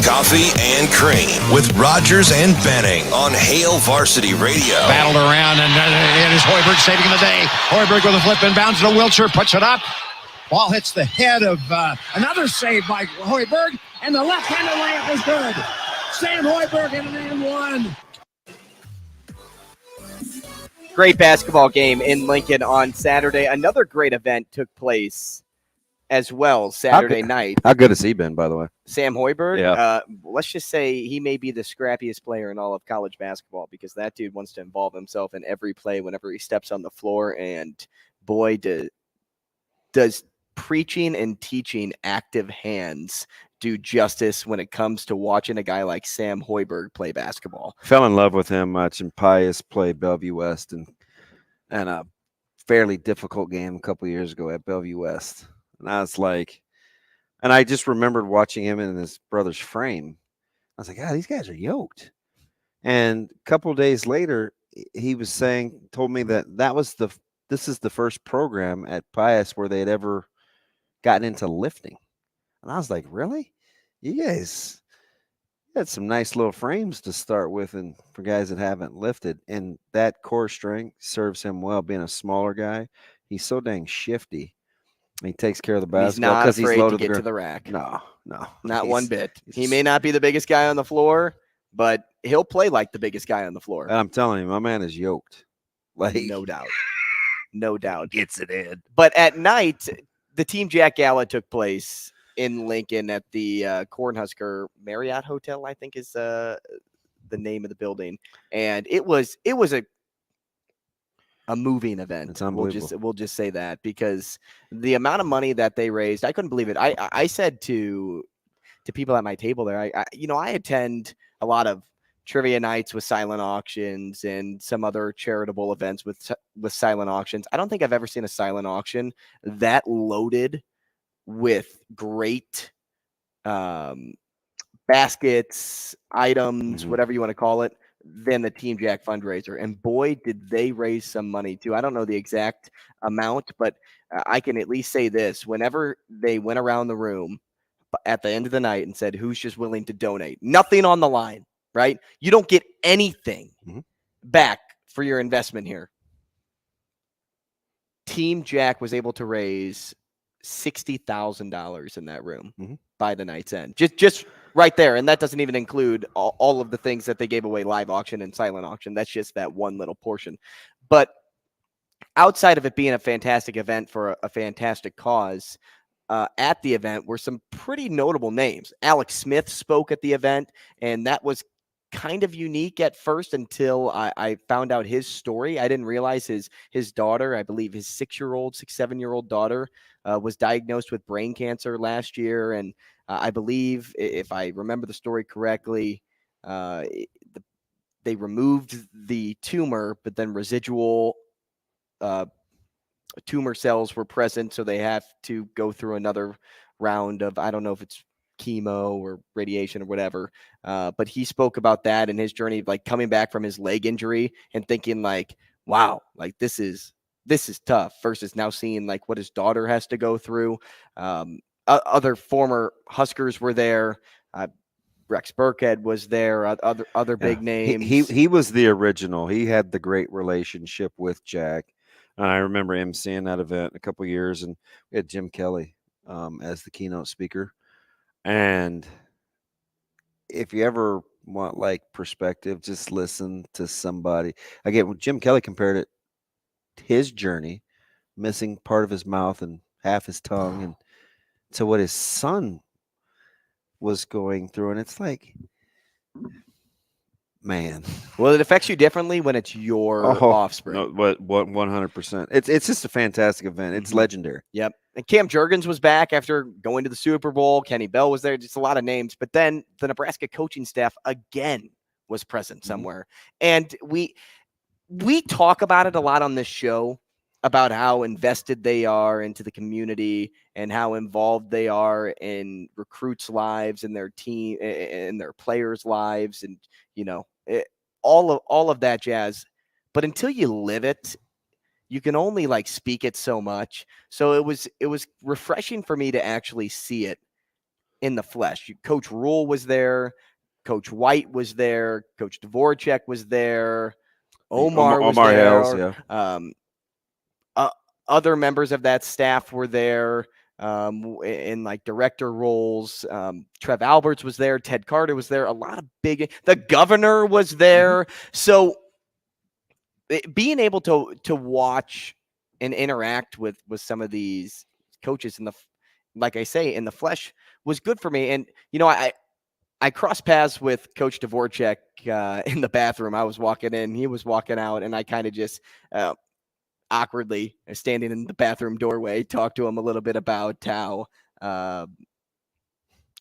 Coffee and Cream with Rogers and Benning on Hale Varsity Radio.
Battled around, and it is Hoiberg saving the day. Hoiberg with a flip inbounds to Wiltshire, puts it up. Ball hits the head of another save by Hoiberg, and the left-handed layup is good. Sam Hoiberg in an and one.
Great basketball game in Lincoln on Saturday. Another great event took place as well Saturday night.
How good has he been, by the way?
Sam Hoiberg?
Yeah.
Let's just say he may be the scrappiest player in all of college basketball, because that dude wants to involve himself in every play whenever he steps on the floor. And boy, does preaching and teaching active hands do justice when it comes to watching a guy like Sam Hoiberg play basketball.
Fell in love with him watching Pius play Bellevue West and a fairly difficult game a couple years ago at Bellevue West. And I was like, and I just remembered watching him in his brother's frame. I was like, God, these guys are yoked. And a couple of days later, he was told me that this is the first program at Pius where they had ever gotten into lifting. And I was like, really? You guys had some nice little frames to start with, and for guys that haven't lifted. And that core strength serves him well, being a smaller guy. He's so dang shifty. He takes care of the basketball because he's low to
get to the rack.
No.
Not one bit. He may not be the biggest guy on the floor, but he'll play like the biggest guy on the floor.
And I'm telling you, my man is yoked. Like,
no doubt. No doubt.
Gets it in.
But at night, the Team Jack Gala took place in Lincoln at the Cornhusker Marriott Hotel, I think is the name of the building. And it was a moving event.
It's unbelievable.
We'll just say that, because the amount of money that they raised, I couldn't believe it. I said to people at my table there, I attend a lot of trivia nights with silent auctions and some other charitable events with silent auctions. I don't think I've ever seen a silent auction that loaded with great baskets, items, whatever you want to call it, than the Team Jack fundraiser. And boy, did they raise some money too. I don't know the exact amount, but I can at least say this. Whenever they went around the room at the end of the night and said, who's just willing to donate? Nothing on the line, right? You don't get anything back for your investment here. Team Jack was able to raise $60,000 in that room by the night's end. Just right there. And that doesn't even include all of the things that they gave away, live auction and silent auction. That's just that one little portion. But outside of it being a fantastic event for a fantastic cause, at the event were some pretty notable names. Alex Smith spoke at the event, and that was kind of unique at first until I found out his story. I didn't realize his daughter, I believe his 7-year-old daughter, was diagnosed with brain cancer last year. And I believe, if I remember the story correctly, they removed the tumor, but then residual tumor cells were present, so they have to go through another round of, I don't know if it's chemo or radiation or whatever. But he spoke about that and his journey, like coming back from his leg injury and thinking like, wow, like this is tough, versus now seeing like what his daughter has to go through. Other former Huskers were there. Rex Burkhead was there. Other big names.
He was the original. He had the great relationship with Jack. I remember him seeing that event a couple years, and we had Jim Kelly as the keynote speaker. And if you ever want like perspective, just listen to somebody. Again, Jim Kelly compared it to his journey, missing part of his mouth and half his tongue, and to what his son was going through. And it's like, man.
Well, it affects you differently when it's your offspring.
No, what 100%. It's just a fantastic event. It's legendary.
Yep. And Cam Jurgens was back after going to the Super Bowl. Kenny Bell was there. Just a lot of names. But then the Nebraska coaching staff again was present somewhere. And we talk about it a lot on this show, about how invested they are into the community and how involved they are in recruits' lives and their team and their players' lives, and all of that jazz. But until you live it, you can only like speak it so much. So it was refreshing for me to actually see it in the flesh. Coach Rule was there, Coach White was there, Coach Dvorak was there, Omar was there.
Hales, yeah.
Other members of that staff were there in like director roles. Trev Alberts was there. Ted Carter was there. A lot of the governor was there. So being able to watch and interact with some of these coaches like I say, in the flesh was good for me. And, I crossed paths with Coach Dvorak in the bathroom. I was walking in, he was walking out, and I kind of just awkwardly standing in the bathroom doorway, talked to him a little bit about how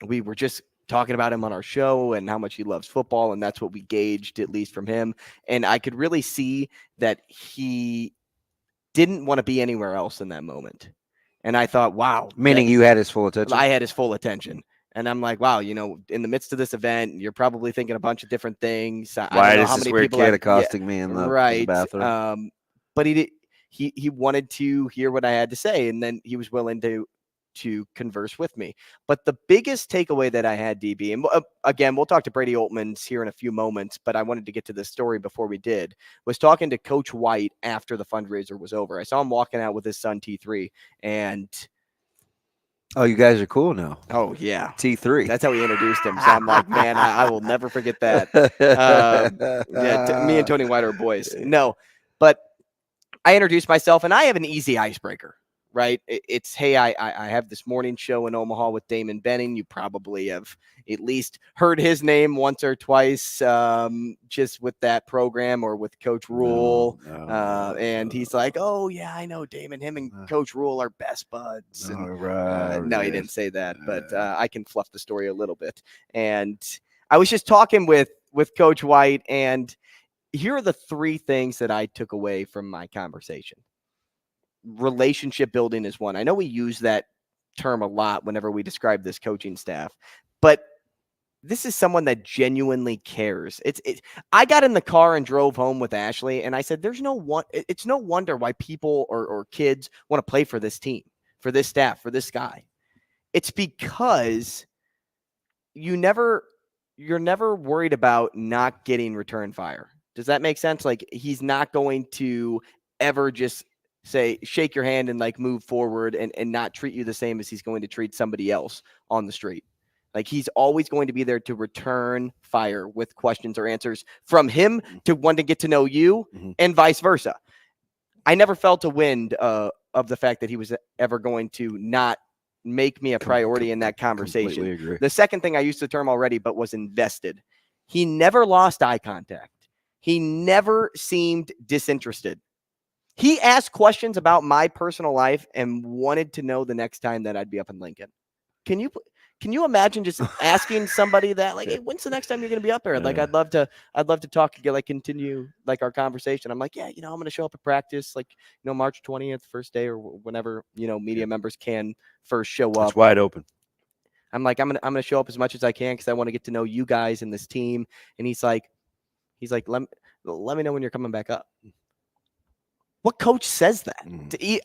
we were just talking about him on our show and how much he loves football. And that's what we gauged, at least from him. And I could really see that he didn't want to be anywhere else in that moment. And I thought, wow.
Meaning you had his full attention?
I had his full attention. And I'm like, wow, in the midst of this event, you're probably thinking a bunch of different things.
Why is this weird kid accosting me in the bathroom?
But he wanted to hear what I had to say, and then he was willing to converse with me. But the biggest takeaway that I had, DB, and again, we'll talk to Brady Oltmans here in a few moments, but I wanted to get to this story before we did, was talking to Coach White after the fundraiser was over. I saw him walking out with his son, T3, and...
Oh, you guys are cool now.
Oh, yeah.
T3.
That's how he introduced him. So I'm like, man, I will never forget that. Me and Tony White are boys. No, but I introduced myself, and I have an easy icebreaker, right? It's, hey, I have this morning show in Omaha with Damon Benning. You probably have at least heard his name once or twice, just with that program or with Coach Rule. And he's like, oh, yeah, I know Damon. Him and Coach Rule are best buds. And, no, he didn't say that, but I can fluff the story a little bit. And I was just talking with Coach White, and here are the three things that I took away from my conversation. Relationship building is one. I know we use that term a lot whenever we describe this coaching staff, but this is someone that genuinely cares. I got in the car and drove home with Ashley, and I said, it's no wonder why people or kids want to play for this team, for this staff, for this guy. It's because you're never worried about not getting return fire. Does that make sense? Like, he's not going to ever just say, shake your hand and like move forward and not treat you the same as he's going to treat somebody else on the street. Like, he's always going to be there to return fire with questions or answers from him to want to get to know you and vice versa. I never felt a wind of the fact that he was ever going to not make me a priority in that conversation.
Completely agree.
The second thing, I used the term already, but was invested. He never lost eye contact. He never seemed disinterested. He asked questions about my personal life and wanted to know the next time that I'd be up in Lincoln. Can you imagine just asking somebody that, like, hey, when's the next time you're going to be up there? Like, I'd love to talk, like, continue like our conversation. I'm like, yeah, I'm going to show up at practice, like, March 20th, first day, or whenever, media members can first show up.
It's wide open.
I'm like, I'm going to show up as much as I can, because I want to get to know you guys and this team. And he's like, let me know when you're coming back up. What coach says that?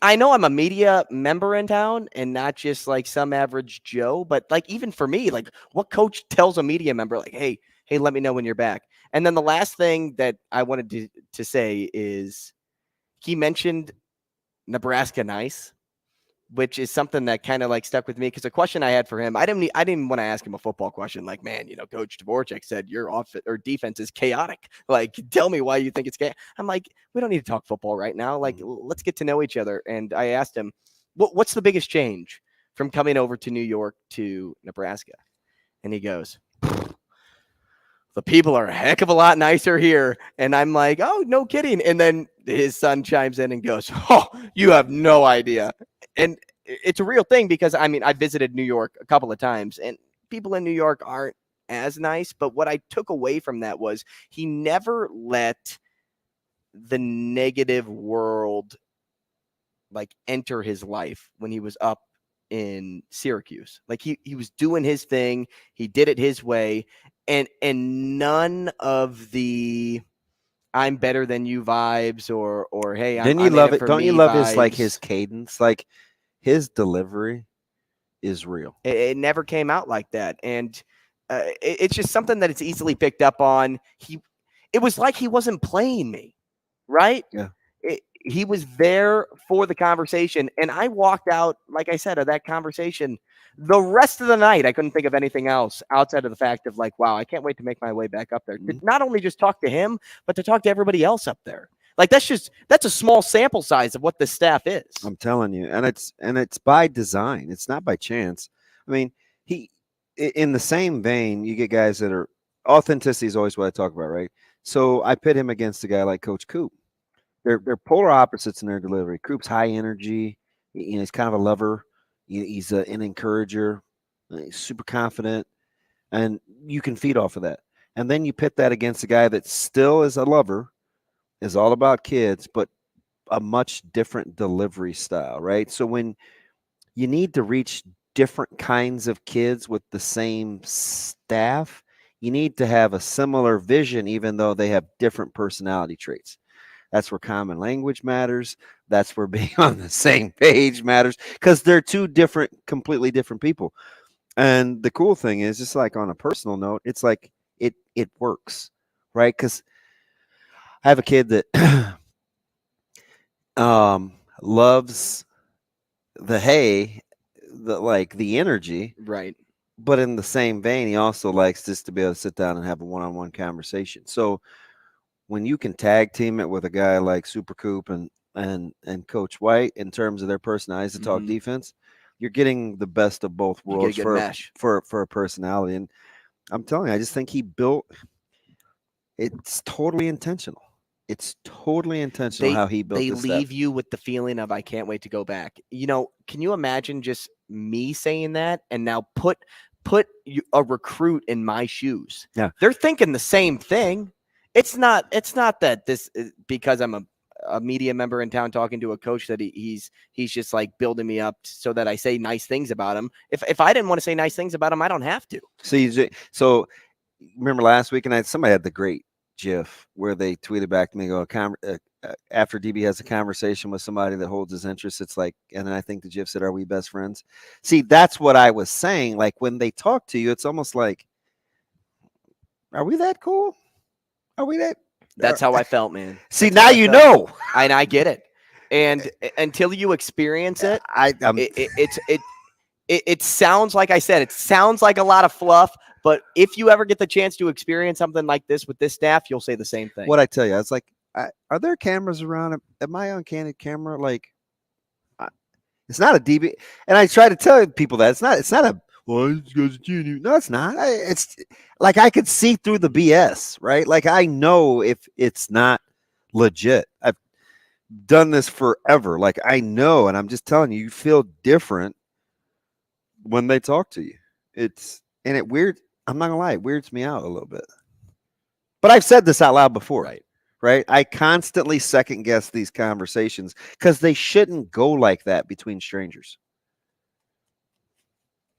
I know I'm a media member in town and not just like some average Joe, but like, even for me, like, what coach tells a media member, like, hey, let me know when you're back? And then the last thing that I wanted to say is, he mentioned Nebraska nice, which is something that kind of like stuck with me, because a question I had for him, I didn't want to ask him a football question like, man, Coach Dvorak said your defense is chaotic. Like, tell me why you think it's chaotic. I'm like, we don't need to talk football right now. Like, let's get to know each other. And I asked him, what's the biggest change from coming over to New York to Nebraska? And he goes, the people are a heck of a lot nicer here. And I'm like, oh, no kidding. And then his son chimes in and goes, oh, you have no idea. And it's a real thing, because I visited New York a couple of times, and people in New York aren't as nice. But what I took away from that was, he never let the negative world like enter his life when he was up in Syracuse. Like, he was doing his thing. He did it his way. And none of the I'm better than you vibes, or hey,
Don't you love his, like, his cadence? Like, his delivery is real.
It never came out like that. And it's just something that it's easily picked up on. It was like he wasn't playing me, right?
Yeah.
He was there for the conversation. And I walked out, like I said, of that conversation. The rest of the night, I couldn't think of anything else outside of the fact of, like, wow, I can't wait to make my way back up there. To not only just talk to him, but to talk to everybody else up there. Like, that's a small sample size of what the staff is.
I'm telling you. And it's by design. It's not by chance. I mean, in the same vein, you get guys that are, authenticity is always what I talk about, right? So I pit him against a guy like Coach Coop. They're polar opposites in their delivery. Coop's high energy. He's kind of a lover. He's an encourager. He's super confident, and you can feed off of that. And then you pit that against a guy that still is a lover, is all about kids, but a much different delivery style, right? So when you need to reach different kinds of kids with the same staff, you need to have a similar vision, even though they have different personality traits. That's where common language matters. That's where being on the same page matters, because they're two completely different people. And the cool thing is, just like on a personal note, it's like it works, right? Because I have a kid that loves the hay, the energy,
right?
But in the same vein, he also likes just to be able to sit down and have a one-on-one conversation. So when you can tag team it with a guy like Super Coop and Coach White in terms of their personalities to talk defense, you're getting the best of both worlds for a personality. And I'm telling you, I just think he built. It's totally intentional. It's totally intentional how he built.
They
this
leave
stuff.
you with the feeling of, I can't wait to go back. Can you imagine just me saying that, and now put a recruit in my shoes?
Yeah,
they're thinking the same thing. It's not that this is because I'm a media member in town talking to a coach that he's just like building me up so that I say nice things about him. If I didn't want to say nice things about him, I don't have to.
So remember last week, and somebody had the great GIF where they tweeted back to me, go, after DB has a conversation with somebody that holds his interest, it's like, and then I think the GIF said, are we best friends? See, that's what I was saying. Like, when they talk to you, it's almost like, are we that cool? Are we that?
That's how I felt, man.
See, now you know.
And I get it. And until you experience it, it sounds like I said, it sounds like a lot of fluff. But if you ever get the chance to experience something like this with this staff, you'll say the same thing.
What I tell you, it's like, are there cameras around? Am I on candid camera? Like, it's not a DB. And I try to tell people that it's not a, well, it's because it's you. No, it's not. It's like I could see through the BS, right? Like I know if it's not legit. I've done this forever. Like I know, and I'm just telling you, you feel different when they talk to you. It weird. I'm not gonna lie, it weirds me out a little bit. But I've said this out loud before. Right? I constantly second guess these conversations because they shouldn't go like that between strangers.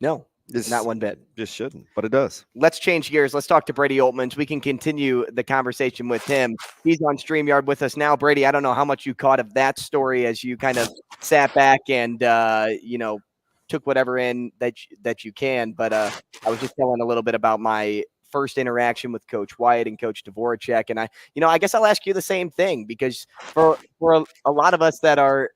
No, not one bit.
Just shouldn't, but it does.
Let's change gears. Let's talk to Brady Oltmans. We can continue the conversation with him. He's on StreamYard with us now. Brady, I don't know how much you caught of that story as you kind of sat back and, took whatever in that you can. But I was just telling a little bit about my first interaction with Coach Wyatt and Coach Dvoracek. And I guess I'll ask you the same thing, because for a lot of us that are,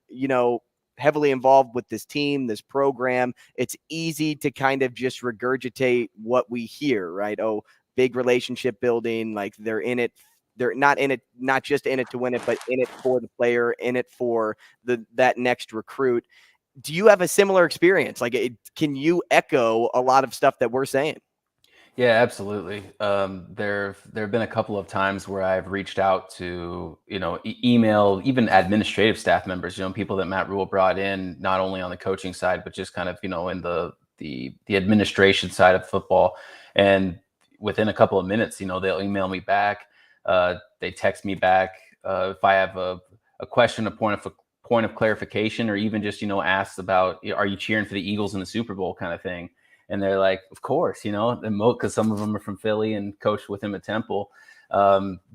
heavily involved with this team, this program, it's easy to kind of just regurgitate what we hear, right? Oh, big relationship building, like they're in it. They're not in it, not just in it to win it, but in it for the player, in it for that next recruit. Do you have a similar experience? Like, can you echo a lot of stuff that we're saying?
Yeah, absolutely. There have been a couple of times where I've reached out to, email, even administrative staff members, people that Matt Rule brought in, not only on the coaching side, but just kind of, in the administration side of football. And within a couple of minutes, they'll email me back. They text me back. If I have a question, a point of clarification, or even just, asked about, are you cheering for the Eagles in the Super Bowl kind of thing? And they're like, of course, because some of them are from Philly and coached with him at Temple.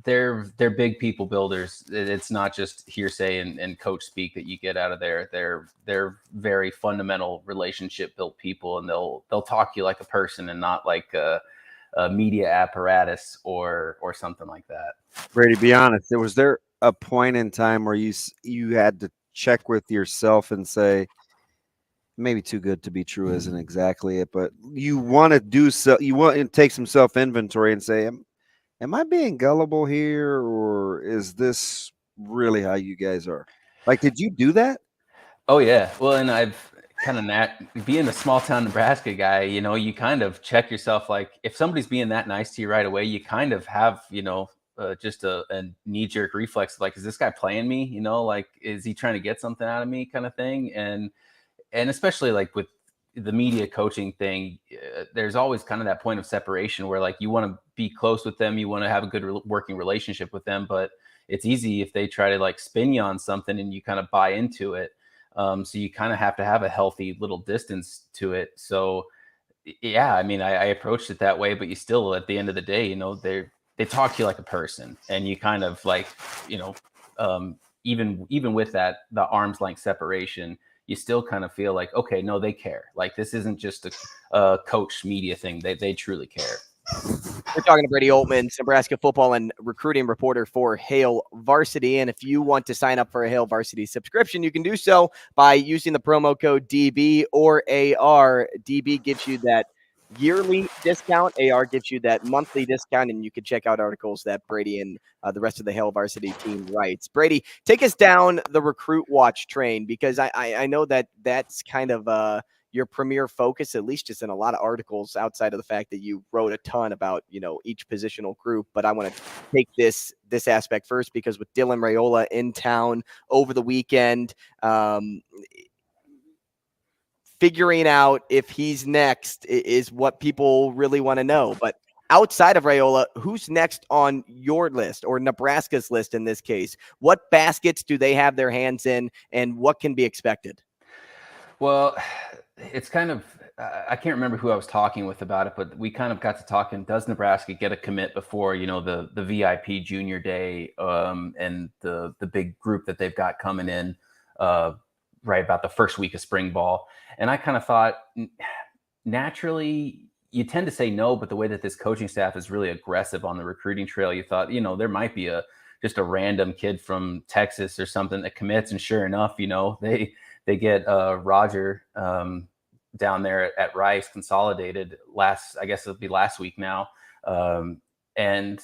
They're big people builders. It's not just hearsay and coach speak that you get out of there. They're very fundamental relationship built people, and they'll talk to you like a person and not like a media apparatus or something like that.
Brady, be honest. Was there a point in time where you had to check with yourself and say, maybe too good to be true isn't exactly it, but you want to do so, you want to take some self-inventory and say, am I being gullible here, or is this really how you guys are? Like, did you do that?
Oh yeah. Well, and I've kind of being a small town Nebraska guy, you kind of check yourself. Like, if somebody's being that nice to you right away, you kind of have, just a knee-jerk reflex. Like, is this guy playing me? Like, is he trying to get something out of me kind of thing? And especially like with the media coaching thing, there's always kind of that point of separation where like you want to be close with them, you want to have a good working relationship with them, but it's easy if they try to like spin you on something and you kind of buy into it. So you kind of have to have a healthy little distance to it. So yeah, I mean, I approached it that way, but you still, at the end of the day, they talk to you like a person, and you kind of like, even with that, the arm's length separation, you still kind of feel like, okay, no, they care. Like, this isn't just a coach media thing. They truly care.
We're talking to Brady Oltmans, Nebraska football and recruiting reporter for Hail Varsity. And if you want to sign up for a Hail Varsity subscription, you can do so by using the promo code DB or AR. DB gives you that yearly discount. AR gives you that monthly discount, and you can check out articles that Brady and the rest of the Hail Varsity team writes. Brady, take us down the recruit watch train, because I know that that's kind of your premier focus, at least just in a lot of articles, outside of the fact that you wrote a ton about, each positional group. But I want to take this aspect first, because with Dylan Raiola in town over the weekend, figuring out if he's next is what people really want to know. But outside of Raiola, who's next on your list, or Nebraska's list in this case? What baskets do they have their hands in, and what can be expected?
Well, it's kind of, I can't remember who I was talking with about it, but we kind of got to talking, does Nebraska get a commit before, the VIP junior day and the big group that they've got coming in right about the first week of spring ball. And I kind of thought, naturally, you tend to say no, but the way that this coaching staff is really aggressive on the recruiting trail, you thought, there might be just a random kid from Texas or something that commits. And sure enough, they get Roger down there at Rice Consolidated I guess it'll be last week now. And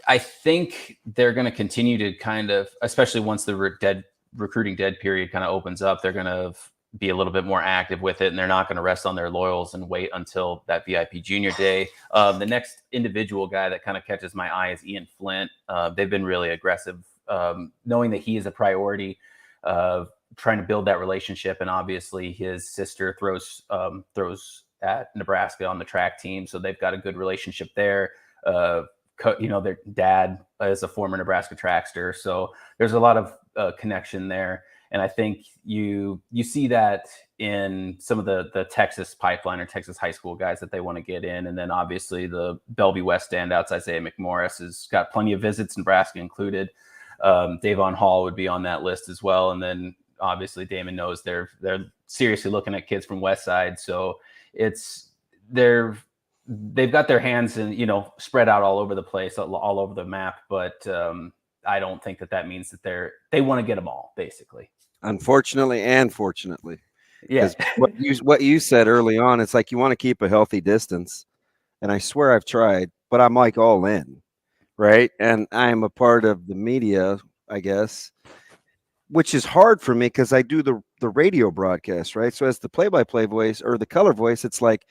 I think they're going to continue to kind of, especially once the recruiting dead period kind of opens up, they're going to be a little bit more active with it, and they're not going to rest on their laurels and wait until that VIP junior day. The next individual guy that kind of catches my eye is Ian Flint. They've been really aggressive, knowing that he is a priority, trying to build that relationship. And obviously his sister throws at Nebraska on the track team, so they've got a good relationship there. Their dad is a former Nebraska trackster, so there's a lot of connection there. And I think you see that in some of the Texas pipeline or Texas high school guys that they want to get in. And then obviously the Bellevue West standouts, Isaiah McMorris has got plenty of visits, Nebraska included. Davon Hall would be on that list as well. And then obviously Damon knows they're seriously looking at kids from West Side. So they've got their hands and, spread out all over the place, all over the map. But I don't think that means that they want to get them all, basically.
Unfortunately and fortunately.
Yeah.
What you said early on, it's like you want to keep a healthy distance. And I swear I've tried, but I'm like all in, right? And I'm a part of the media, I guess, which is hard for me because I do the radio broadcast, right? So as the play-by-play voice or the color voice, it's like,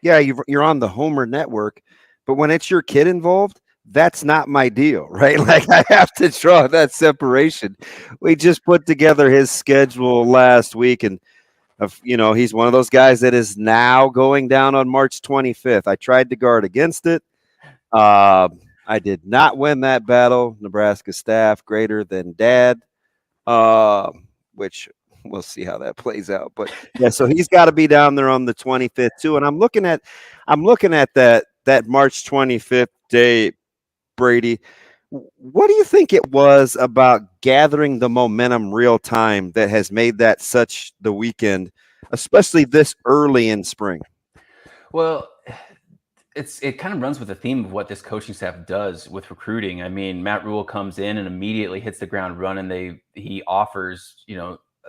yeah, you're on the Homer network, but when it's your kid involved, that's not my deal, right? Like I have to draw that separation. We just put together his schedule last week, and he's one of those guys that is now going down on March 25th. I tried to guard against it. I did not win that battle. Nebraska staff greater than dad, which we'll see how that plays out. But yeah, so he's got to be down there on the 25th too. And I'm looking at that March 25th day. Brady, what do you think it was about gathering the momentum real time that has made that such the weekend, especially this early in spring?
Well, it kind of runs with the theme of what this coaching staff does with recruiting. I mean, Matt Rule comes in and immediately hits the ground running. He offers,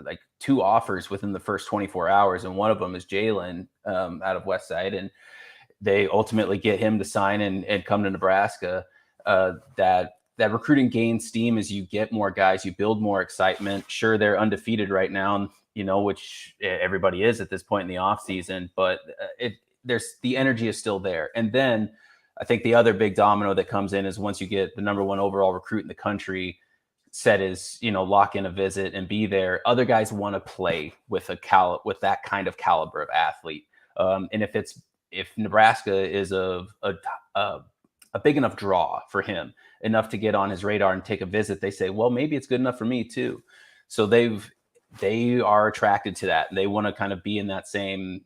like 2 offers within the first 24 hours, and one of them is Jalen out of Westside, and they ultimately get him to sign and come to Nebraska. That recruiting gains steam as you get more guys, you build more excitement. Sure, they're undefeated right now, which everybody is at this point in the off season, but the energy is still there. And then I think the other big domino that comes in is once you get the number 1 overall recruit in the country set is, lock in a visit and be there. Other guys want to play with that kind of caliber of athlete. And if Nebraska is a big enough draw for him, enough to get on his radar and take a visit, they say, well, maybe it's good enough for me too. So they are attracted to that, and they want to kind of be in that same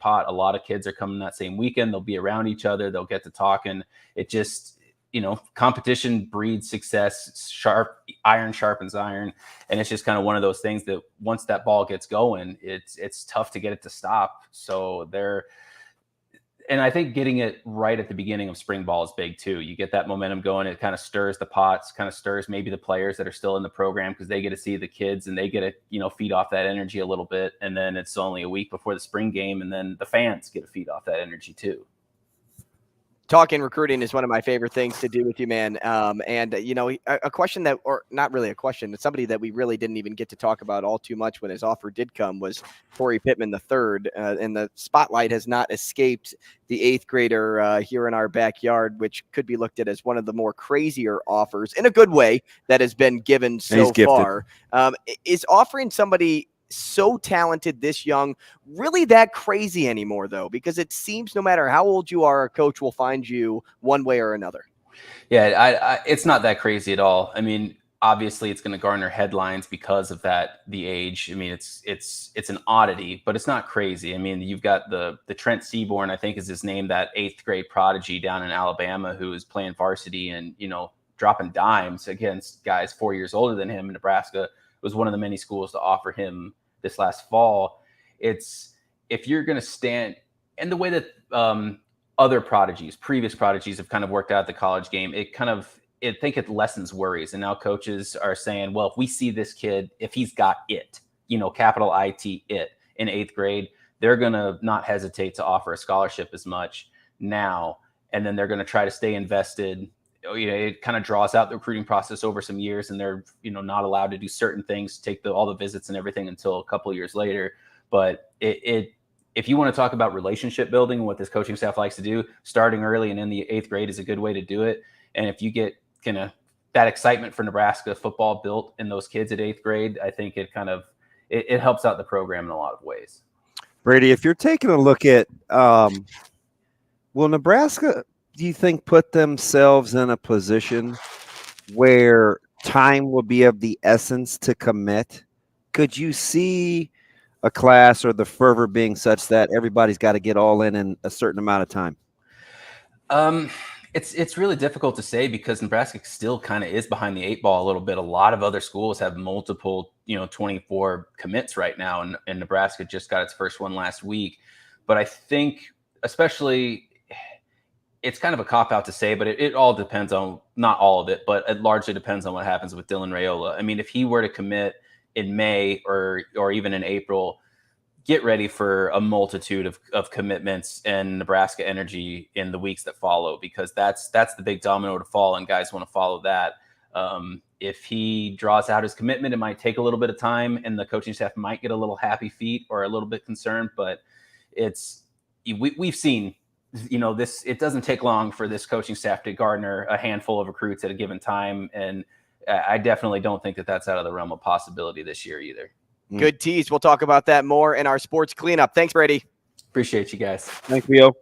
pot. A lot of kids are coming that same weekend. They'll be around each other. They'll get to talk, and it just, competition breeds success. Iron sharpens iron, and it's just kind of one of those things that once that ball gets going, it's tough to get it to stop. So and I think getting it right at the beginning of spring ball is big too. You get that momentum going. It kind of stirs the pots, kind of stirs maybe the players that are still in the program because they get to see the kids and they get to, feed off that energy a little bit. And then it's only a week before the spring game, and then the fans get to feed off that energy too.
Talking recruiting is one of my favorite things to do with you, man. And a question that, or not really a question, it's somebody that we really didn't even get to talk about all too much when his offer did come, was Torrey Pittman III. And the spotlight has not escaped the 8th grader here in our backyard, which could be looked at as one of the more crazier offers in a good way that has been given so far. Is offering somebody so talented this young really that crazy anymore, though? Because it seems no matter how old you are, a coach will find you one way or another.
Yeah, it's not that crazy at all. I mean, obviously it's going to garner headlines because of the age. I mean, it's an oddity, but it's not crazy. I mean, you've got the Trent Seaborn, I think is his name, that 8th grade prodigy down in Alabama who is playing varsity and, dropping dimes against guys 4 years older than him in Nebraska. Was one of the many schools to offer him this last fall. It's if you're going to stand, and the way that previous prodigies have kind of worked out the college game, I think it lessens worries. And now coaches are saying, well, if we see this kid, if he's got it, capital IT, it in 8th grade, they're going to not hesitate to offer a scholarship as much now. And then they're going to try to stay invested it kind of draws out the recruiting process over some years, and they're not allowed to do certain things, take all the visits and everything until a couple of years later. But if you want to talk about relationship building, what this coaching staff likes to do, starting early and in the 8th grade is a good way to do it. And if you get kind of that excitement for Nebraska football built in those kids at 8th grade, I think it kind of it helps out the program in a lot of ways.
Brady, if you're taking a look at, will Nebraska, do you think, put themselves in a position where time will be of the essence to commit? Could you see a class or the fervor being such that everybody's got to get all in a certain amount of time?
It's really difficult to say because Nebraska still kind of is behind the 8 ball a little bit. A lot of other schools have multiple, 24 commits right now, and Nebraska just got its first one last week. But I think, especially, it's kind of a cop-out to say, but it all depends on, not all of it, but it largely depends on what happens with Dylan Raiola. I mean, if he were to commit in May or even in April, get ready for a multitude of commitments and Nebraska energy in the weeks that follow, because that's the big domino to fall, and guys want to follow that. If he draws out his commitment, it might take a little bit of time, and the coaching staff might get a little happy feet or a little bit concerned. But we've seen, this. It doesn't take long for this coaching staff to garner a handful of recruits at a given time, and I definitely don't think that that's out of the realm of possibility this year either.
Good tease. We'll talk about that more in our sports cleanup. Thanks, Brady.
Appreciate you guys.
Thanks, Leo.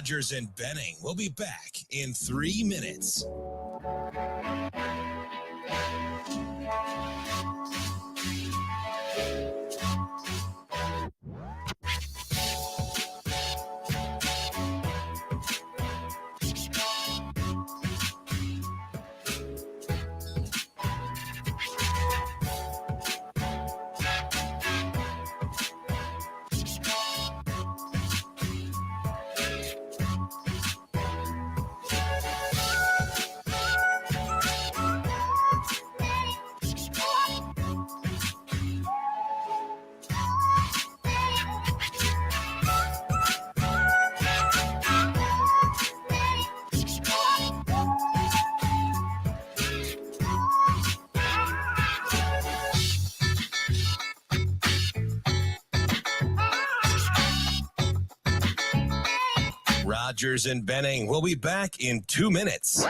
Rogers and Benning will be back in 3 minutes. Rogers and Benning will be back in 2 minutes.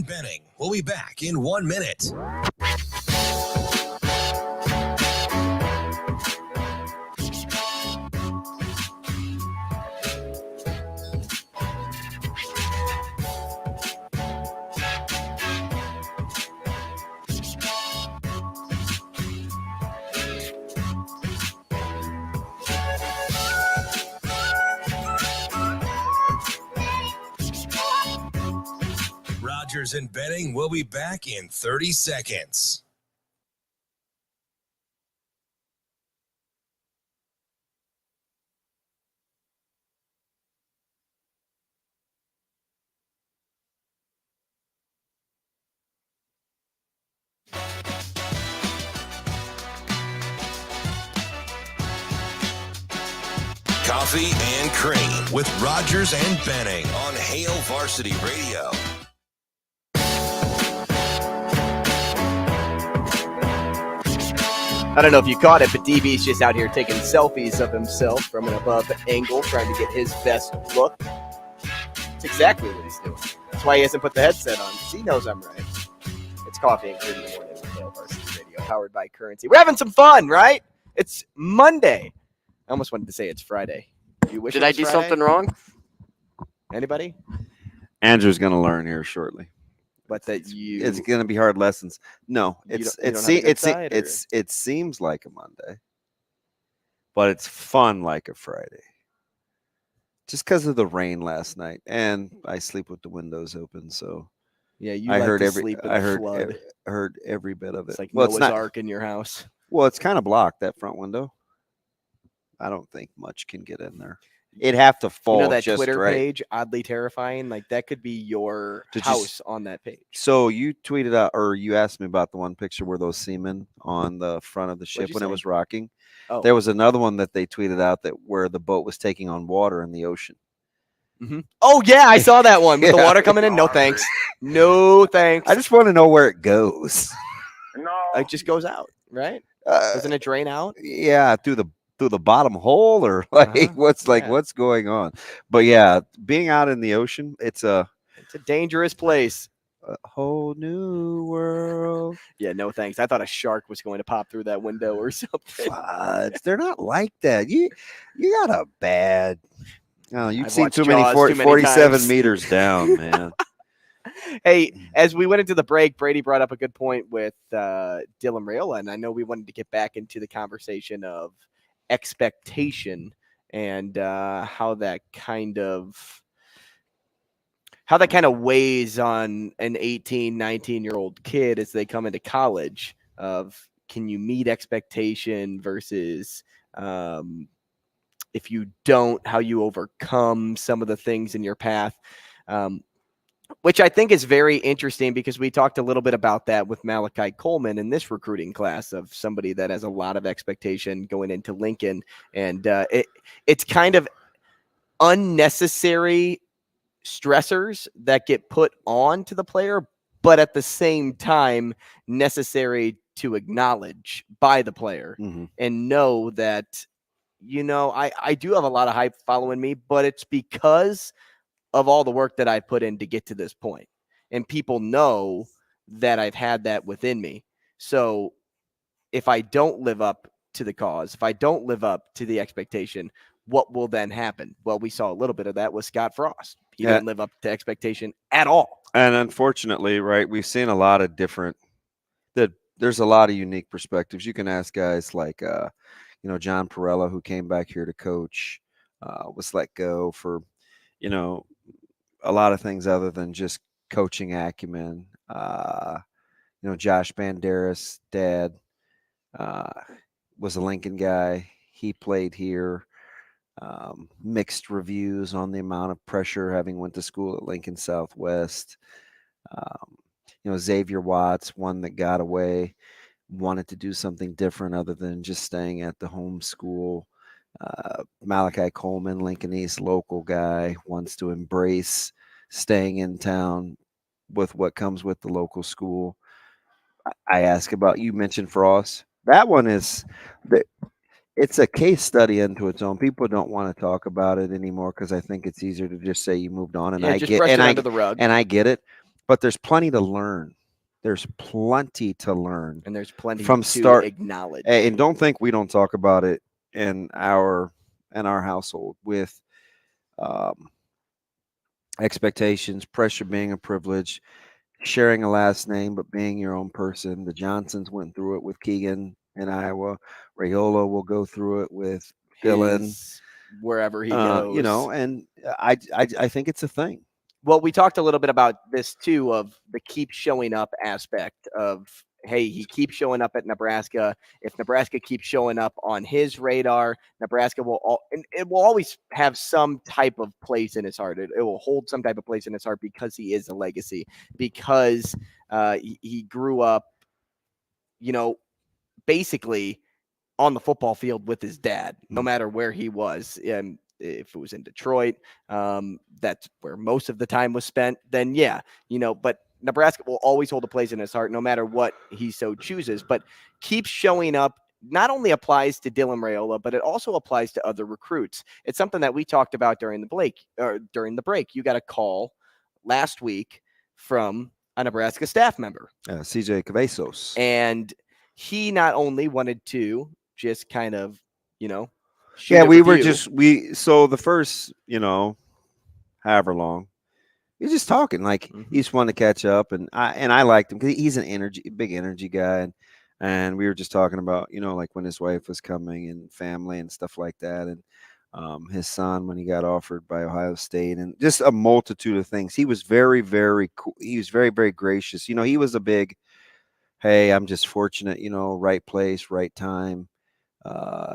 and Benning will be back in 1 minute. Rogers and Benning will be back in 30 seconds. Coffee and Cream with Rogers and Benning on Hail Varsity Radio.
I don't know if you caught it, but DB's just out here taking selfies of himself from an above angle, trying to get his best look. That's exactly what he's doing. That's why he hasn't put the headset on, because he knows I'm right. It's Coffee and Cream in the morning with Hail Varsity Radio, powered by Currency. We're having some fun, right? It's Monday. I almost wanted to say it's Friday. You wish
Did
it
I
was
do
Friday?
something wrong?
Anybody?
Andrew's going to learn here shortly.
But that you...
It's going to be hard lessons. No,
You don't have a good side, or-
it seems like a Monday, but it's fun like a Friday. Just because of the rain last night, and I sleep with the windows open, so
Yeah, you
I
like
heard
to
every
sleep in
I
a
heard
flood.
heard every bit of it.
It's like
well,
Noah's
it's not.
Ark in your house.
Well, it's kind of blocked, that front window. I don't think much can get in there. It'd have to fall
You know that
just
Twitter
right.
page, Oddly Terrifying? Like, that could be your
Did you s-
house on that page.
So you tweeted out, or you asked me about the one picture where those seamen on the front of the ship
you
when it
say?
was rocking.
Oh.
There was another one that they tweeted out that where the boat was taking on water in the ocean.
Mm-hmm. Oh, yeah, I saw that one with the
Yeah.
water coming in. No, thanks. No, thanks.
I just want to know where it goes.
It just goes out, right? Doesn't it drain out?
Yeah, through the bottom hole, or like what's going on? But yeah, being out in the ocean, it's a
dangerous place.
A whole new world.
Yeah, no thanks. I thought a shark was going to pop through that window or something.
They're not like that. You got a bad. Oh, you've
I've
seen
watched
too many,
Jaws too many
47
times.
meters down, man.
Hey, as we went into the break, Brady brought up a good point with Dylan Raiola, and I know we wanted to get back into the conversation of expectation and how that kind of weighs on an 18, 19-year-old kid as they come into college of can you meet expectation versus if you don't, how you overcome some of the things in your path. Which I think is very interesting because we talked a little bit about that with Malachi Coleman in this recruiting class of somebody that has a lot of expectation going into Lincoln. And it's kind of unnecessary stressors that get put on to the player, but at the same time necessary to acknowledge by the player and know that, I do have a lot of hype following me, but it's because of all the work that I put in to get to this point. And people know that I've had that within me. So if I don't live up to the cause, if I don't live up to the expectation, what will then happen? Well, we saw a little bit of that with Scott Frost. He didn't live up to expectation at all.
And unfortunately, right, we've seen a lot of different there's a lot of unique perspectives. You can ask guys like John Perella, who came back here to coach, was let go for a lot of things other than just coaching acumen. Josh Banderas' dad was a Lincoln guy. He played here. Mixed reviews on the amount of pressure having went to school at Lincoln Southwest. Xavier Watts, one that got away, wanted to do something different other than just staying at the home school. Malachi Coleman, Lincoln East local guy, wants to embrace staying in town with what comes with the local school. I ask about, you mentioned Frost. That one it's a case study into its own. People don't want to talk about it anymore because I think it's easier to just say you moved on. And
Yeah, just brush it under the rug.
And I get it. but there's plenty to learn. There's plenty to learn,
and there's plenty
from
to
start.
acknowledge.
And don't think we don't talk about it in our household with expectations, pressure being a privilege, sharing a last name but being your own person. The Johnsons went through it with Keegan in Iowa. Rayola will go through it with Dylan,
wherever he goes.
And I think it's a thing.
Well, we talked a little bit about this too, of the keep showing up aspect of, hey, he keeps showing up at Nebraska. If Nebraska keeps showing up on his radar, Nebraska and it will always have some type of place in his heart. It will hold some type of place in his heart because he is a legacy, because he grew up, basically on the football field with his dad, no matter where he was. And if it was in Detroit, that's where most of the time was spent, then yeah, but Nebraska will always hold a place in his heart no matter what he so chooses. But keep showing up not only applies to Dylan Raiola, but it also applies to other recruits. It's something that we talked about during the break. You got a call last week from a Nebraska staff member,
CJ Cabezos.
and he not only wanted to just kind of,
Yeah, so the first, however long, he's just talking, like he just wanted to catch up, and I liked him because he's big energy guy, and we were just talking about, like when his wife was coming and family and stuff like that, and his son when he got offered by Ohio State, and just a multitude of things. He was very, very cool. He was very, very gracious. He was a big, hey, I'm just fortunate, right place, right time.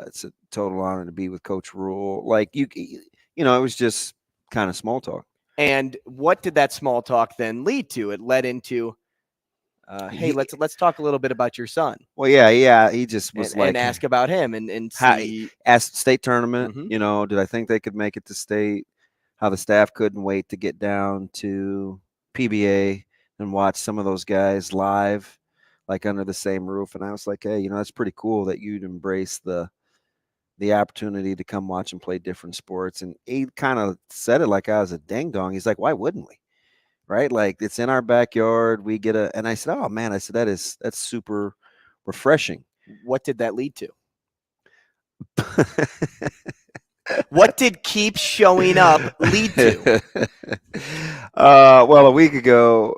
It's a total honor to be with Coach Rule. Like it was just kind of small talk.
And what did that small talk then lead to? It led into, hey, let's talk a little bit about your son.
Well, yeah, he just was
and ask about him and see.
Asked state tournament. Did I think they could make it to state? How the staff couldn't wait to get down to PBA and watch some of those guys live, like under the same roof. And I was like, hey, that's pretty cool that you'd embrace the opportunity to come watch and play different sports. And he kind of said it like I was a ding dong. He's like, why wouldn't we? Right? Like, it's in our backyard. We get and I said, oh man, that's super refreshing.
What did that lead to? What did keep showing up lead to?
Well, a week ago,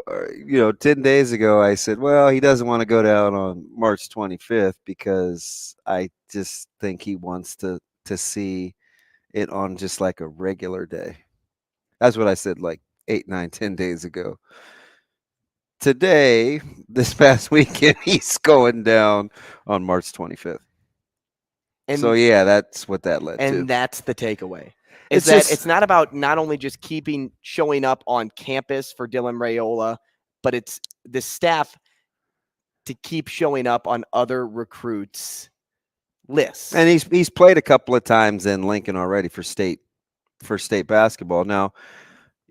10 days ago, I said, well, he doesn't want to go down on March 25th because I just think he wants to see it on just like a regular day. That's what I said like 8, 9, 10 days ago. Today, this past weekend, he's going down on March 25th. And so, yeah, that's what that led to.
And that's the takeaway. It's not about not only just showing up on campus for Dylan Raiola, but it's the staff to keep showing up on other recruits' lists.
And he's played a couple of times in Lincoln already for state basketball. Now,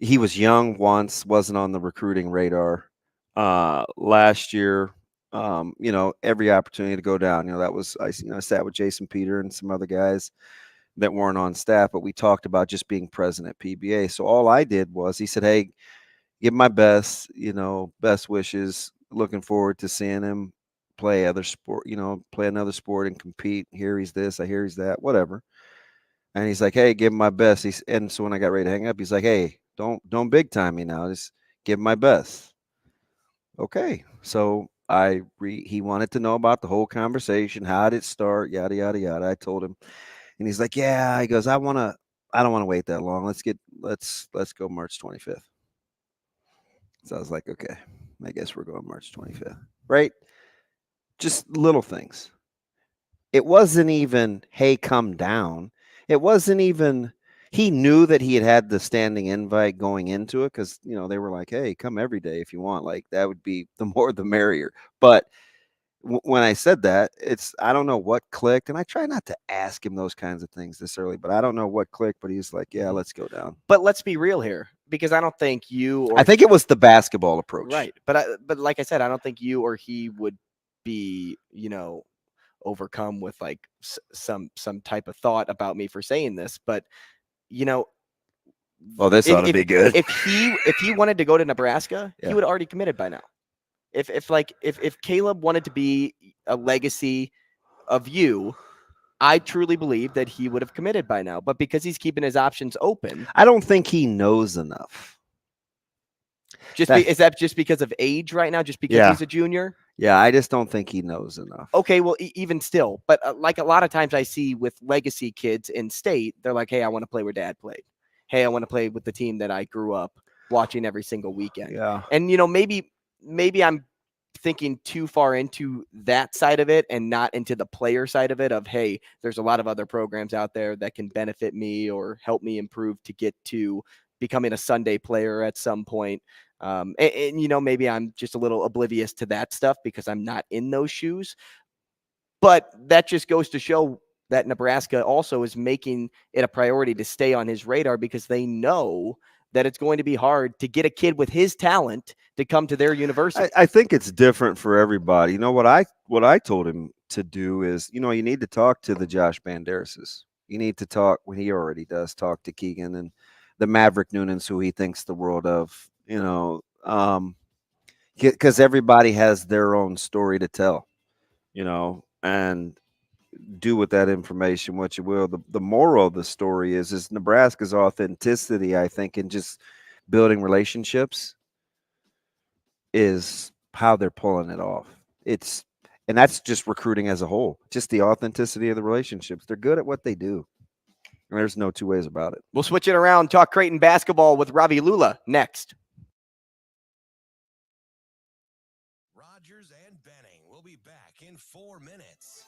he was young once, wasn't on the recruiting radar. Last year, every opportunity to go down. That was I sat with Jason Peter and some other guys that weren't on staff, but we talked about just being present at PBA. So all I did was, he said, hey, give my best, best wishes. Looking forward to seeing him play other sport, play another sport and compete. Here he's this, I hear he's that, whatever. And he's like, hey, give him my best. And so when I got ready to hang up, he's like, hey, don't big time me now. Just give him my best. Okay. So he wanted to know about the whole conversation. How did it start? Yada, yada, yada. I told him, and he's like, yeah, he goes, I don't want to wait that long. Let's go March 25th. So I was like, okay, I guess we're going March 25th, right? Just little things. It wasn't even, hey, come down. It wasn't even, he knew that he had the standing invite going into it because, they were like, hey, come every day if you want. Like, that would be the more the merrier. But when I said that, I don't know what clicked, and I try not to ask him those kinds of things this early, but I don't know what clicked, but he's like, yeah, let's go down.
But let's be real here, because I don't think
I think it was the basketball approach.
Right. But like I said, I don't think you or he would be, overcome with like some type of thought about me for saying this, but
Oh, this ought to be good.
If he wanted to go to Nebraska,
Yeah.
he would have already committed by now. If Caleb wanted to be a legacy of you, I truly believe that he would have committed by now. But because he's keeping his options open,
I don't think he knows enough.
is that just because of age right now? Just because he's a junior?
Yeah, I just don't think he knows enough.
Okay, well, even still, but like a lot of times I see with legacy kids in state, they're like, hey, I want to play where dad played. Hey, I want to play with the team that I grew up watching every single weekend.
Yeah.
And, maybe I'm thinking too far into that side of it and not into the player side of it of, hey, there's a lot of other programs out there that can benefit me or help me improve to get to becoming a Sunday player at some point. Maybe I'm just a little oblivious to that stuff because I'm not in those shoes. But that just goes to show that Nebraska also is making it a priority to stay on his radar because they know that it's going to be hard to get a kid with his talent to come to their university.
I think it's different for everybody. What I told him to do is, you need to talk to the Josh Banderases. You need to talk, well, he already does, talk to Keegan and the Maverick Noonans, who he thinks the world of, because everybody has their own story to tell, and do with that information what you will. The moral of the story is Nebraska's authenticity, I think, in just building relationships is how they're pulling it off. And that's just recruiting as a whole, just the authenticity of the relationships. They're good at what they do. And there's no two ways about it.
We'll switch it around, talk Creighton basketball with Ravi Lulla next.
Rogers and Benning will be back in 4 minutes.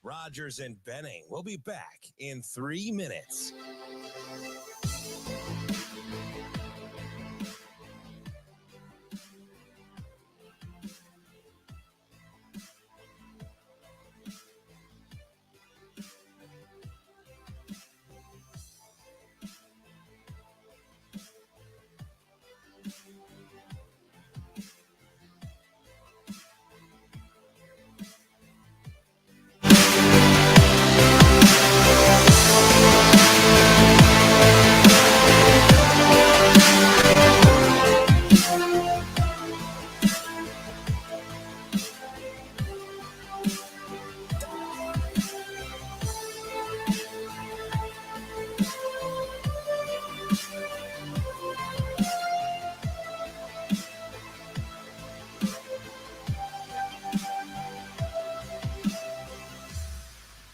Rogers and Benning will be back in 3 minutes.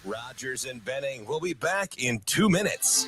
Rogers and Benning will be back in 2 minutes.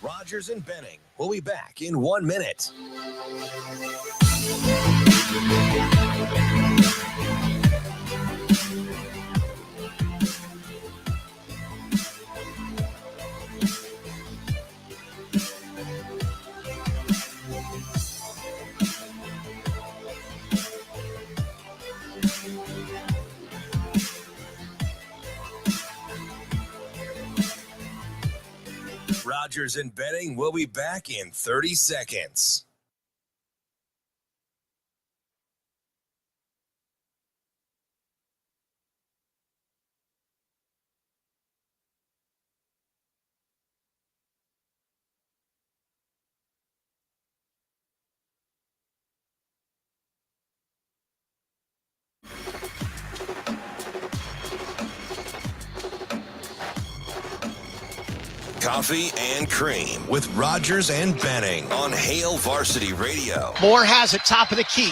Rogers and Benning will be back in 1 minute. Rogers and Benning will be back in 30 seconds. Coffee and Cream with Rogers and Benning on Hail Varsity Radio.
Moore has it, top of the key.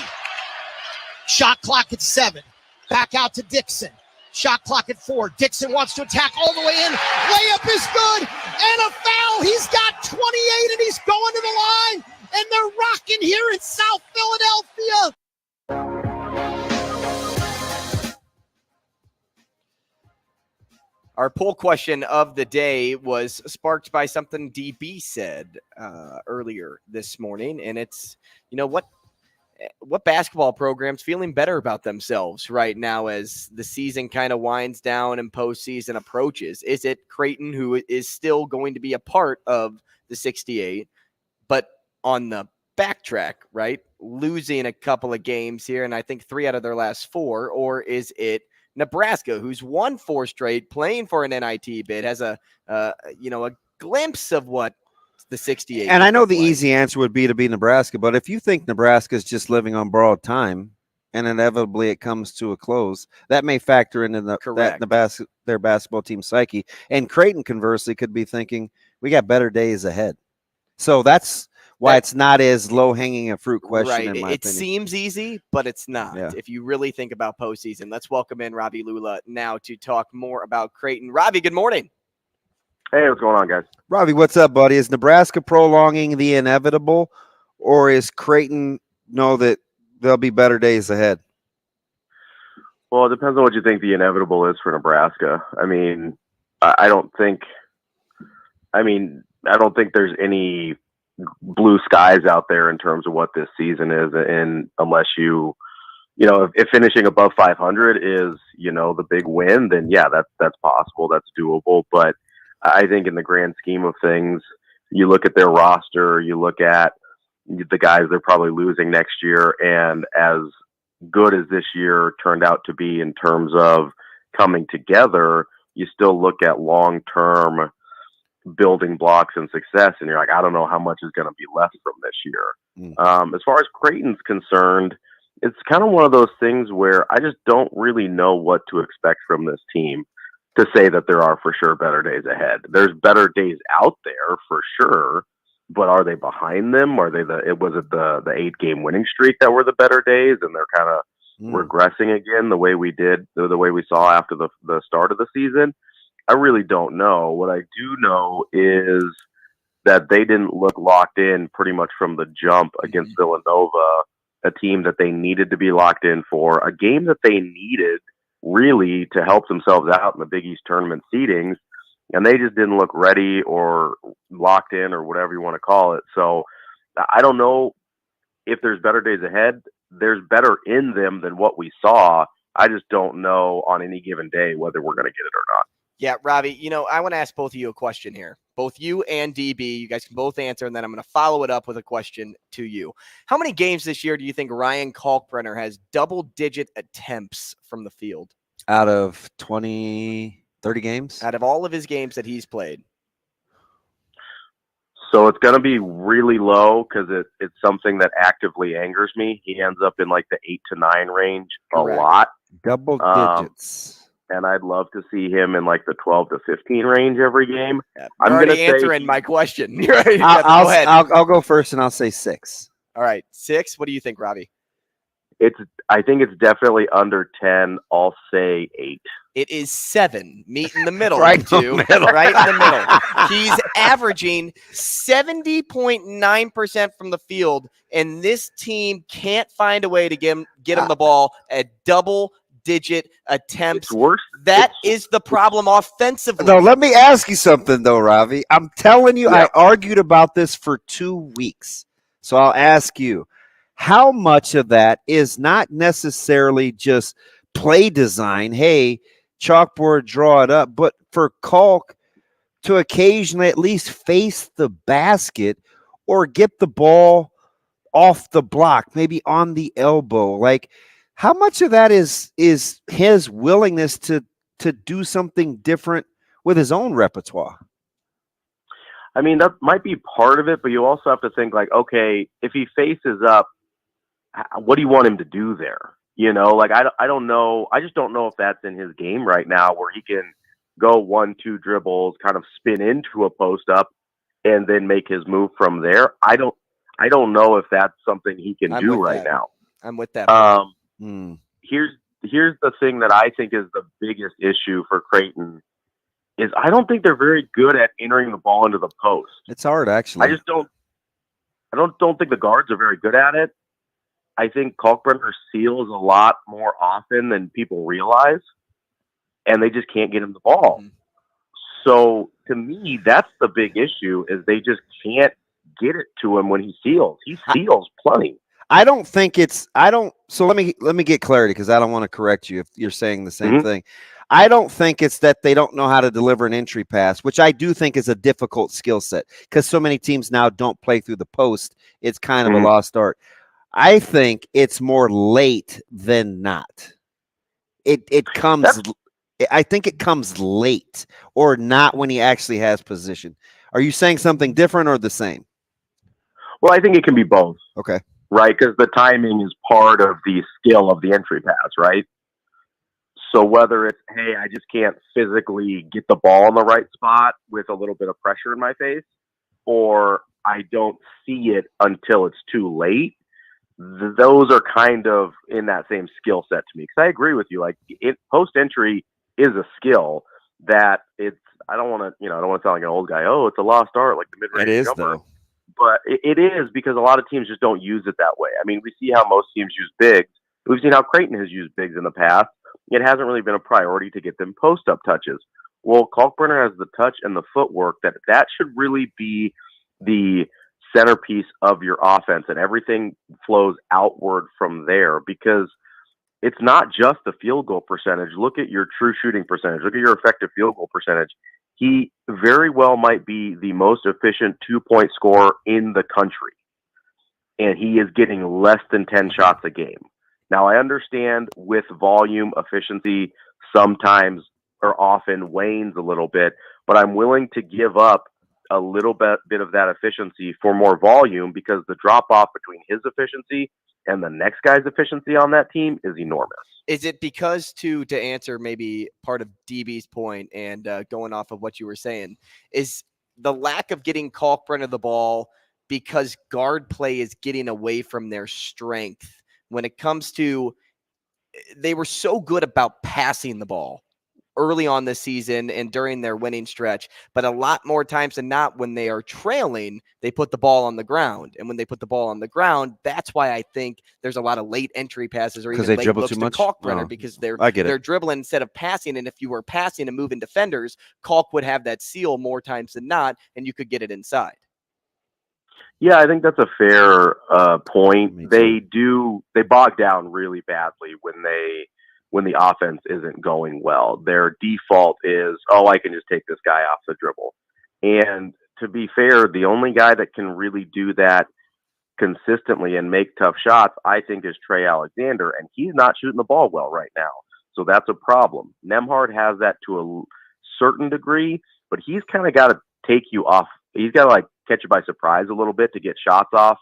Shot clock at 7. Back out to Dixon. Shot clock at 4. Dixon wants to attack all the way in. Layup is good. And a foul. He's got 28 and he's going to the line. And they're rocking here in South Philadelphia.
Our poll question of the day was sparked by something DB said earlier this morning, and it's, what basketball program's feeling better about themselves right now as the season kind of winds down and postseason approaches? Is it Creighton, who is still going to be a part of the 68, but on the backtrack, right, losing a couple of games here, and I think 3 out of their last 4, or is it Nebraska, who's won 4 straight, playing for an NIT bid, has a glimpse of what the 68.
And I know the easy answer would be to be Nebraska, but if you think Nebraska is just living on borrowed time and inevitably it comes to a close, that may factor into their basketball team psyche. And Creighton, conversely, could be thinking, we got better days ahead. So that's why it's not as low-hanging a fruit question,
right.
in my
It
opinion.
seems easy, but it's not.
Yeah.
If you really think about postseason, let's welcome in Ravi Lulla now to talk more about Creighton. Ravi, good morning.
Hey, what's going on, guys?
Ravi, what's up, buddy? Is Nebraska prolonging the inevitable, or is Creighton know that there'll be better days ahead?
Well, it depends on what you think the inevitable is for Nebraska. I mean, I don't think there's any blue skies out there in terms of what this season is, and unless if finishing above 500 is the big win, then yeah, that's possible, that's doable. But I think in the grand scheme of things, you look at their roster, you look at the guys they're probably losing next year, and as good as this year turned out to be in terms of coming together, you still look at long-term building blocks and success, and you're like, I don't know how much is going to be left from this year. As far as Creighton's concerned, it's kind of one of those things where I just don't really know what to expect from this team to say that there are for sure better days ahead. There's better days out there for sure, but are they behind them? Was it the 8-game winning streak that were the better days, and they're kind of regressing again the way we saw after the start of the season? I really don't know. What I do know is that they didn't look locked in pretty much from the jump against Villanova, a team that they needed to be locked in for, a game that they needed really to help themselves out in the Big East tournament seedings, and they just didn't look ready or locked in or whatever you want to call it. So I don't know if there's better days ahead. There's better in them than what we saw. I just don't know on any given day whether we're going to get it or not.
Yeah, Ravi, I want to ask both of you a question here. Both you and DB, you guys can both answer, and then I'm going to follow it up with a question to you. How many games this year do you think Ryan Kalkbrenner has double-digit attempts from the field?
Out of 30 games?
Out of all of his games that he's played.
So it's going to be really low because it's something that actively angers me. He ends up in like the 8 to 9 range
Correct.
A lot.
Double digits.
And I'd love to see him in like the 12 to 15 range every game.
Yeah,
I'm
already
going to
answering my question. You're right. Go ahead.
I'll go first, and I'll say 6.
All right, 6. What do you think, Ravi?
I think it's definitely under 10. I'll say 8.
It is 7. Meet in the middle.
Right in the middle.
Right in the middle. He's averaging 70.9% from the field, and this team can't find a way to get him the ball at double-digit attempts.
It's worse.
That is the problem offensively.
No, let me ask you something, though, Ravi. I'm telling you, I argued about this for 2 weeks. So I'll ask you, how much of that is not necessarily just play design? Hey, chalkboard, draw it up. But for Kalk to occasionally at least face the basket or get the ball off the block, maybe on the elbow. Like, how much of that is his willingness to do something different with his own repertoire?
I mean, that might be part of it, but you also have to think like, okay, if he faces up, what do you want him to do there? You know, like I don't know. I just don't know if that's in his game right now, where he can go 1-2 dribbles, kind of spin into a post up, and then make his move from there. I don't know if that's something he can do right now.
I'm with that.
Here's the thing that I think is the biggest issue for Creighton is I don't think they're very good at entering the ball into the post.
It's hard, actually.
I don't think the guards are very good at it. I think Kalkbrenner seals a lot more often than people realize, and they just can't get him the ball. So to me, that's the big issue, is they just can't get it to him when he seals. He seals plenty.
I don't think it's so let me get clarity, because I don't want to correct you if you're saying the same thing. I don't think it's that they don't know how to deliver an entry pass, which I do think is a difficult skill set, because so many teams now don't play through the post. It's kind of a lost art. I think it's more late than not. I think it comes late, or not when he actually has position. Are you saying something different or the same?
Well, I think it can be both.
Okay.
Right? Because the timing is part of the skill of the entry pass, right? So whether it's, hey, I just can't physically get the ball in the right spot with a little bit of pressure in my face, or I don't see it until it's too late, those are kind of in that same skill set to me. Because I agree with you. Like, post entry is a skill that I don't want to sound like an old guy. Oh, it's a lost art, like the mid-range jumper.
Though.
But it is, because a lot of teams just don't use it that way. I mean, we see how most teams use bigs. We've seen how Creighton has used bigs in the past. It hasn't really been a priority to get them post-up touches. Well, Kalkbrenner has the touch and the footwork that should really be the centerpiece of your offense, and everything flows outward from there, because it's not just the field goal percentage. Look at your true shooting percentage. Look at your effective field goal percentage. He very well might be the most efficient 2-point scorer in the country, and he is getting less than 10 shots a game. Now, I understand with volume, efficiency sometimes or often wanes a little bit, but I'm willing to give up a little bit of that efficiency for more volume, because the drop off between his efficiency and the next guy's efficiency on that team is enormous.
Is it because to answer maybe part of DB's point and going off of what you were saying, is the lack of getting Kalkbrenner the ball because guard play is getting away from their strength when it comes to, they were so good about passing the ball early on this season and during their winning stretch, but a lot more times than not, when they are trailing, they put the ball on the ground. And when they put the ball on the ground, that's why I think there's a lot of late entry passes or even
they
late
dribble
looks
too
to
much?
Kalkbrenner,
Oh,
because
I get it.
they're dribbling instead of passing. And if you were passing and moving defenders, Kalk would have that seal more times than not, and you could get it inside.
Yeah, I think that's a fair point. They bog down really badly when the offense isn't going well. Their default is, oh, I can just take this guy off the dribble. And to be fair, the only guy that can really do that consistently and make tough shots, I think, is Trey Alexander, and he's not shooting the ball well right now. So that's a problem. Nembhard has that to a certain degree, but he's kind of got to take you off. He's got to like catch you by surprise a little bit to get shots off,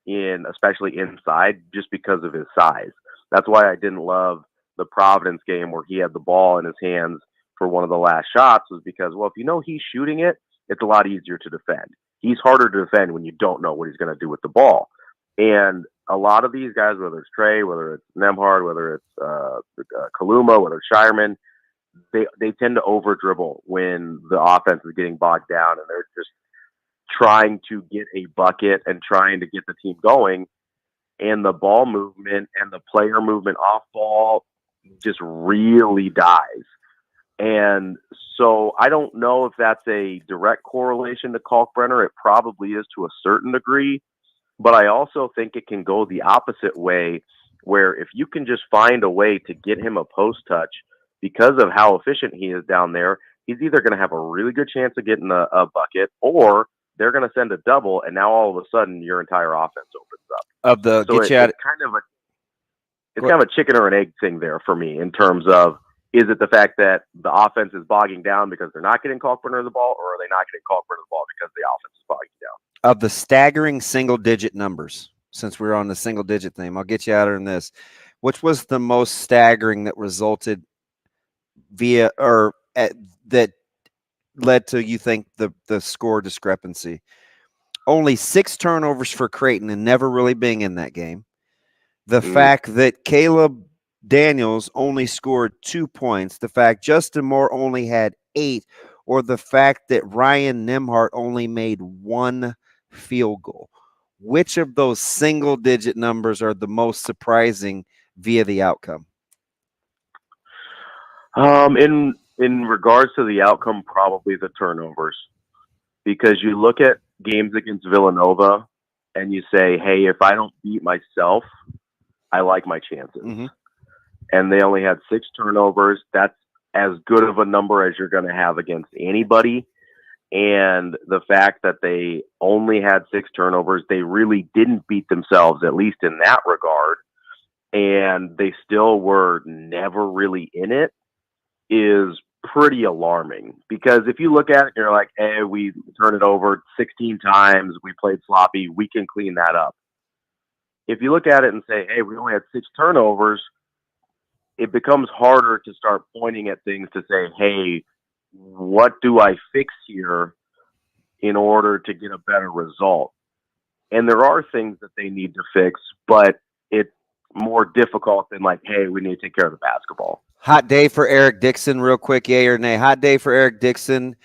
especially inside, just because of his size. That's why I didn't love the Providence game where he had the ball in his hands for one of the last shots, was because, well, if you know he's shooting it, it's a lot easier to defend. He's harder to defend when you don't know what he's going to do with the ball. And a lot of these guys, whether it's Trey, whether it's Nembhard, whether it's Kaluma, whether it's Shireman, they tend to over dribble when the offense is getting bogged down, and they're just trying to get a bucket and trying to get the team going. And the ball movement and the player movement off ball just really dies. And so I don't know if that's a direct correlation to Kalkbrenner. It probably is to a certain degree, but I also think it can go the opposite way, where if you can just find a way to get him a post touch because of how efficient he is down there, he's either going to have a really good chance of getting a bucket, or they're going to send a double, and now all of a sudden your entire offense opens up. It's kind of a chicken or an egg thing there for me in terms of, is it the fact that the offense is bogging down because they're not getting Kalkbrenner the ball, or are they not getting Kalkbrenner the ball because the offense is bogging down?
Of the staggering single-digit numbers, since we're on the single-digit thing, I'll get you out in this. Which was the most staggering that resulted that led to, you think, the score discrepancy? Only 6 turnovers for Creighton and never really being in that game. The fact that Caleb Daniels only scored 2 points, the fact Justin Moore only had 8, or the fact that Ryan Nimhart only made 1 field goal. Which of those single-digit numbers are the most surprising via the outcome?
In regards to the outcome, probably the turnovers, because you look at games against Villanova and you say, hey, if I don't beat myself, I like my chances. And they only had 6 turnovers. That's as good of a number as you're going to have against anybody. And the fact that they only had 6 turnovers, they really didn't beat themselves, at least in that regard. And they still were never really in it, is pretty alarming. Because if you look at it, you're like, hey, we turn it over 16 times, we played sloppy, we can clean that up. If you look at it and say, hey, we only had 6 turnovers, it becomes harder to start pointing at things to say, hey, what do I fix here in order to get a better result? And there are things that they need to fix, but it's more difficult than like, hey, we need to take care of the basketball.
Hot day for Eric Dixon, real quick, yay or nay? Hot day for Eric Dixon.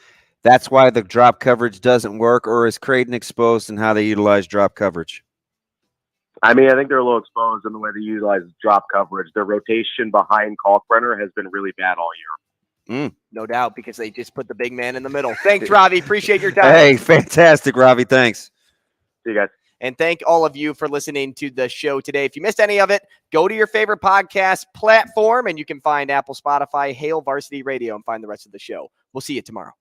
That's why the drop coverage doesn't work, or is Creighton exposed in how they utilize drop coverage?
I mean, I think they're a little exposed in the way they utilize drop coverage. Their rotation behind Kalkbrenner has been really bad all year.
No doubt, because they just put the big man in the middle. Thanks, Ravi. Appreciate your time.
Hey, fantastic, Ravi. Thanks.
See you guys.
And thank all of you for listening to the show today. If you missed any of it, go to your favorite podcast platform, and you can find Apple, Spotify, Hail Varsity Radio, and find the rest of the show. We'll see you tomorrow.